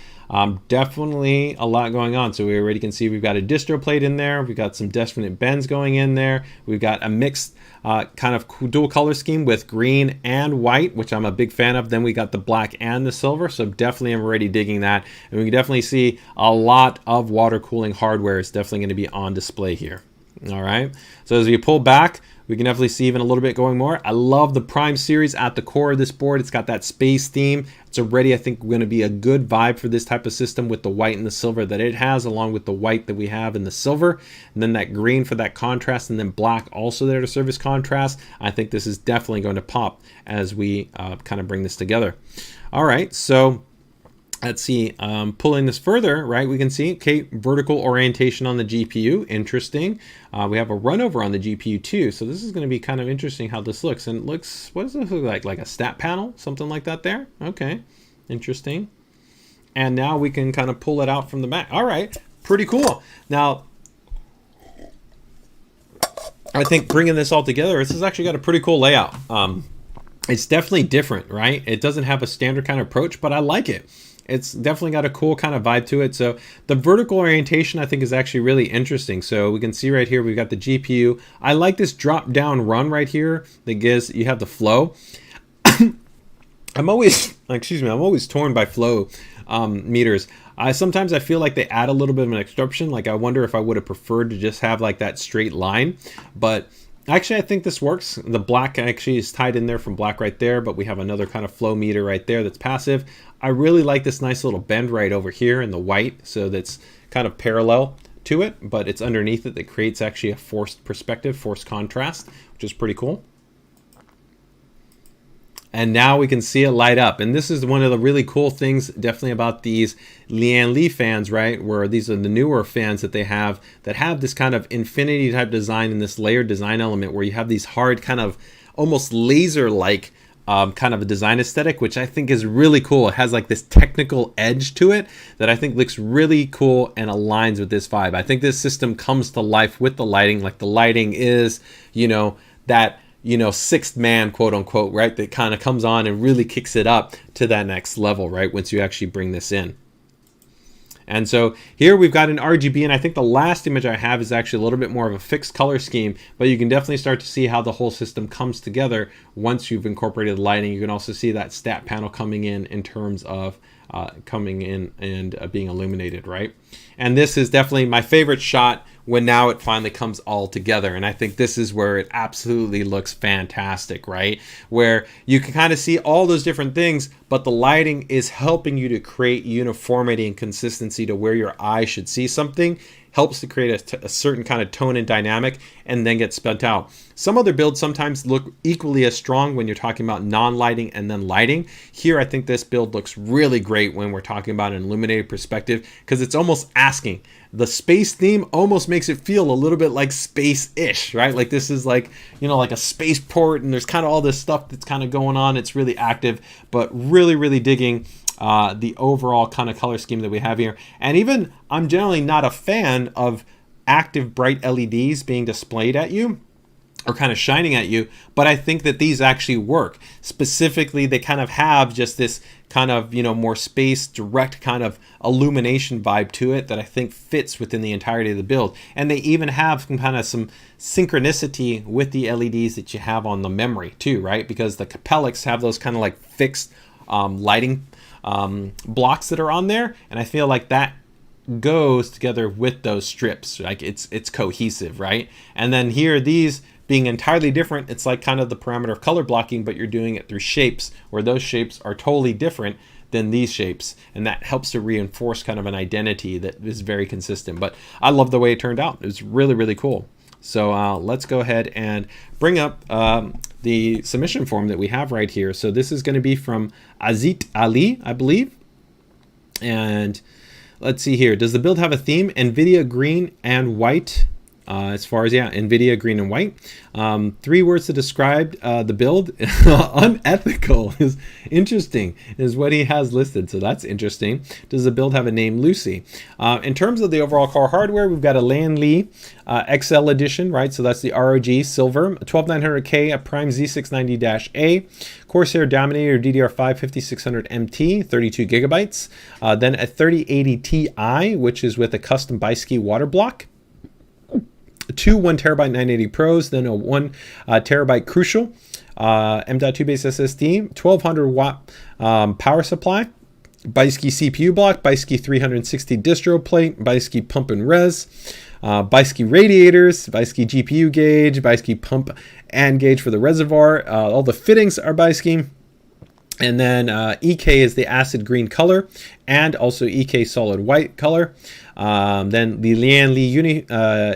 Speaker 1: definitely a lot going on. So we already can see we've got a distro plate in there. We've got some definite bends going in there. We've got a mixed kind of dual color scheme with green and white, which I'm a big fan of. Then we got the black and the silver. So definitely I'm already digging that. And we can definitely see a lot of water cooling hardware is definitely going to be on display here. All right. So as we pull back, we can definitely see even a little bit going more. I love the Prime series at the core of this board. It's got that space theme. It's already, I think, going to be a good vibe for this type of system with the white and the silver that it has, along with the white that we have in the silver, and then that green for that contrast, and then black also there to serve as contrast. I think this is definitely going to pop as we kind of bring this together. All right, so let's see, pulling this further, right, we can see, okay, vertical orientation on the GPU, interesting. We have a run over on the GPU too, so this is going to be kind of interesting how this looks. And it looks, what does this look like a stat panel, something like that there? Okay, interesting. And now we can kind of pull it out from the back. All right, pretty cool. Now, I think bringing this all together, this has actually got a pretty cool layout. It's definitely different, right? It doesn't have a standard kind of approach, but I like it. It's definitely got a cool kind of vibe to it. So the vertical orientation, I think, is actually really interesting. So we can see right here, we've got the GPU. I like this drop down run right here that gives, you have the flow. I'm always torn by flow meters. Sometimes I feel like they add a little bit of an extortion. Like, I wonder if I would have preferred to just have like that straight line, but actually, I think this works. The black actually is tied in there from black right there, but we have another kind of flow meter right there that's passive. I really like this nice little bend right over here in the white, so that's kind of parallel to it, but it's underneath it that creates actually a forced perspective, forced contrast, which is pretty cool. And now we can see it light up. And this is one of the really cool things definitely about these Lian Li fans, right? Where these are the newer fans that they have that have this kind of infinity type design and this layered design element where you have these hard kind of almost laser-like kind of a design aesthetic, which I think is really cool. It has like this technical edge to it that I think looks really cool and aligns with this vibe. I think this system comes to life with the lighting. Like, the lighting is, you know, that, you know, sixth man, quote unquote, right? That kind of comes on and really kicks it up to that next level, right? Once you actually bring this in. And so here we've got an RGB, and I think the last image I have is actually a little bit more of a fixed color scheme, but you can definitely start to see how the whole system comes together once you've incorporated lighting. You can also see that stat panel coming in terms of coming in and being illuminated, right? And this is definitely my favorite shot when now it finally comes all together. And I think this is where it absolutely looks fantastic, right? Where you can kind of see all those different things, but the lighting is helping you to create uniformity and consistency to where your eye should see something, helps to create a certain kind of tone and dynamic, and then gets spent out. Some other builds sometimes look equally as strong when you're talking about non-lighting and then lighting. Here, I think this build looks really great when we're talking about an illuminated perspective, because it's almost asking. The space theme almost makes it feel a little bit like space-ish, right? Like, this is like, you know, like a spaceport, and there's kind of all this stuff that's kind of going on. It's really active, but really, really digging the overall kind of color scheme that we have here. And even, I'm generally not a fan of active bright LEDs being displayed at you or kind of shining at you, but I think that these actually work. Specifically, they kind of have just this kind of, more space direct kind of illumination vibe to it that I think fits within the entirety of the build. And they even have some synchronicity with the LEDs that you have on the memory too, right? Because the Capellics have those kind of like fixed lighting blocks that are on there, and I feel like that goes together with those strips. Like it's cohesive, right? And then here, these being entirely different, it's like kind of the parameter of color blocking, but you're doing it through shapes, where those shapes are totally different than these shapes, and that helps to reinforce kind of an identity that is very consistent. But I love the way it turned out. It was really, really cool. So let's go ahead and bring up the submission form that we have right here. So this is going to be from Azit Ali, I believe. And let's see here. Does the build have a theme? NVIDIA green and white. As far as, NVIDIA green and white. 3 words to describe the build. Unethical is interesting, is what he has listed. So that's interesting. Does the build have a name? Lucy. In terms of the overall core hardware, we've got a Lan Li XL edition, right? So that's the ROG Silver, a 12900K, a Prime Z690-A, Corsair Dominator DDR5 5600 MT, 32 gigabytes. Then a 3080 Ti, which is with a custom biski water block. 2 1TB 980 Pros, then a 1 terabyte Crucial M.2 base SSD, 1200 watt power supply, biski CPU block, biski 360 distro plate, biski pump and res, biski radiators, biski GPU gauge, biski pump and gauge for the reservoir. All the fittings are biski. And then EK is the acid green color, and also EK solid white color. Then the Lian Li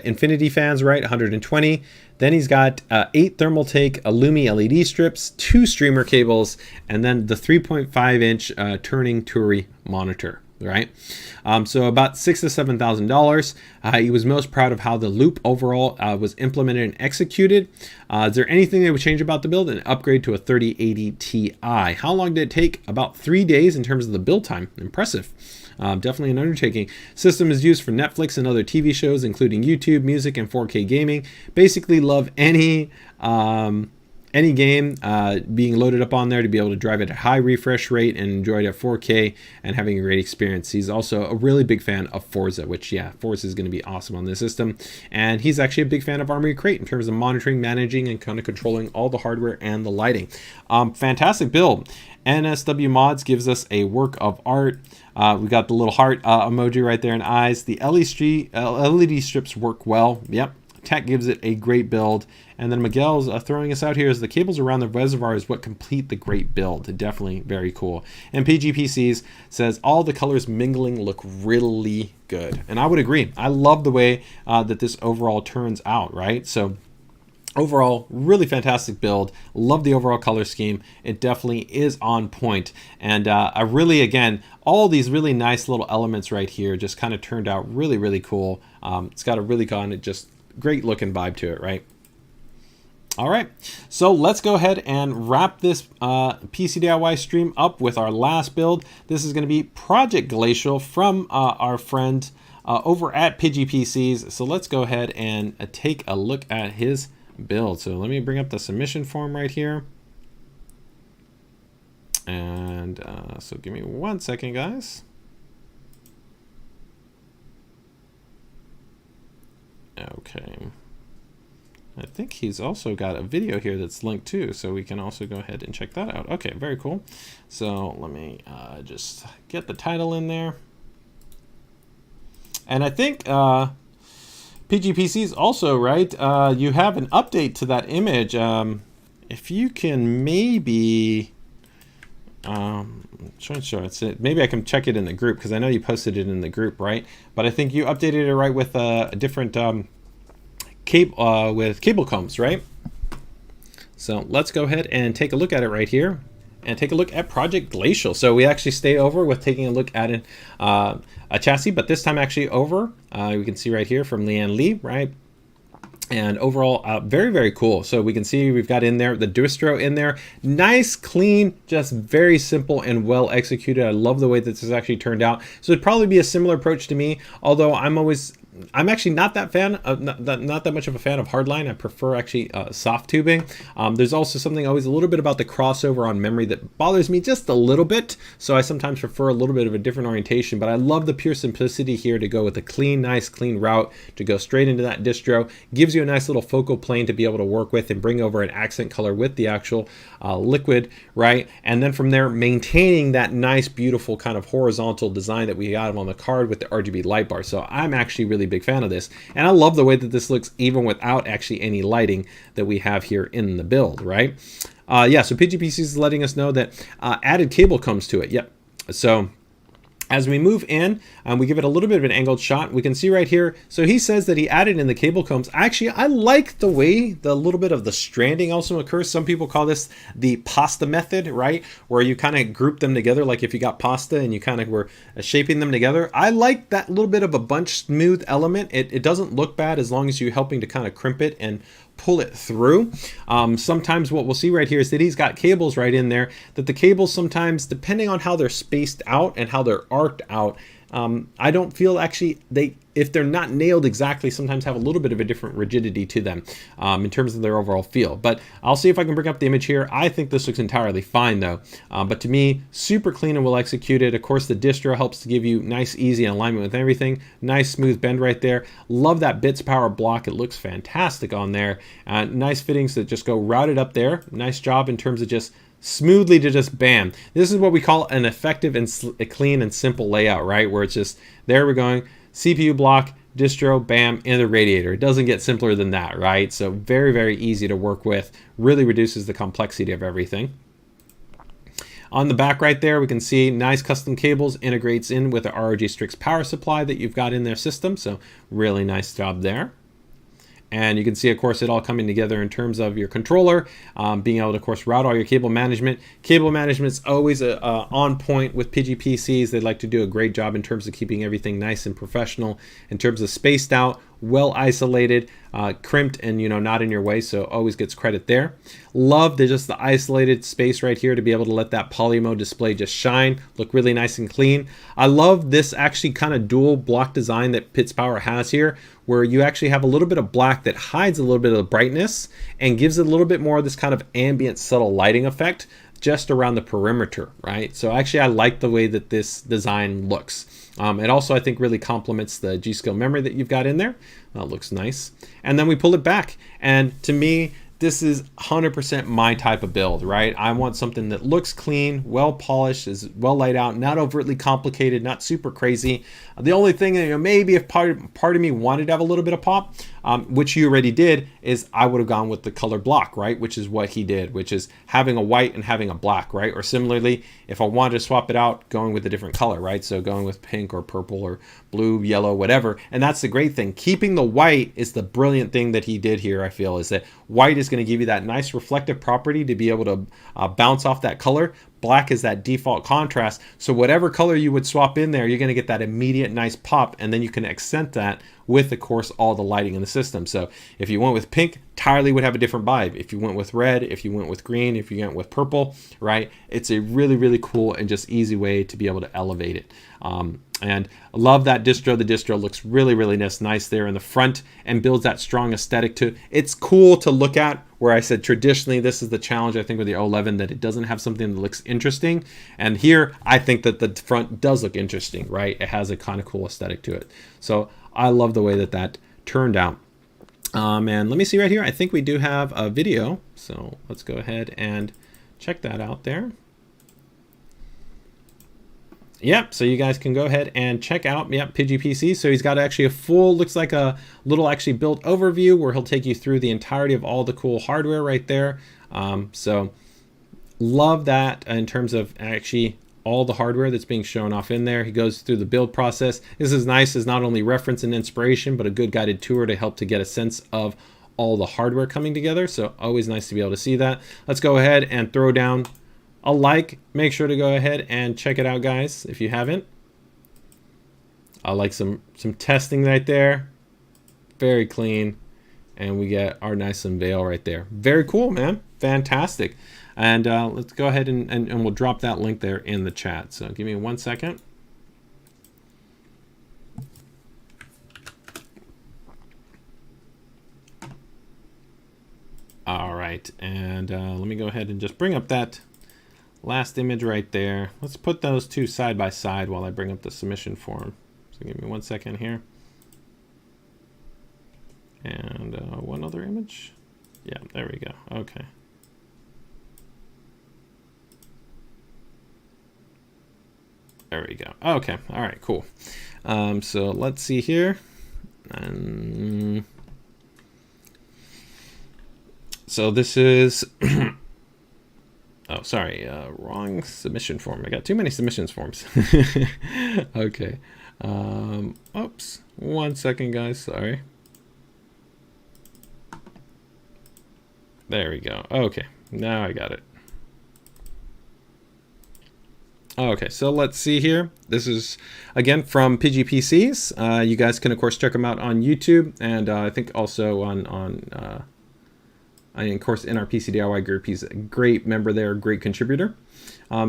Speaker 1: Infinity fans, right, 120. Then he's got 8 thermal take Illumi LED strips, 2 streamer cables, and then the 3.5-inch turning Turi monitor. Right, so about $6,000 to $7,000. He was most proud of how the loop overall was implemented and executed. Is there anything they would change about the build? An upgrade to a 3080 Ti. How long did it take? About 3 days in terms of the build time. Impressive. Definitely an undertaking. System is used for Netflix and other TV shows, including YouTube, music, and 4K gaming. Basically, love any game being loaded up on there to be able to drive it at a high refresh rate and enjoy it at 4K and having a great experience. He's also a really big fan of Forza, which, Forza is going to be awesome on this system. And he's actually a big fan of Armory Crate in terms of monitoring, managing, and kind of controlling all the hardware and the lighting. Fantastic build. NSW Mods gives us a work of art. We got the little heart emoji right there and eyes. The LED strips work well. Yep. Tech gives it a great build. And then Miguel's throwing us out here as the cables around the reservoir is what complete the great build. Definitely very cool. And PGPCs says all the colors mingling look really good. And I would agree. I love the way that this overall turns out, right? So overall, really fantastic build. Love the overall color scheme. It definitely is on point. And I really, again, all these really nice little elements right here just kind of turned out really, really cool. It's got a really just great looking vibe to it, right? All right, so let's go ahead and wrap this PCDIY stream up with our last build. This is going to be Project Glacial from our friend over at PGPCs. So let's go ahead and take a look at his build. So let me bring up the submission form right here. And so give me 1 second, guys. Okay. I think he's also got a video here that's linked too, so we can also go ahead and check that out. Okay, very cool. So let me just get the title in there. And I think PGPCs also, right? You have an update to that image. If you can maybe, I'm trying to show it. Maybe I can check it in the group because I know you posted it in the group, right? But I think you updated it right with a different cable combs, right? So let's go ahead and take a look at it right here and take a look at Project Glacial. So we actually stay over with taking a look at a chassis, but this time actually over. We can see right here from Lian Li, right? And overall, very, very cool. So we can see we've got in there the distro in there. Nice, clean, just very simple and well executed. I love the way that this actually turned out. So it'd probably be a similar approach to me, although I'm always I'm actually not that fan of not that much of a fan of hardline. I prefer actually soft tubing. There's also something always a little bit about the crossover on memory that bothers me just a little bit. So I sometimes prefer a little bit of a different orientation, but I love the pure simplicity here to go with a clean, nice, clean route to go straight into that distro. Gives you a nice little focal plane to be able to work with and bring over an accent color with the actual liquid, right? And then from there, maintaining that nice, beautiful kind of horizontal design that we got on the card with the RGB light bar. So I'm actually really big fan of this, and I love the way that this looks even without actually any lighting that we have here in the build, right? Yeah, so PGPC is letting us know that added cable comes to it. Yep. So as we move in, we give it a little bit of an angled shot. We can see right here. So he says that he added in the cable combs. Actually, I like the way the little bit of the stranding also occurs. Some people call this the pasta method, right? Where you kind of group them together, like if you got pasta and you kind of were shaping them together. I like that little bit of a bunch smooth element. It doesn't look bad as long as you're helping to kind of crimp it and pull it through. Sometimes what we'll see right here is that he's got cables right in there, that the cables sometimes, depending on how they're spaced out and how they're arced out, I don't feel actually if they're not nailed exactly, sometimes have a little bit of a different rigidity to them in terms of their overall feel. But I'll see if I can bring up the image here. I think this looks entirely fine though. But to me, super clean and well executed. Of course, the distro helps to give you nice, easy alignment with everything. Nice smooth bend right there. Love that bits power block. It looks fantastic on there. Nice fittings that just go routed up there. Nice job in terms of just smoothly to just bam. This is what we call an effective and a clean and simple layout, right? Where it's just, there we're going, CPU block, distro, bam, and the radiator. It doesn't get simpler than that, right? So very, very easy to work with. Really reduces the complexity of everything. On the back right there, we can see nice custom cables, integrates in with the ROG Strix power supply that you've got in their system. So really nice job there. And you can see, of course, it all coming together in terms of your controller, being able to, of course, route all your cable management. Cable management is always on point with PGPCs. They like to do a great job in terms of keeping everything nice and professional, in terms of spaced out, well isolated, crimped, and not in your way. So always gets credit there. Love just the isolated space right here to be able to let that poly mode display just shine, look really nice and clean. I love this actually kind of dual block design that Pitts Power has here, where you actually have a little bit of black that hides a little bit of the brightness and gives it a little bit more of this kind of ambient subtle lighting effect just around the perimeter, right? So actually I like the way that this design looks. It also, I think, really complements the G-Skill memory that you've got in there. That looks nice. And then we pull it back. And to me, this is 100% my type of build, right? I want something that looks clean, well polished, is well laid out, not overtly complicated, not super crazy. The only thing that maybe if part of me wanted to have a little bit of pop, which you already did, is I would have gone with the color block, right? Which is what he did, which is having a white and having a black, right? Or similarly, if I wanted to swap it out, going with a different color, right? So going with pink or purple or blue, yellow, whatever. And that's the great thing. Keeping the white is the brilliant thing that he did here, I feel, is that white is going to give you that nice reflective property to be able to bounce off that color. Black is that default contrast. So whatever color you would swap in there, you're going to get that immediate nice pop, and then you can accent that with, of course, all the lighting in the system. So if you went with pink, entirely would have a different vibe. If you went with red, if you went with green, if you went with purple, right? It's a really, really cool and just easy way to be able to elevate it. And I love that distro. The distro looks really, really nice there in the front and builds that strong aesthetic to it. It's cool to look at, where I said traditionally this is the challenge, I think, with the 11, that it doesn't have something that looks interesting. And here, I think that the front does look interesting, right? It has a kind of cool aesthetic to it. So I love the way that that turned out. And let me see right here. I think we do have a video. So let's go ahead and check that out there. Yep, so you guys can go ahead and check out PGPC. So he's got actually a full, looks like a little actually built overview where he'll take you through the entirety of all the cool hardware right there. So love that in terms of actually all the hardware that's being shown off in there. He goes through the build process. This is nice as not only reference and inspiration, but a good guided tour to help to get a sense of all the hardware coming together. So always nice to be able to see that. Let's go ahead and throw down a like. Make sure to go ahead and check it out, guys, if you haven't. I like some testing right there. Very clean. And we get our nice unveil right there. Very cool, man. Fantastic. And let's go ahead and we'll drop that link there in the chat. So give me 1 second. right, and let me go ahead and just bring up that last image right there. Let's put those two side by side while I bring up the submission form. So give me 1 second here. And one other image. Yeah, there we go. Okay. There we go. Okay. All right, cool. So let's see here. So this is, oh, sorry, wrong submission form. I got too many submissions forms. Okay. Oops. 1 second, guys. Sorry. There we go. Okay. Now I got it. Okay, so let's see here. This is, again, from PGPCs. You guys can, of course, check them out on YouTube, and I think also of course, in our PCDIY group. He's a great member there, great contributor.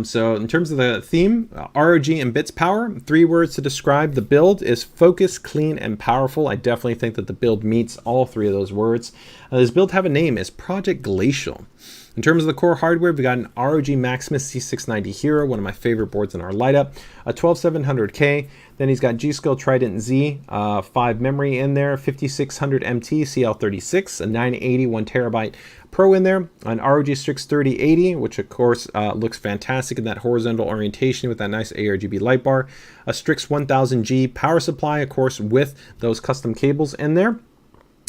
Speaker 1: So in terms of the theme, ROG and Bits Power, 3 words to describe the build is focus, clean, and powerful. I definitely think that the build meets all 3 of those words. This build have a name, is Project Glacial. In terms of the core hardware, we've got an ROG Maximus C690 Hero, one of my favorite boards in our lineup, a 12700K. Then he's got G-Skill Trident Z, 5 memory in there, 5600 MT CL36, a 980 1TB Pro in there, an ROG Strix 3080, which of course looks fantastic in that horizontal orientation with that nice ARGB light bar, a Strix 1000G power supply, of course, with those custom cables in there.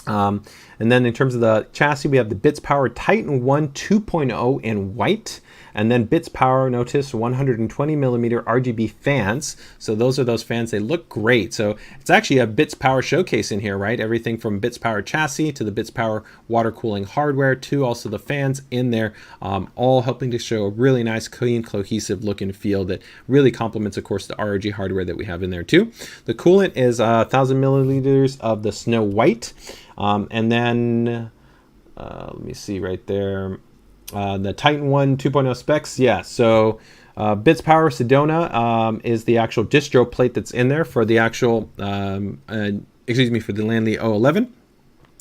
Speaker 1: And then in terms of the chassis, we have the Bits Power Titan 1 2.0 in white, and then Bits Power, notice 120mm RGB fans. So those are those fans. They look great. So it's actually a Bits Power showcase in here, right? Everything from Bits Power chassis to the Bits Power water cooling hardware to also the fans in there, all helping to show a really nice, clean, cohesive look and feel that really complements, of course, the ROG hardware that we have in there too. The coolant is 1000 milliliters of the Snow White. And then, let me see right there, the Titan 1 2.0 specs. Yeah, so Bits Power Sedona is the actual distro plate that's in there for the actual, for the Landly 011.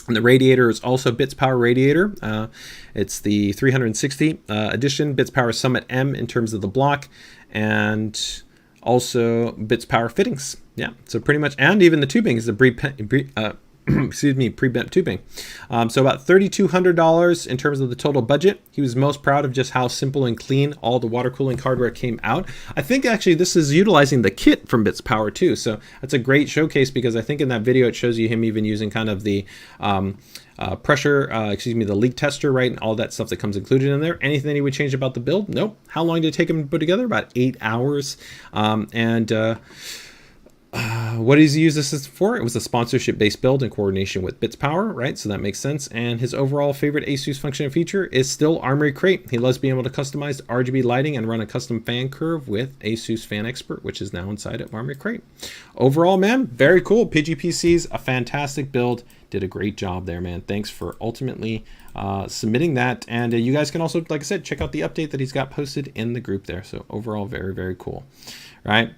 Speaker 1: And the radiator is also Bits Power radiator. It's the 360 edition, Bits Power Summit M in terms of the block, and also Bits Power fittings. Yeah, so pretty much, and even the tubing is the pre-bent tubing. So about $3,200 in terms of the total budget. He was most proud of just how simple and clean all the water cooling hardware came out. I think actually this is utilizing the kit from Bits Power too. So that's a great showcase, because I think in that video it shows you him even using kind of the the leak tester, right? And all that stuff that comes included in there. Anything that he would change about the build? Nope. How long did it take him to put together? About 8 hours. What does he use this for? It was a sponsorship-based build in coordination with Bits Power, right? So that makes sense. And his overall favorite ASUS function and feature is still Armory Crate. He loves being able to customize RGB lighting and run a custom fan curve with ASUS Fan Expert, which is now inside of Armory Crate. Overall, man, very cool. PGPC's a fantastic build. Did a great job there, man. Thanks for ultimately submitting that. And you guys can also, like I said, check out the update that he's got posted in the group there. So overall, very, very cool, right?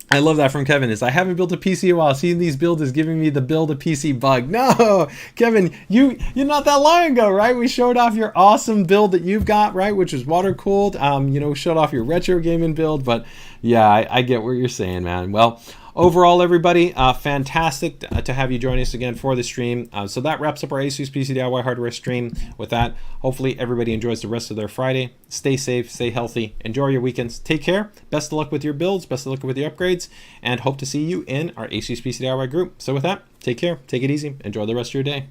Speaker 1: I love that from Kevin. Is I haven't built a PC in a while. Seeing these builds is giving me the build a PC bug. No, Kevin, you're not that long ago, right? We showed off your awesome build that you've got, right? Which is water cooled. Showed off your retro gaming build. But yeah, I get what you're saying, man. Well, overall, everybody, fantastic to have you join us again for the stream. So that wraps up our ASUS PCDIY hardware stream. With that, hopefully everybody enjoys the rest of their Friday. Stay safe, stay healthy, enjoy your weekends. Take care. Best of luck with your builds, best of luck with your upgrades, and hope to see you in our ASUS PCDIY group. So with that, take care, take it easy, enjoy the rest of your day.